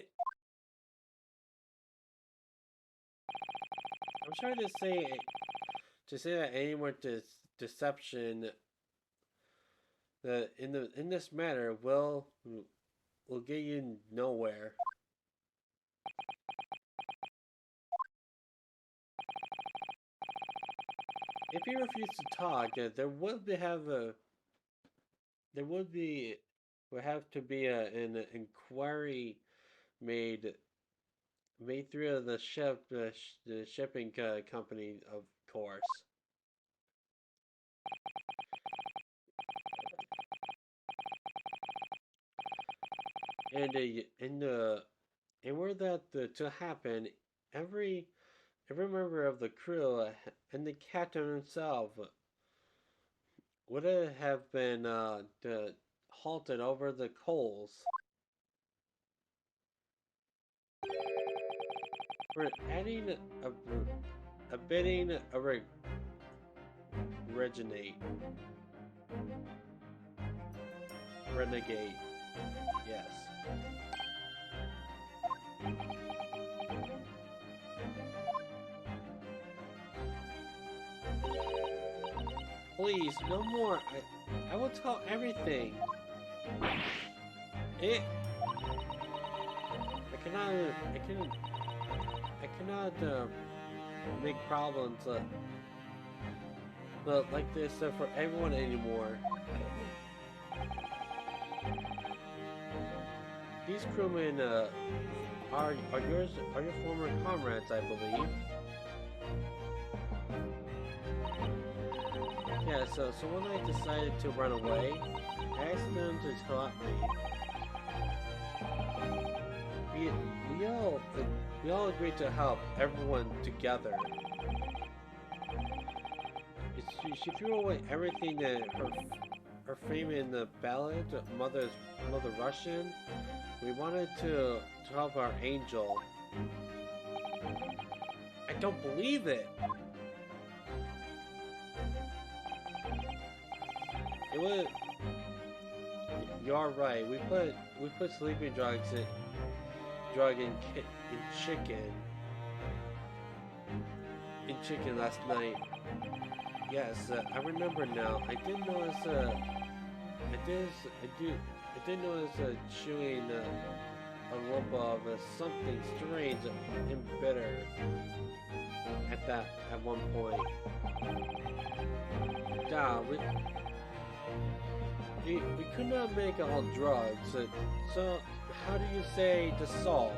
trying to say that any more deception that in this matter will get you nowhere. If you refuse to talk, there would have to be an inquiry made through the shipping company, of course. And were that to happen, every member of the crew and the captain himself would have been halted over the coals for adding a bidding renegade. Yes. Please, no more. I will tell everything. I cannot make problems like this for everyone anymore. These crewmen are your former comrades, I believe. Yeah, so when I decided to run away, I asked them to help me. We all agreed to help everyone together. She threw away everything that her fame in the ballad, Mother Russian. We wanted to help our angel. I don't believe it. You're right. We put sleeping drugs in chicken last night. Yes, I remember now. I did notice chewing a lump of something strange and bitter at one point. We could not make all drugs, so how do you say dissolve?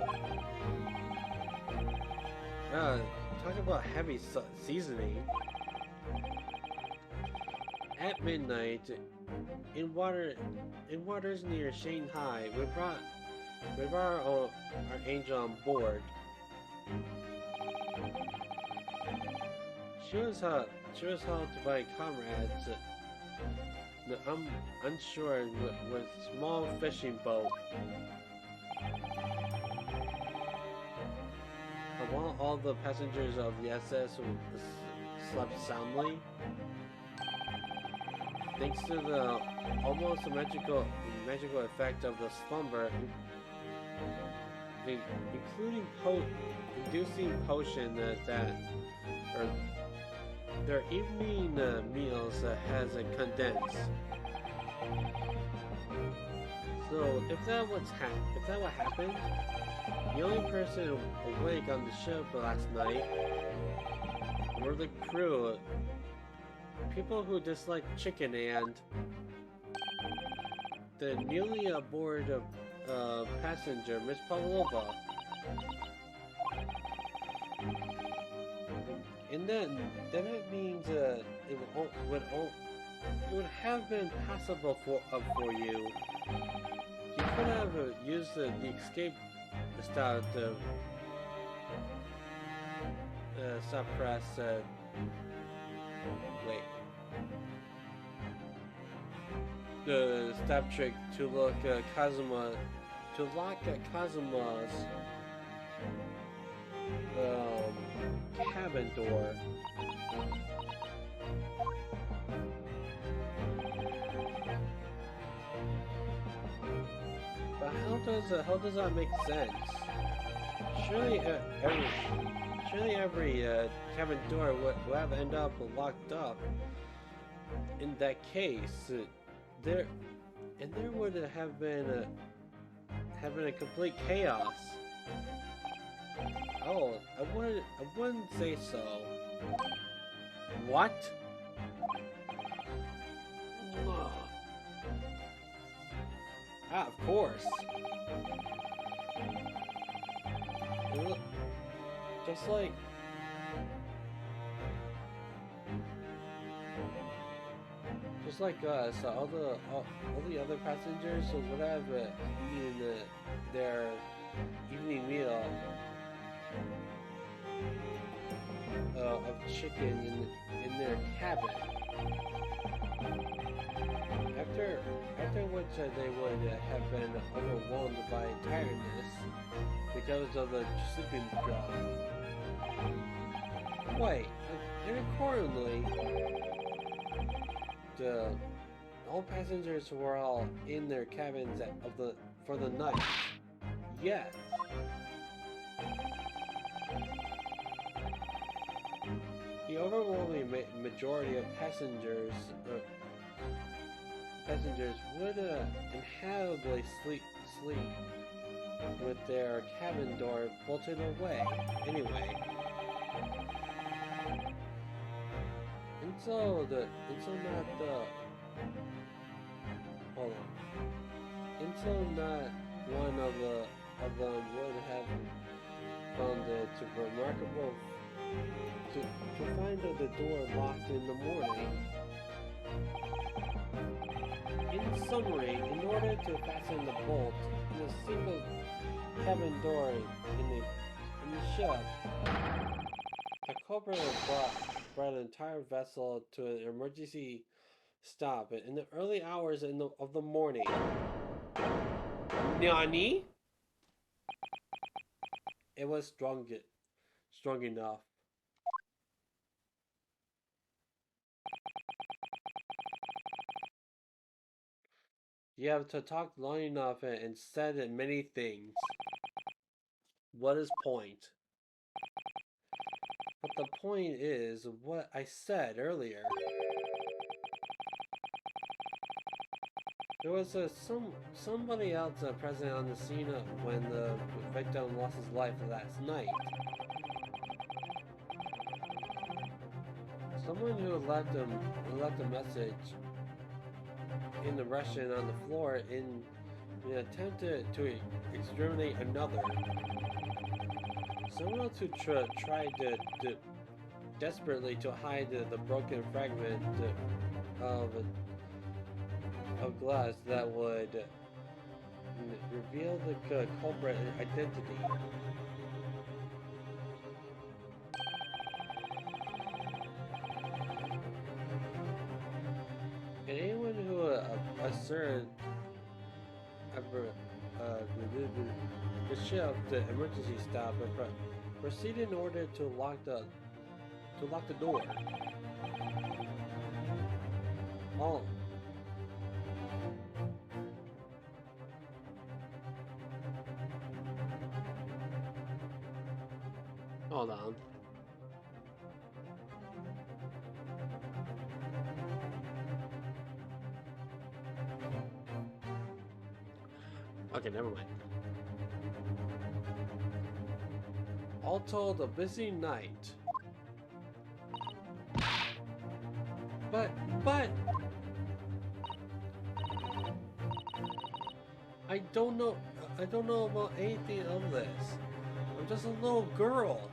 Talk about heavy seasoning. At midnight, in waters near Shanghai, we brought our angel on board. She was helped by comrades. I'm unsure with small fishing boat. And while all the passengers of the SS slept soundly, thanks to the almost magical effect of the slumber, including inducing potion or their evening meals has condensed. So if that what happened, the only person awake on the ship last night were the crew, people who dislike chicken, and the newly aboard passenger, Miss Pavlova. And then it means it would have been possible for you. You could have used the escape stop press. Wait. The stop trick to lock Kazuma's cabin door. But how does that make sense? Surely every cabin door would have ended up locked up. In that case, there would have been a complete chaos. Oh, I wouldn't say so. What? Ah, of course. Just like us, all the other passengers would have eaten their evening meal of chicken in their cabin. After which they would have been overwhelmed by tiredness because of the sleeping drug. Wait, and accordingly, all passengers were all in their cabins for the night. Yes. The overwhelming majority of passengers would inhabitably sleep with their cabin door bolted away anyway. Until not one of them would have found it remarkable to find the door locked in the morning. In summary, in order to fasten the bolt in a single cabin door in the ship, the culprit brought an entire vessel to an emergency stop in the early hours of the morning. Nani? It was strong enough. You have to talk long enough and said many things. What is point? But the point is what I said earlier. There was somebody else present on the scene when the victim lost his life last night. Someone who left a message in the Russian on the floor in an attempt to exterminate another. Someone else who tried to desperately to hide the broken fragment of glass that would reveal the culprit identity. And anyone who asserted the ship, the emergency stop, proceeded in order to lock the door. Oh. Hold on. Okay, never mind. All told, a busy night. But I don't know about anything of this. I'm just a little girl.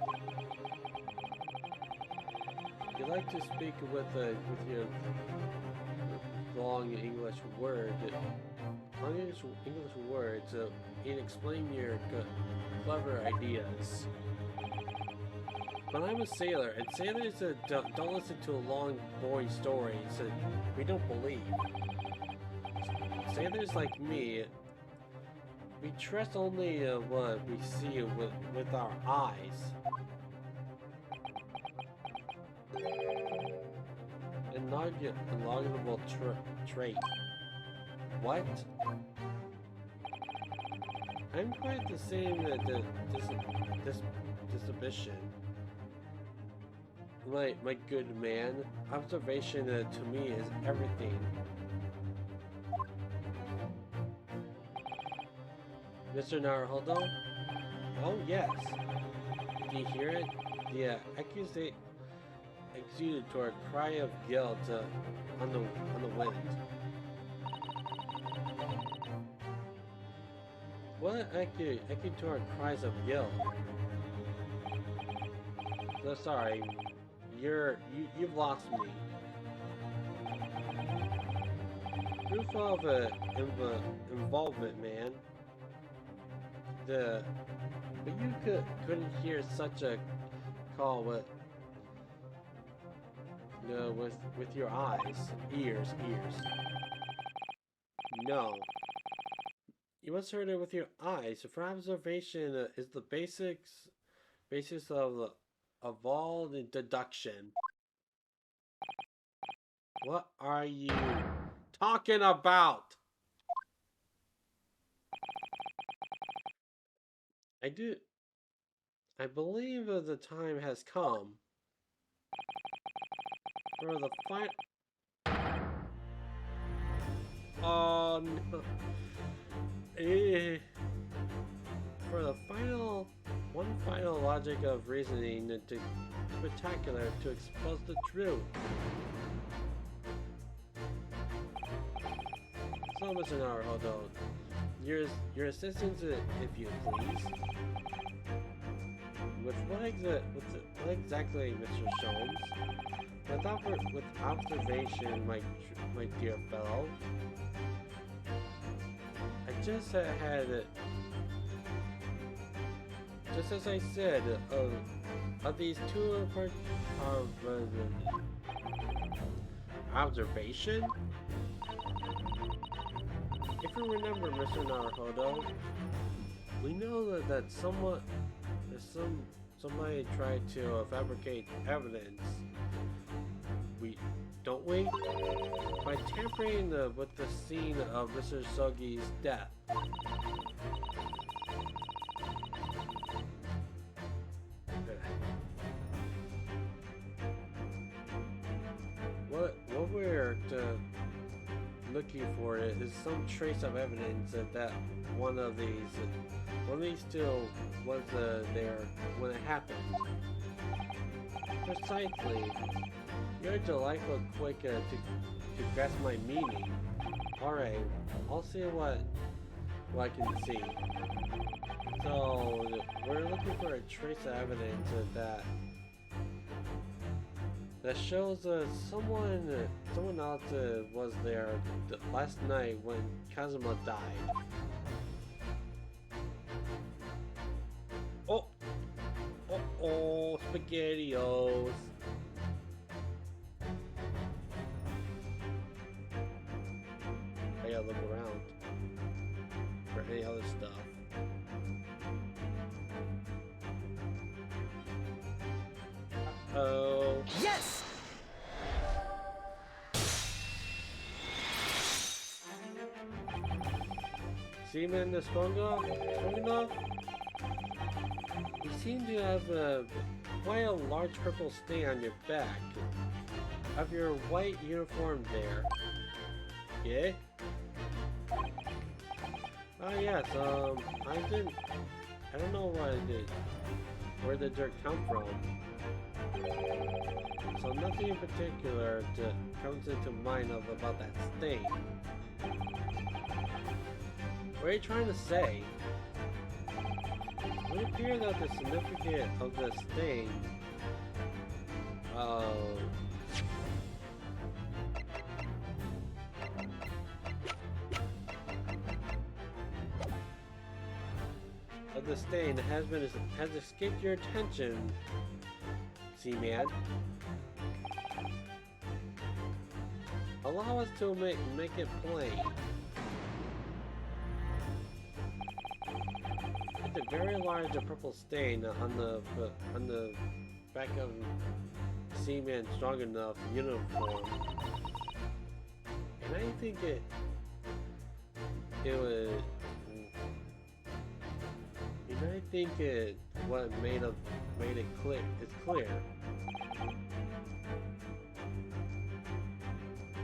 You like to speak with your long English words and explain your clever ideas. But I'm a sailor, and sailors don't listen to long, boring stories that we don't believe. Sailors like me, we trust only what we see with our eyes. Inaugural trait. What? I'm quite the same disposition. My good man, observation to me is everything. Mr. Naruhodo? Oh yes. Do you hear it? The accusatory cry of guilt on the wind. What accusatory cries of guilt? So sorry, you've lost me. Proof of involvement, man. But you couldn't hear such a call with your eyes, ears. No. You must heard it with your eyes. For observation is the basis of all the deduction. What are you talking about? I believe the time has come for the no. For the one final logic of reasoning to spectacular to expose the truth. So, Mr. Naruhodo, your assistance, if you please. With what exactly, Mr. Sholmes? With observation, my dear fellow. I just just as I said, of these two observation. If you remember, Mr. Naruhodo, we know that somebody tried to fabricate evidence. Don't we? By tampering with the scene of Mr. Sogi's death. What we're looking for is some trace of evidence that one of these two was there when it happened. Precisely. You're delightful quick to grasp my meaning. Alright, I'll see what I can see. So, we're looking looking for a trace of evidence of that shows someone else was there last night when Kazuma died. Oh, oh, SpaghettiOs. I gotta look around for any other stuff. Oh. Yes! Seaman is strong enough? You seem to have quite a large purple stain on your back of your white uniform there. Yeah? Oh yes, I don't know what it is. Where the dirt come from. So nothing in particular comes into mind about that stain. What are you trying to say? It would appear that the significance of the stain has escaped your attention, Seaman. Allow us to make it plain. It's a very large purple stain on the back of Seaman Strong Enough uniform, and I think it was. And I think what made it clear. It's clear.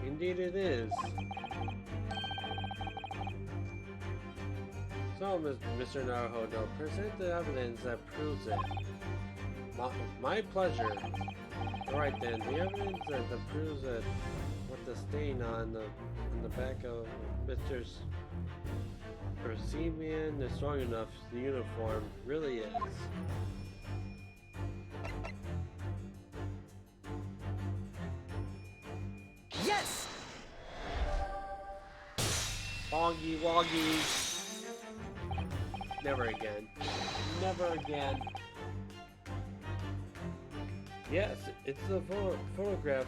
Indeed, it is. So, Mr. Naruhodo, present the evidence that proves it. My pleasure. Alright then, the evidence that proves it what the stain on the back of Mr. Seaman is strong enough, the uniform really is. Yes! Woggy woggy. Never again. Never again. Yes, it's the photograph.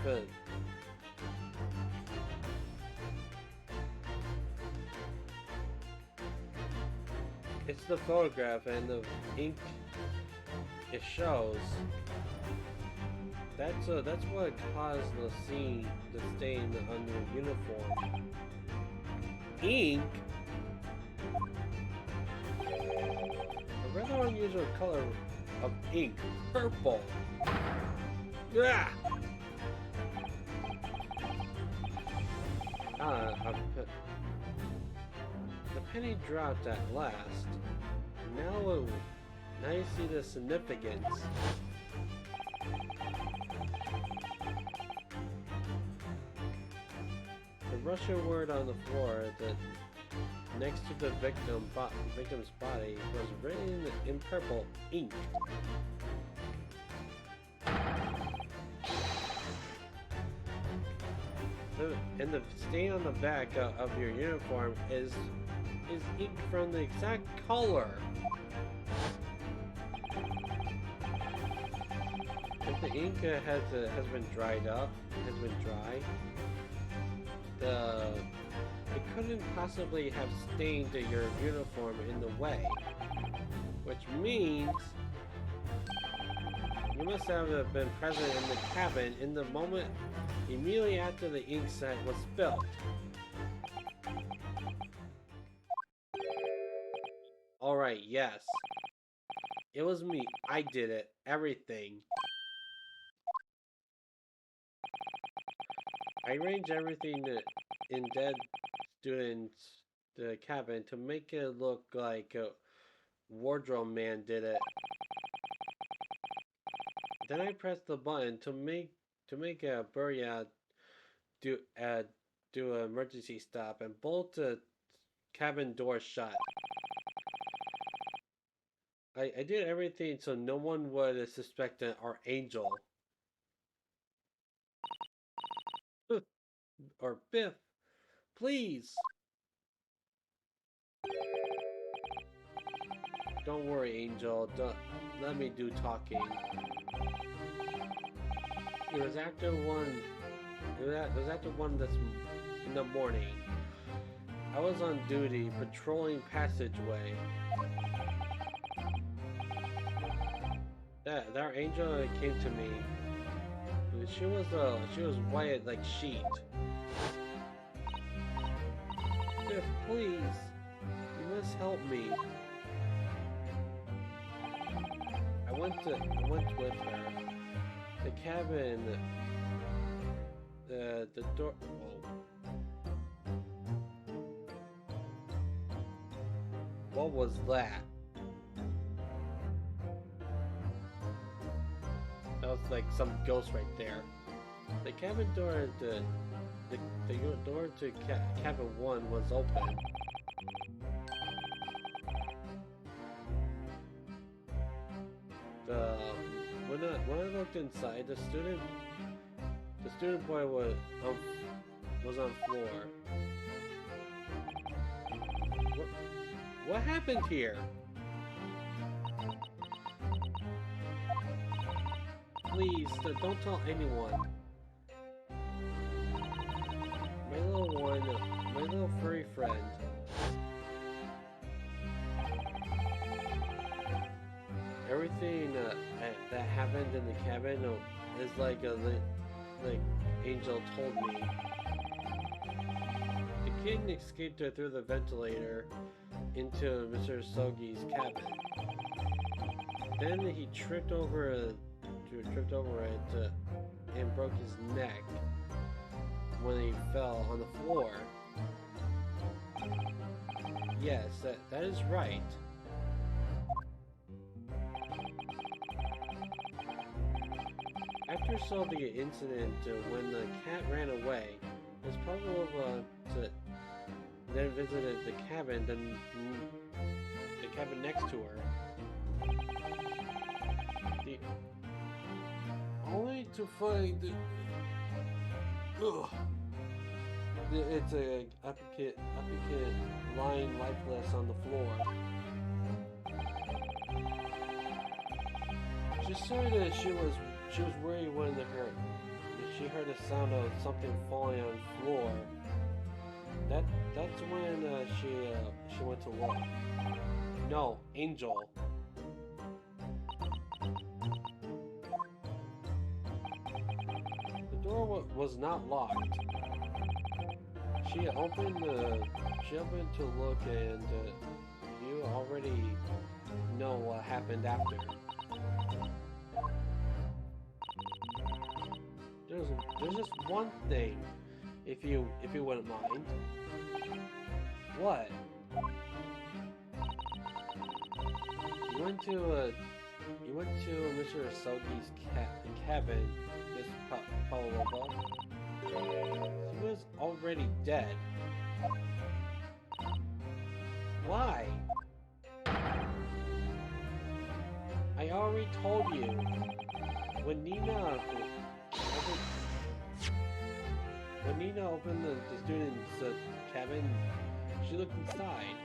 It's the photograph and the ink it shows. That's what caused the stain on your uniform. Ink? A rather unusual color of ink. Purple. Ah! The penny dropped at last. Now you see the significance. The Russian word on the floor that next to the victim's body was written in purple ink. And the stain on the back of your uniform is ink from the exact color. If the ink has been dried up, has been dry, it couldn't possibly have stained your uniform in the way, which means you must have been present in the cabin in the moment immediately after the ink set was spilled. Alright, yes. It was me. I did it. Everything. I arranged everything in dead students' the cabin to make it look like a wardrobe man did it. Then I pressed the button to make a Burya do an emergency stop and bolt the cabin door shut. I did everything so no one would suspect our angel. Or Biff, please. Don't worry, Angel. Don't let me do talking. It was after one. It was after one this in the morning. I was on duty patrolling passageway. That angel came to me. She was white like sheet. Biff, please, you must help me. I went with her. The cabin, the door. Whoa. What was that? That was like some ghost right there. The cabin door, the door to cabin 1 was open. When I looked inside, the student boy was on floor. What happened here? Please, don't tell anyone. My little furry friend. Everything that happened in the cabin is like Angel told me. The kid escaped through the ventilator into Mr. Sogi's cabin. Then he tripped over it and broke his neck when he fell on the floor. Yes, that is right. After saw the incident when the cat ran away, Ms. Pavlova then visited the cabin next to her. Only to find it's a applicant lying lifeless on the floor. She said that she was worried when she heard the sound of something falling on the floor. That's when she went to look. No, Angel. The door was not locked. She opened to look, and you already know what happened after. There's just one thing, if you wouldn't mind. What? You went to Mr. Sogi's cabin, Miss Pavlova. He was already dead. Why? I already told you. When Nina opened the student's cabin, she looked inside.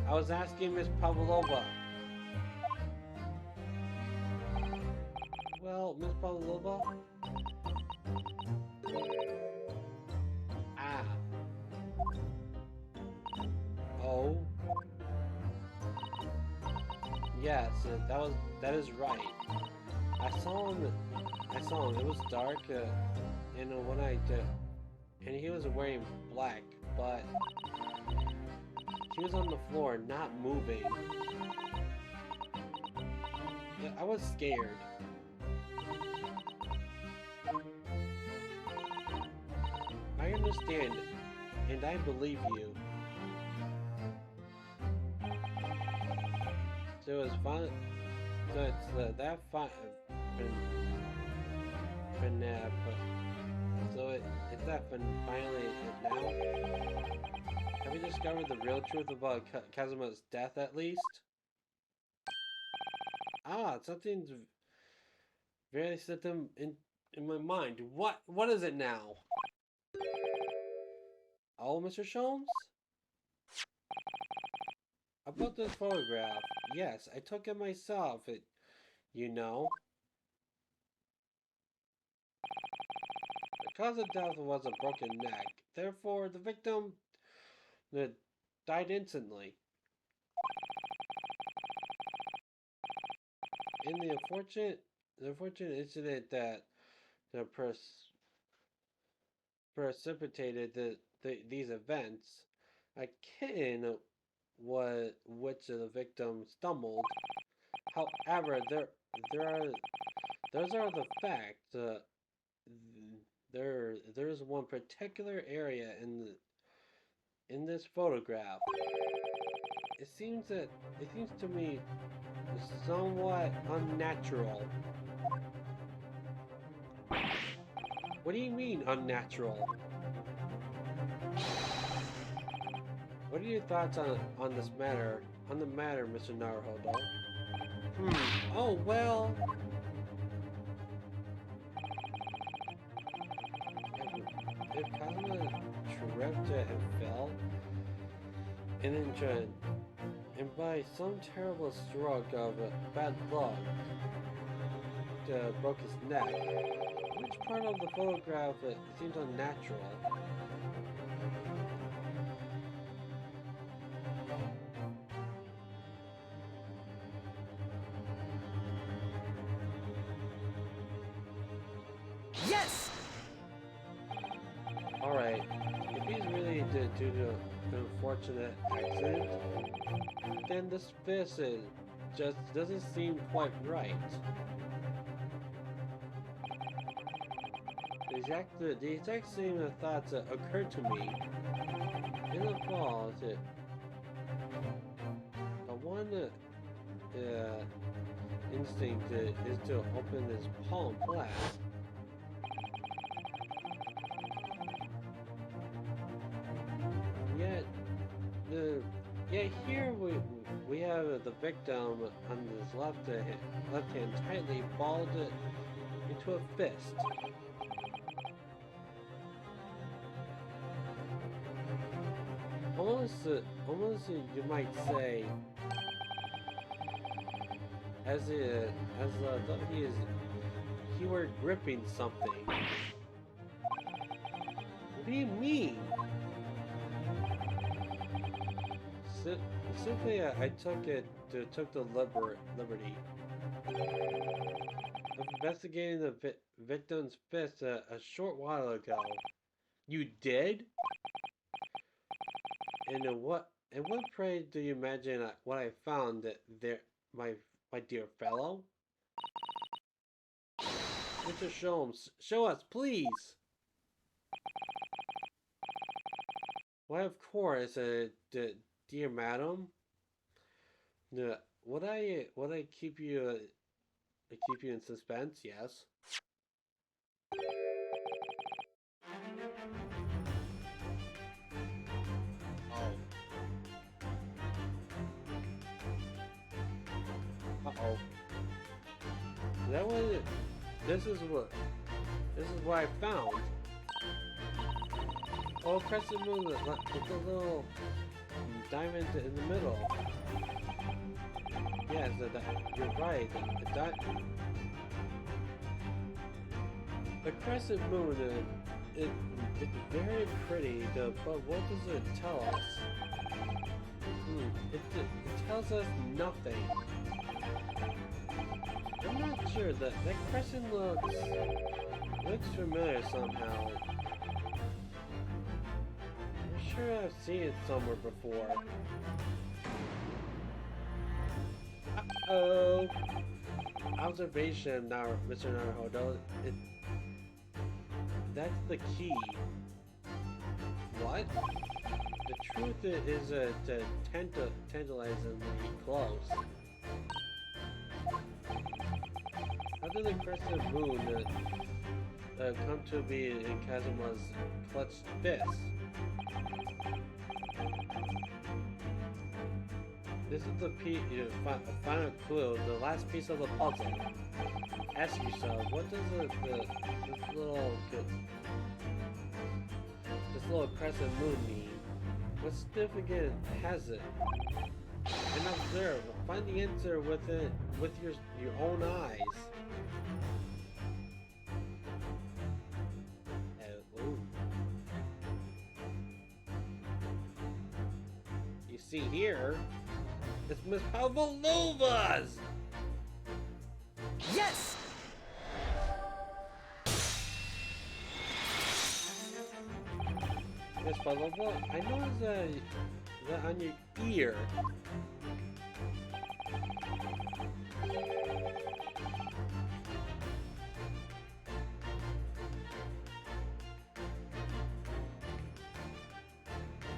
I was asking Miss Pavlova. Well, Miss Pavlova? Ah. Oh. Yes, that is right. I saw him. It was dark, and he was wearing black, but he was on the floor, not moving. Yeah, I was scared. I understand, and I believe you. So it's fun. So it's that fun. Is that finally it now? Have you discovered the real truth about Kazuma's death, at least? Ah, something's very system in my mind. What is it now? Oh, Mr. Sholmes? About this photograph. Yes, I took it myself. You know. The cause of death was a broken neck. Therefore, the victim died instantly. In the unfortunate incident that the precipitated these events, a kitten which the victim stumbled. However, there are those are the facts. There's one particular area in this photograph. It seems to me somewhat unnatural. What do you mean unnatural? What are your thoughts on this matter? On the matter, Mr. Naruhodo? Oh well. If Kazuma tripped and fell, and by some terrible stroke of bad luck, broke his neck. Which part of the photograph seems unnatural? Yes! Alright, if he's really due to an unfortunate accident, then this fist just doesn't seem quite right. The exact same thoughts occurred to me. In the fall, one instinct is to open his palm flat. Yet here we have the victim on his left hand tightly balled into a fist. Almost you might say, as though he were gripping something. What do you mean? Simply, I took the liberty of investigating the victim's fist a short while ago. You did? And what pray do you imagine what I found there, my dear fellow? Mr. Sholmes, show us, please. Why, of course, dear madam. Would I keep you in suspense? Yes. Oh. Uh-oh. That was it. This is what I found. Oh, crescent moon with a little diamond in the middle. Yes, you're right. The crescent moon, it's very pretty, but what does it tell us? It tells us nothing. I'm not sure that crescent looks familiar somehow. I'm sure I've seen it somewhere before. Uh-oh. Observation now, Mr. Naruhodo. That's the key. What? The truth is tantalizingly close. How did the crescent moon come to be in Kazuma's clutched fist? This is the final clue, the last piece of the puzzle. Ask yourself, what does this little crescent moon mean? What significance has it? And observe. Find the answer with your own eyes. Ooh. You see here, it's Miss Pavlova's. Yes! Miss Pavlova, I noticed that on your ear.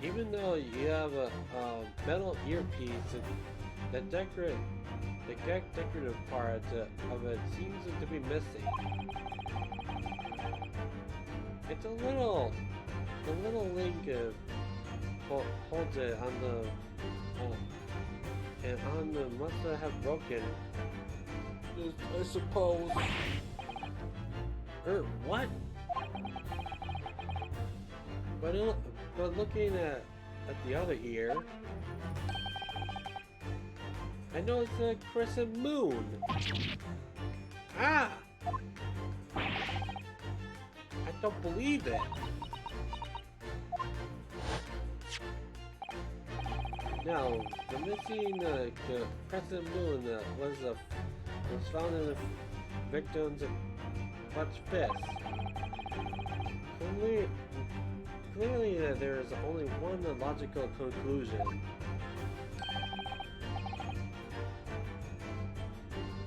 Even though you have a metal earpiece, the decorative part of it seems to be missing. It's the little link holds it on the must have broken. I suppose. What? But looking at the other ear, I know it's a crescent moon. Ah! I don't believe it. Now, the missing crescent moon was found in the victim's clutched fist. Clearly, there is only one logical conclusion.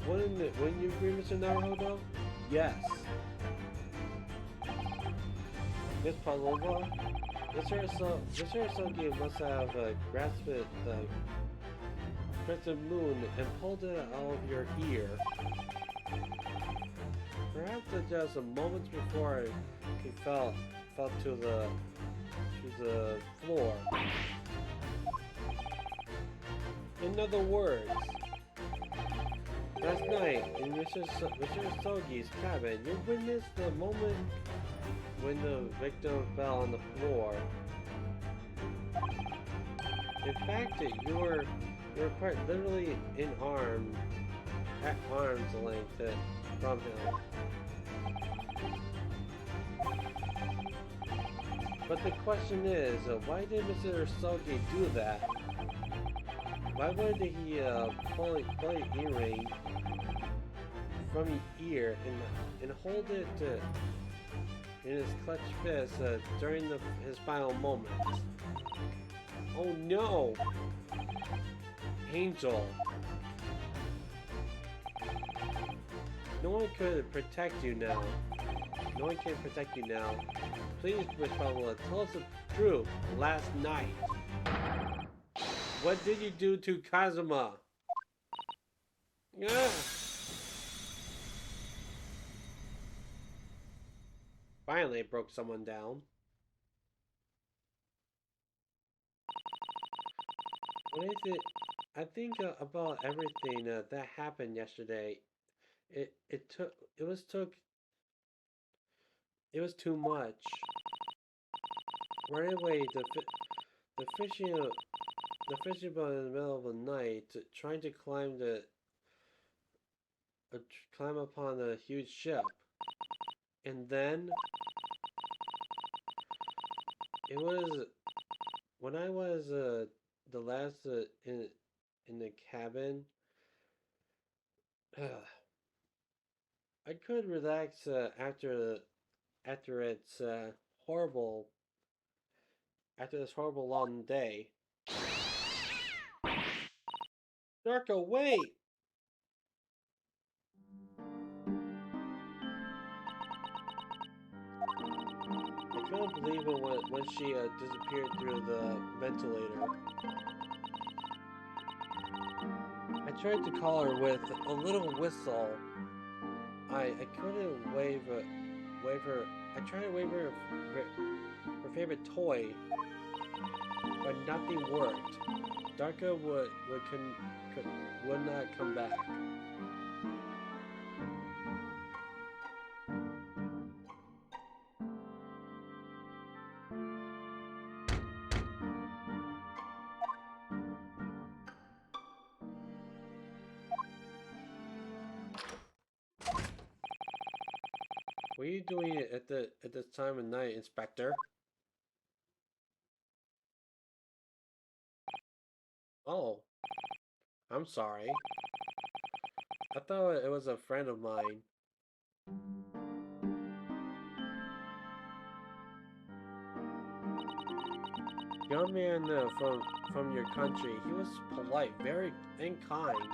Wouldn't you agree, Mr. Naruhodo? Yes. Miss Pavlova, Mr. Sogi must have grasped the crescent moon and pulled it out of your ear. Perhaps just a moment before he fell to the floor. In other words, last night in Mr. Sogi's cabin, you witnessed the moment when the victim fell on the floor. In fact, you were quite literally at arm's length from him. But the question is, why did Mr. Sogi do that? Why would he pull an earring from your ear and hold it in his clutched fist during his final moments? Oh no! Angel! No one could protect you now. No one can protect you now. Please, Miss Pavlova, tell us the truth. Last night, what did you do to Kazuma? Yeah. Finally, broke someone down. What is it? I think about everything that happened yesterday. It was too much. Right away, the fishing boat in the middle of the night, trying to climb upon a huge ship, and then it was when I was the last in the cabin. I could relax after it's after this horrible long day. Darko, wait! I couldn't believe it when she disappeared through the ventilator. I tried to call her with a little whistle. I couldn't wave her. I tried to wave her her favorite toy, but nothing worked. Darka would not come back. What are you doing at this time of night, Inspector? Oh, I'm sorry. I thought it was a friend of mine. Young man from your country. He was polite, very and kind.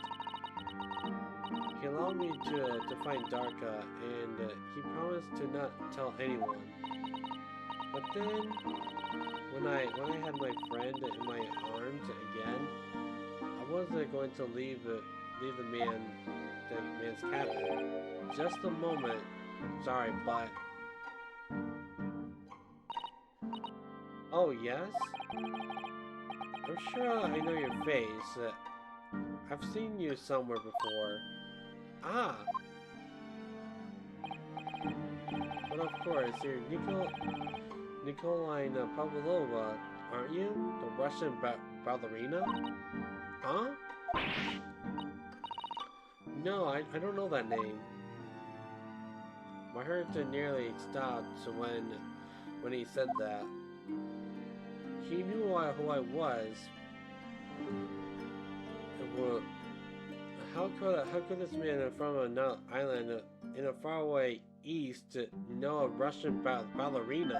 He allowed me to find Darka, and he promised to not tell anyone. But then, when I had my friend in my arms again, I wasn't going to leave the man's cabin. Just a moment. Sorry, but oh yes, I'm sure I know your face. I've seen you somewhere before. Ah, but of course, you're Nikolina Pavlova, aren't you? The Russian ballerina? Huh? No, I don't know that name. My heart nearly stopped when he said that. He knew who I was. Well, how could this man from an island in a faraway east know a Russian ballerina?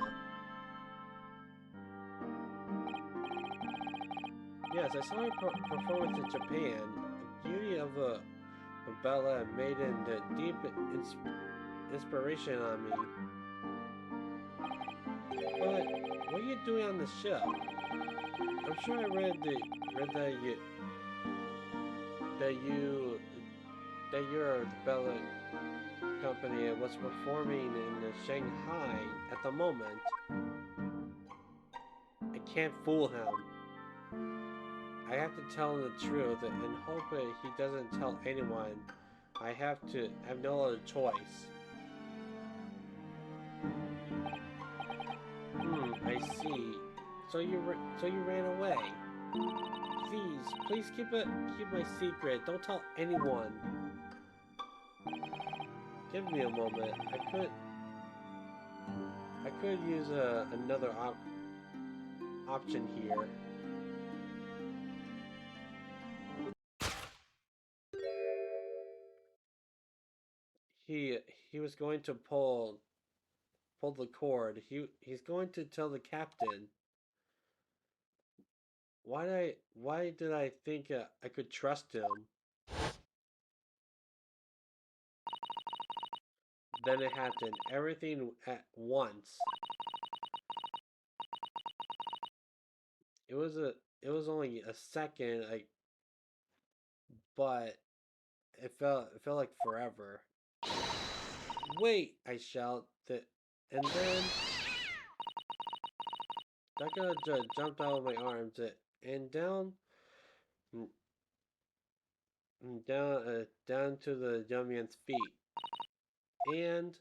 Yes, I saw her performance in Japan. The beauty of a ballet made the deep inspiration on me. But what are you doing on the ship? I'm sure I read that your ballet company was performing in Shanghai at the moment. I can't fool him. I have to tell him the truth and hope he doesn't tell anyone. I have no other choice. I see. So you ran away. Please keep my secret. Don't tell anyone. Give me a moment. I could use another option here. He was going to pull the cord. He's going to tell the captain. Why did I think I could trust him? Then it happened. Everything at once. It was only a second, but it felt like forever. Wait! I shouted, and then Becca jumped out of my arms and down down to the young man's feet. And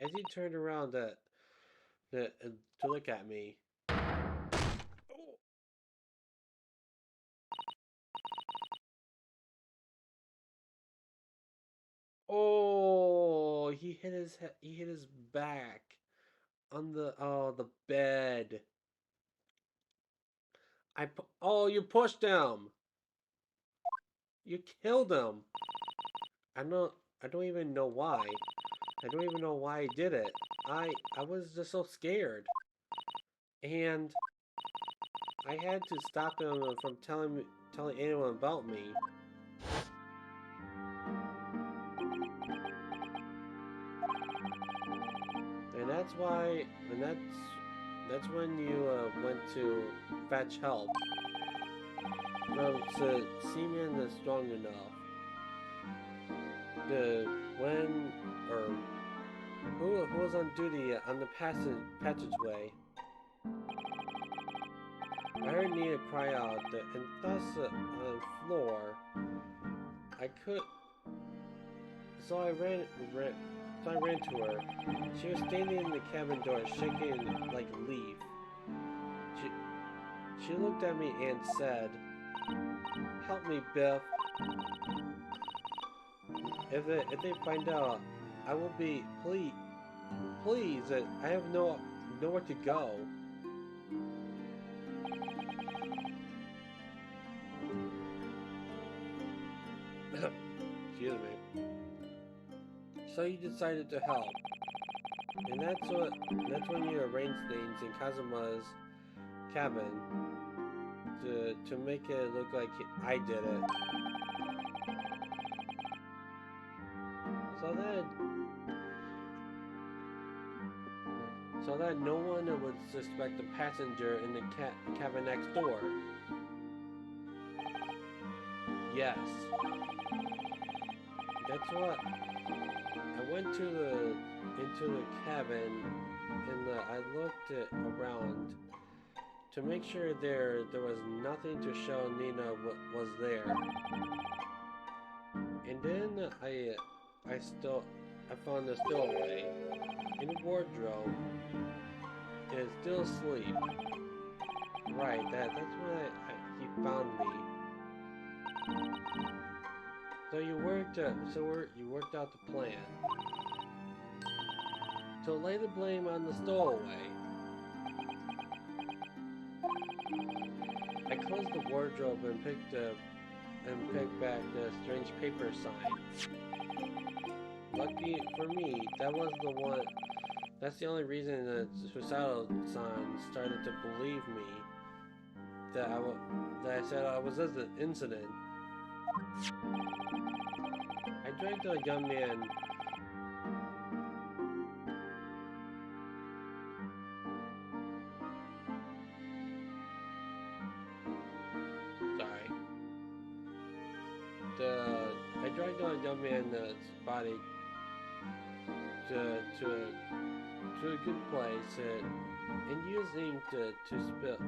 as he turned around to look at me, oh, he hit his head, he hit his back on the bed. Oh, you pushed him. You killed him. I don't even know why. I don't even know why I did it. I was just so scared. And I had to stop him from telling anyone about me. And that's when you went to fetch help. Well, to Seaman is strong enough. When or who was on duty on the passageway? I heard Nina cry out, and thus on the floor. I could. So I ran. So I ran to her. She was standing in the cabin door, shaking like a leaf. She she looked at me and said, "Help me, Biff. If they find out, I will be please. I have nowhere to go." Excuse me. So you decided to help, and that's when you arranged things in Kazuma's cabin to make it look like I did it, so that no one would suspect the passenger in the cabin next door. Yes, that's what I went into the cabin and I looked around to make sure there was nothing to show Nina was there. And then I found a stowaway in a wardrobe and still asleep. Right, that's why he found me. So you worked out the plan. So lay the blame on the stowaway. I closed the wardrobe and picked back the strange paper sign. Lucky for me, that's the only reason the suicidal sign started to believe me that I said I was as an incident. I dragged a young man. Sorry. I dragged a young man's body to a good place and used ink to spill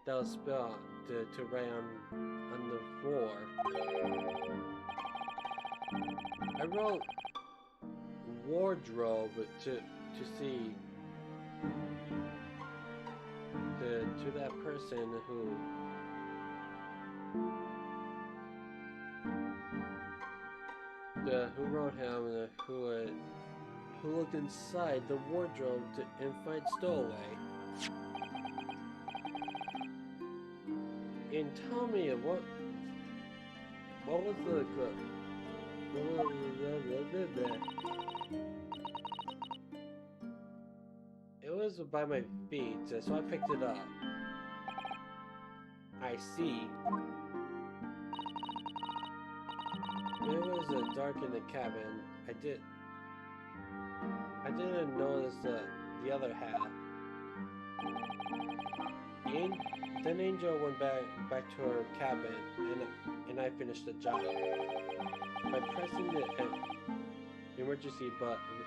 that was spilled to write on the floor. I wrote wardrobe to see to that person who wrote him who looked inside the wardrobe and find stowaway. And tell me what was it was by my feet, so I picked it up. I see. It was dark in the cabin. I didn't notice the other half. Then Angel went back to her cabin, and I finished the job by pressing the emergency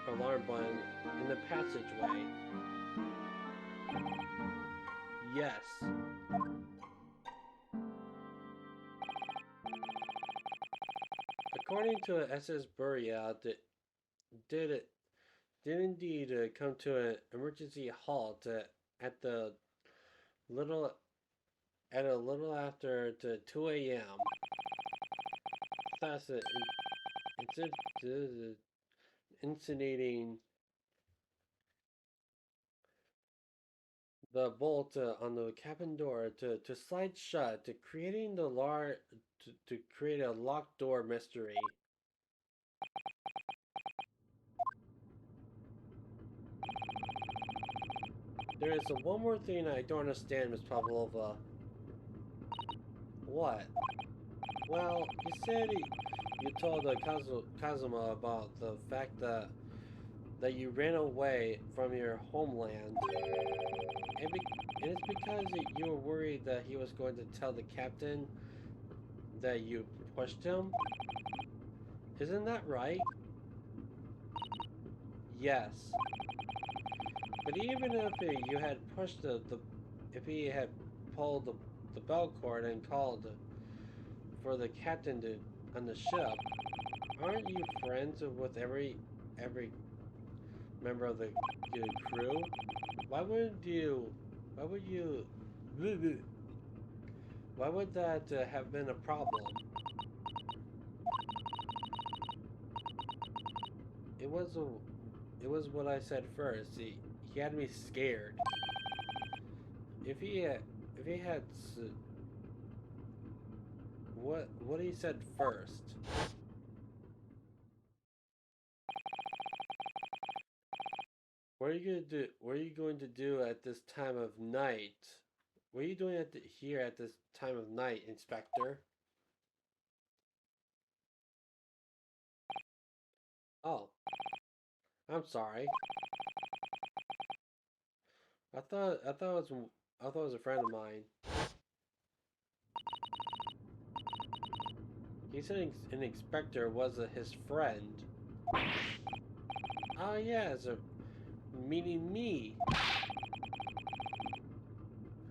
alarm button in the passageway. Yes. According to SS Burial, did indeed come to an emergency halt at the little at a little after 2 a.m. Thus, incinerating the bolt on the cabin door to slide shut, creating to create a locked door mystery. There is one more thing I don't understand, Miss Pavlova. What? Well, you told Kazuma about the fact that you ran away from your homeland, and it's because you were worried that he was going to tell the captain that you pushed him. Isn't that right? Yes. But even if you had pushed if he had pulled the bell cord and called for the captain on the ship. Aren't you friends with every member of the crew? Why would you? Why would you? Why would that have been a problem? It was a. It was what I said first. He had me scared. If he had what he said first. What are you gonna do? What are you going to do at this time of night? What are you doing here at this time of night, Inspector? Oh, I'm sorry. I thought it was a friend of mine. He said an inspector was his friend. Oh yeah, meaning me.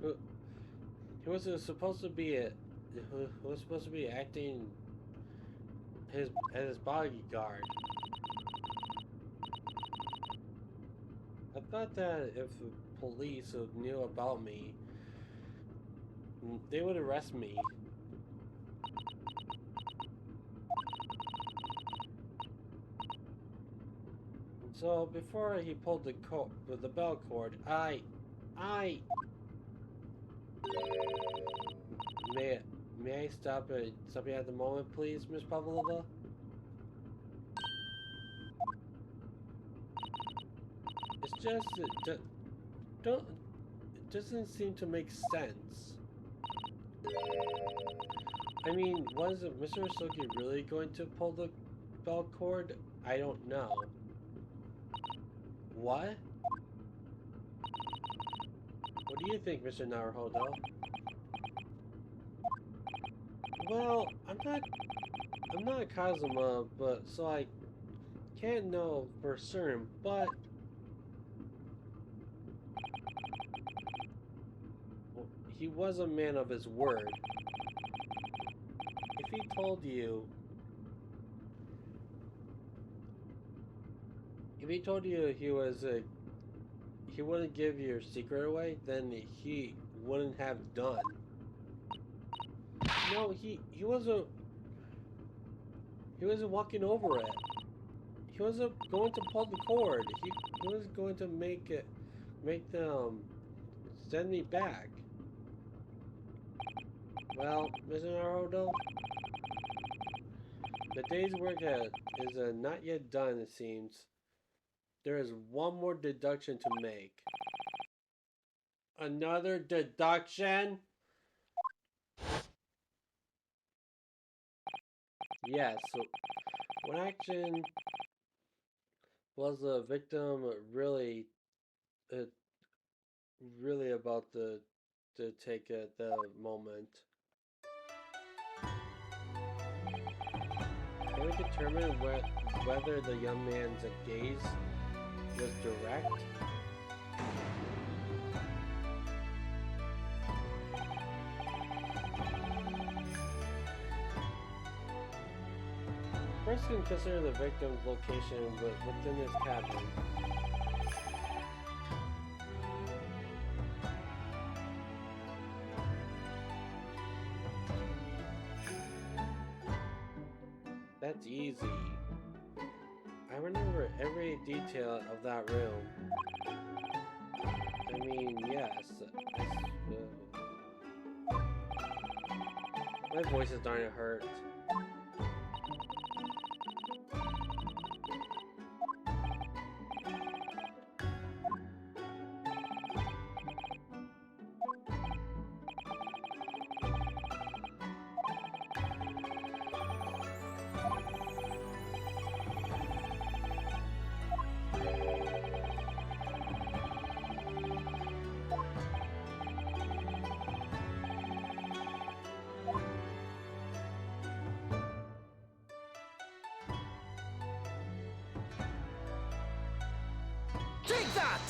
Who He was supposed to be who was supposed to be acting as his bodyguard. I thought that if the police knew about me, they would arrest me. So before he pulled the bell cord, I may may I stop you at the moment, please, Miss Pavlova? It's just don't it doesn't seem to make sense. I mean, was Mr. Soki really going to pull the bell cord? I don't know. What? What do you think, Mr. Naruhodo? Well, I'm not Kazuma, but so I can't know for certain, but well, he was a man of his word. If he told you he wouldn't give your secret away, then he wouldn't have done. No, he wasn't walking over it. He wasn't going to pull the cord. He was going to make them send me back. Well, Mr. Naruto, the day's work is not yet done, it seems. There is one more deduction to make. Another deduction? Yes, so what action was the victim uh, really about to take at the moment? Can we determine whether the young man's gaze was direct? First, consider the victim's location within his cabin. That's easy. I remember every detail of that room. I mean, yes. My voice is starting to hurt. Take that!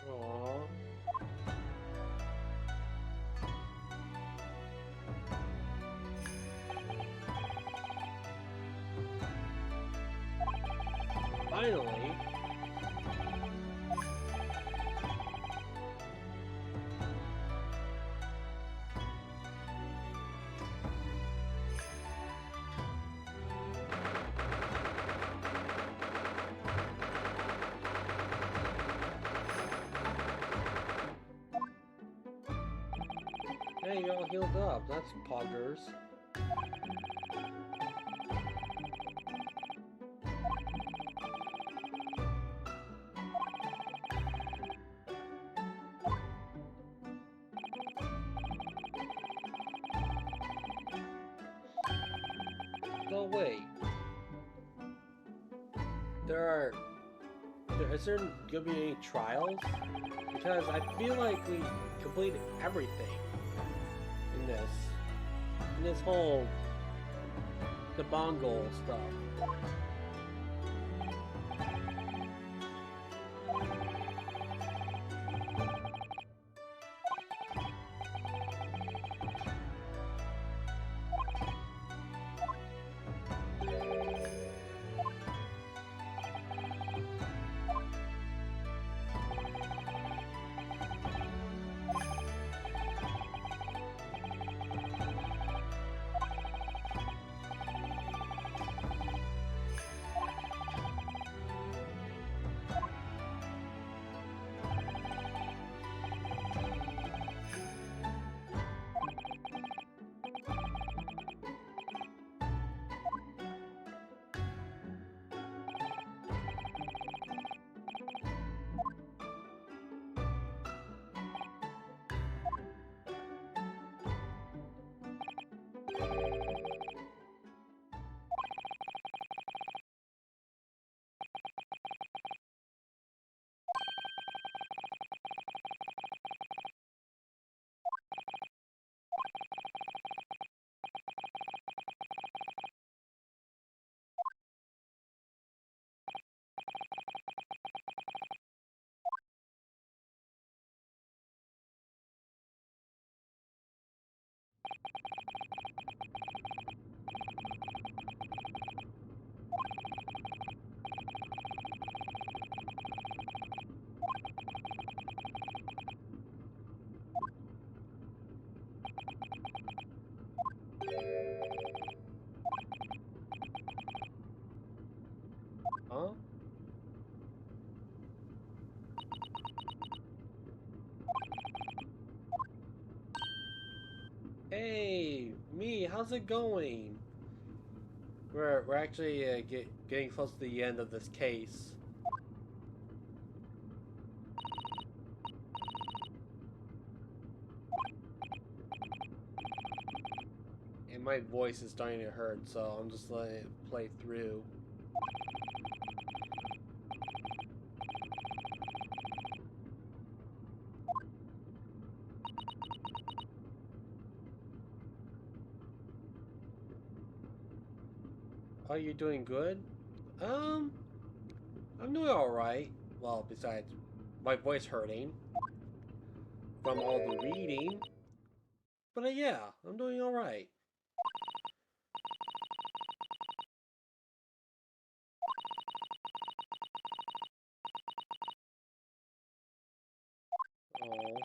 Aww. Finally. Hey, you're all healed up. That's poggers. No, wait. Is there gonna be any trials? Because I feel like we completed everything in this whole the Bongo stuff. Huh? Hey, me, how's it going? We're actually getting close to the end of this case. And my voice is starting to hurt, so I'm just letting it play through. Are you doing good? Um, I'm doing alright. Well, besides my voice hurting from all the reading. But yeah, I'm doing alright. Oh,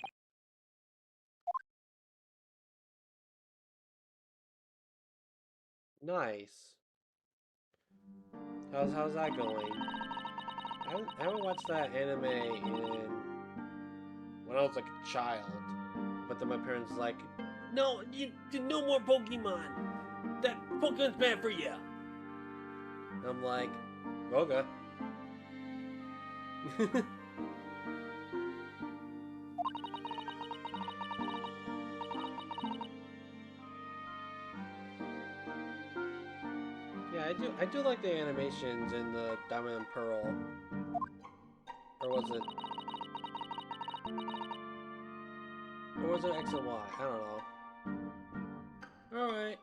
nice. How's that going? I haven't watched that anime when I was like a child. But then my parents like, no, no more Pokemon. That Pokemon's bad for you. I'm like, okay. Yeah, I do like the animations in the Diamond and Pearl. Or was it? Or was it X and Y? I don't know. Alright.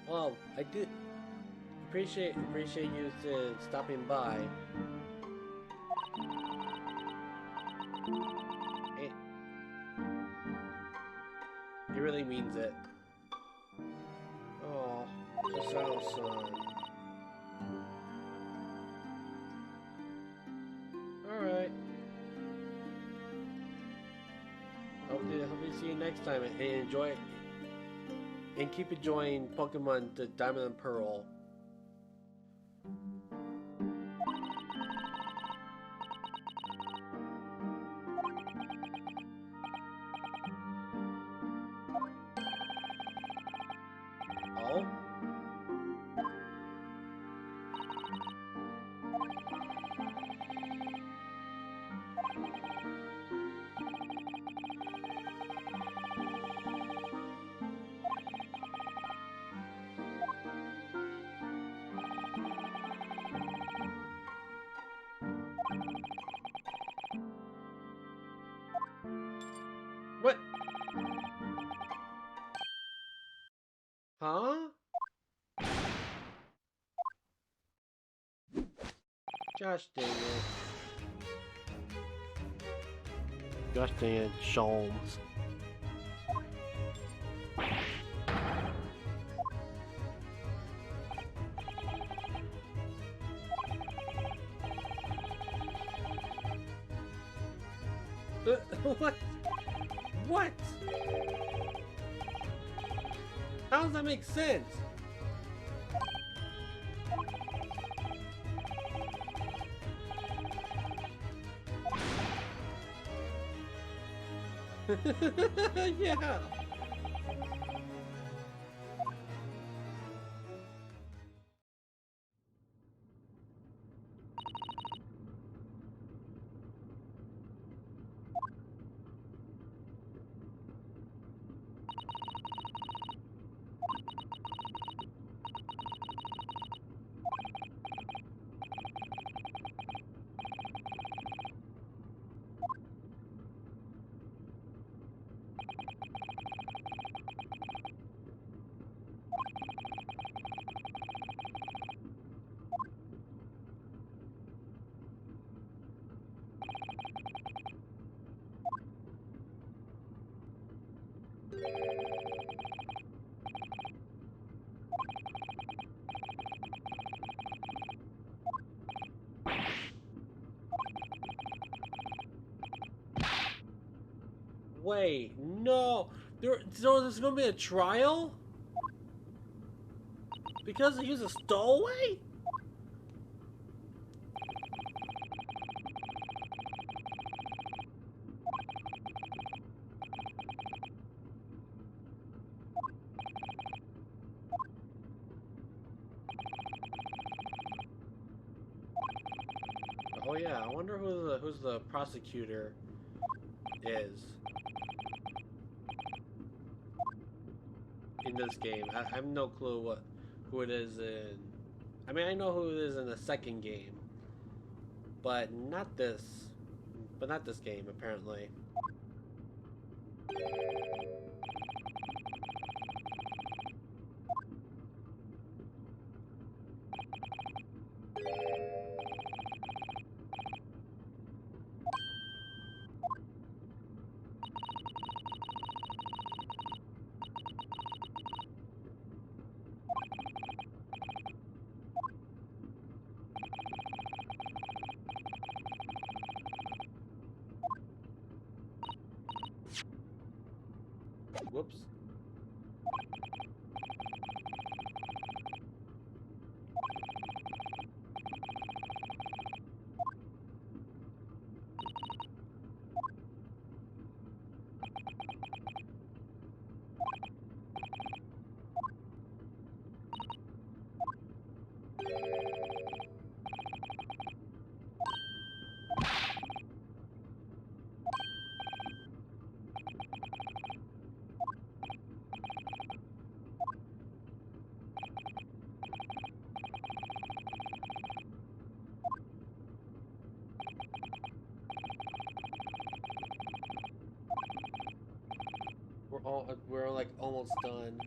Well, I did appreciate you stopping by. It, it really means it. Oh, Kasao-san. Alright. Hope to see you next time and enjoy it. And keep enjoying Pokemon the Diamond and Pearl. Oh? What? Huh? Gosh dang it. Gosh dang it, Sholmes. What? What? How does that make sense? Yeah. Wait, no. So there's gonna be a trial? Because he was a stowaway? Oh yeah, I wonder who's the prosecutor is in this game. I have no clue who it is in. I mean, I know who it is in the second game, but not this. But not this game, apparently. Whoops. we're like almost done.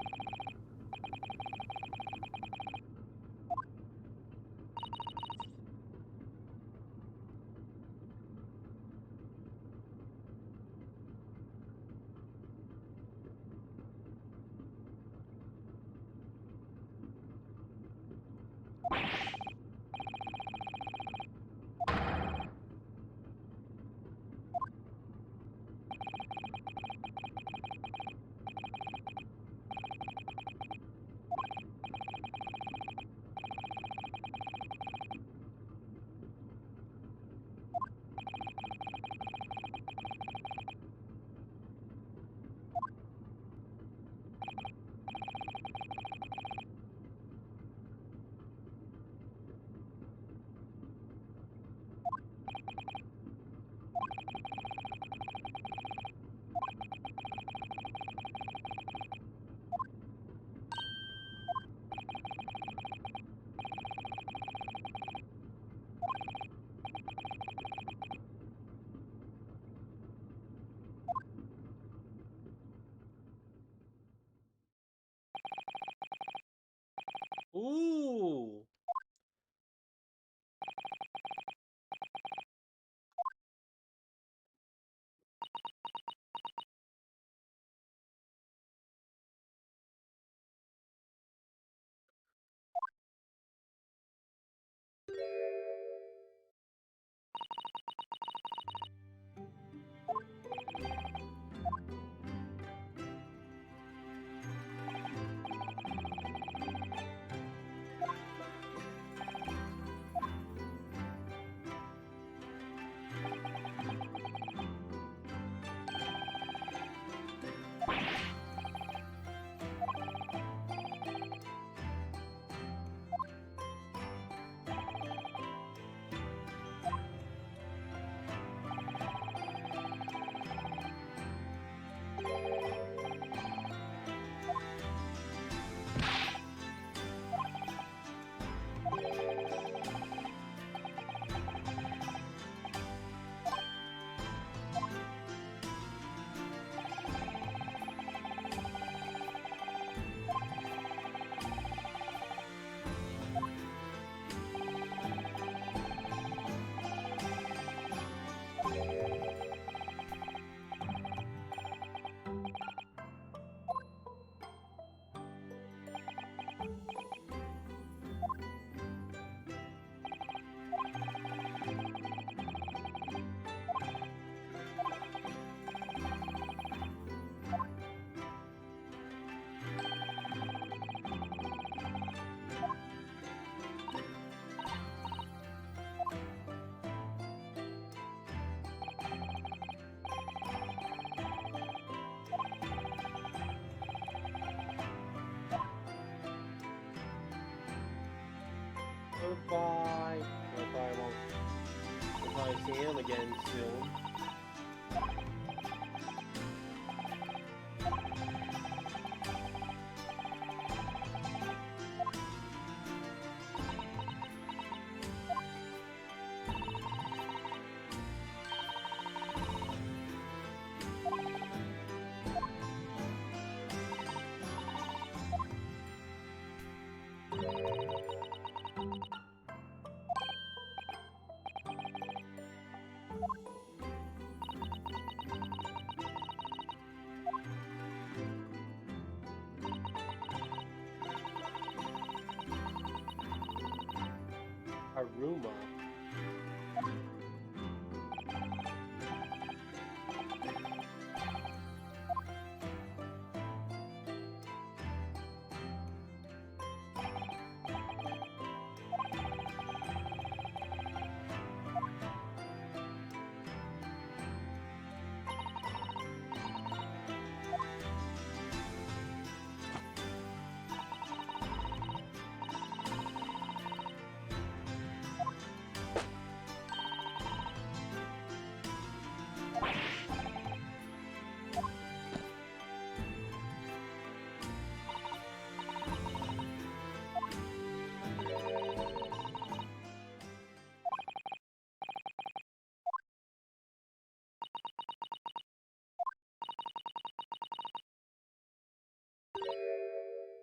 Ooh. Goodbye. We'll probably see him again soon. Aruma.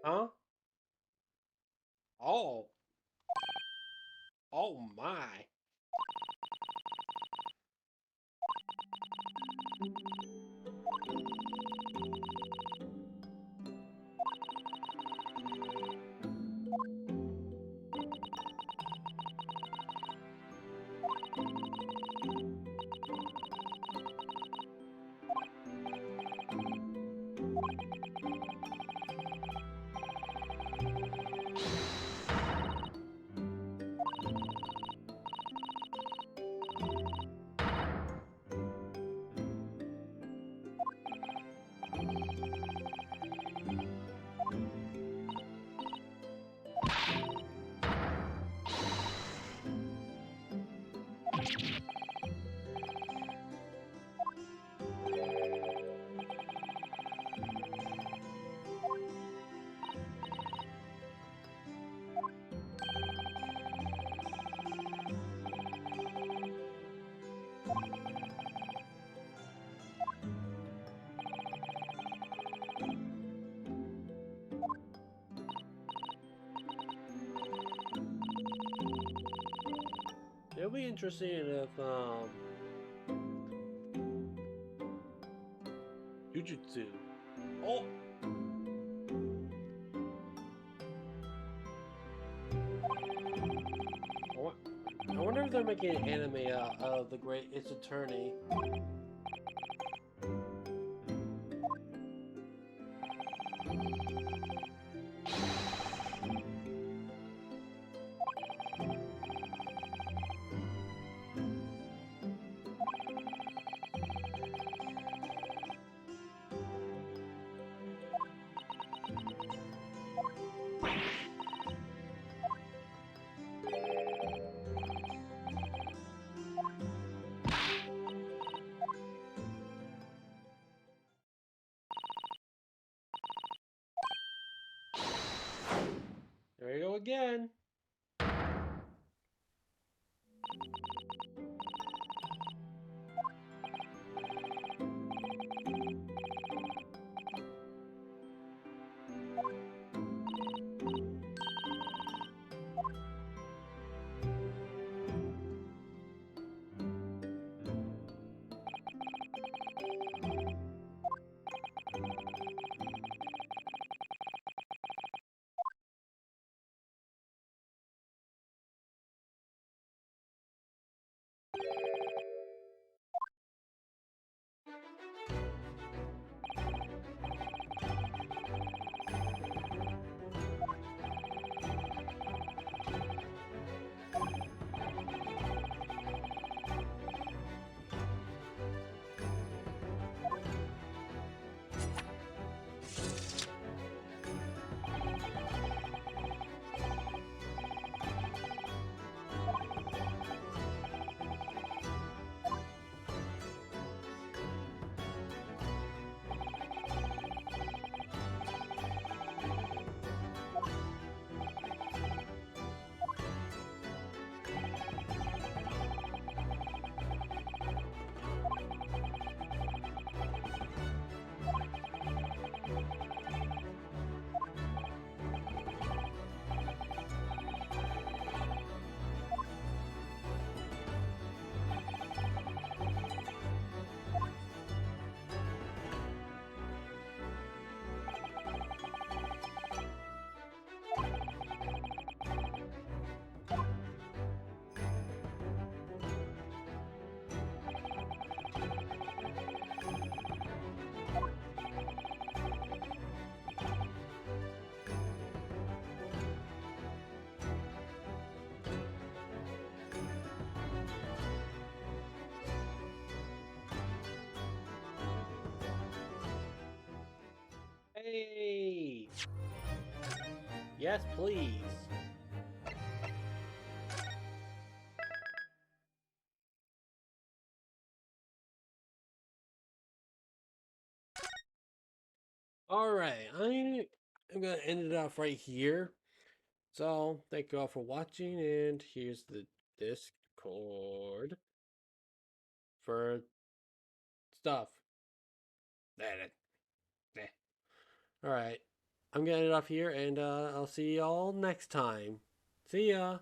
Huh? Oh. Oh my. It'll be interesting if Jujutsu. Oh. I wonder if they're making an anime out of the Great Its Attorney. There you go again. Hey! Yes, please. Alright, I'm gonna end it off right here. So, thank you all for watching, and here's the Discord for stuff. Alright. I'm getting it off here, and I'll see y'all next time. See ya!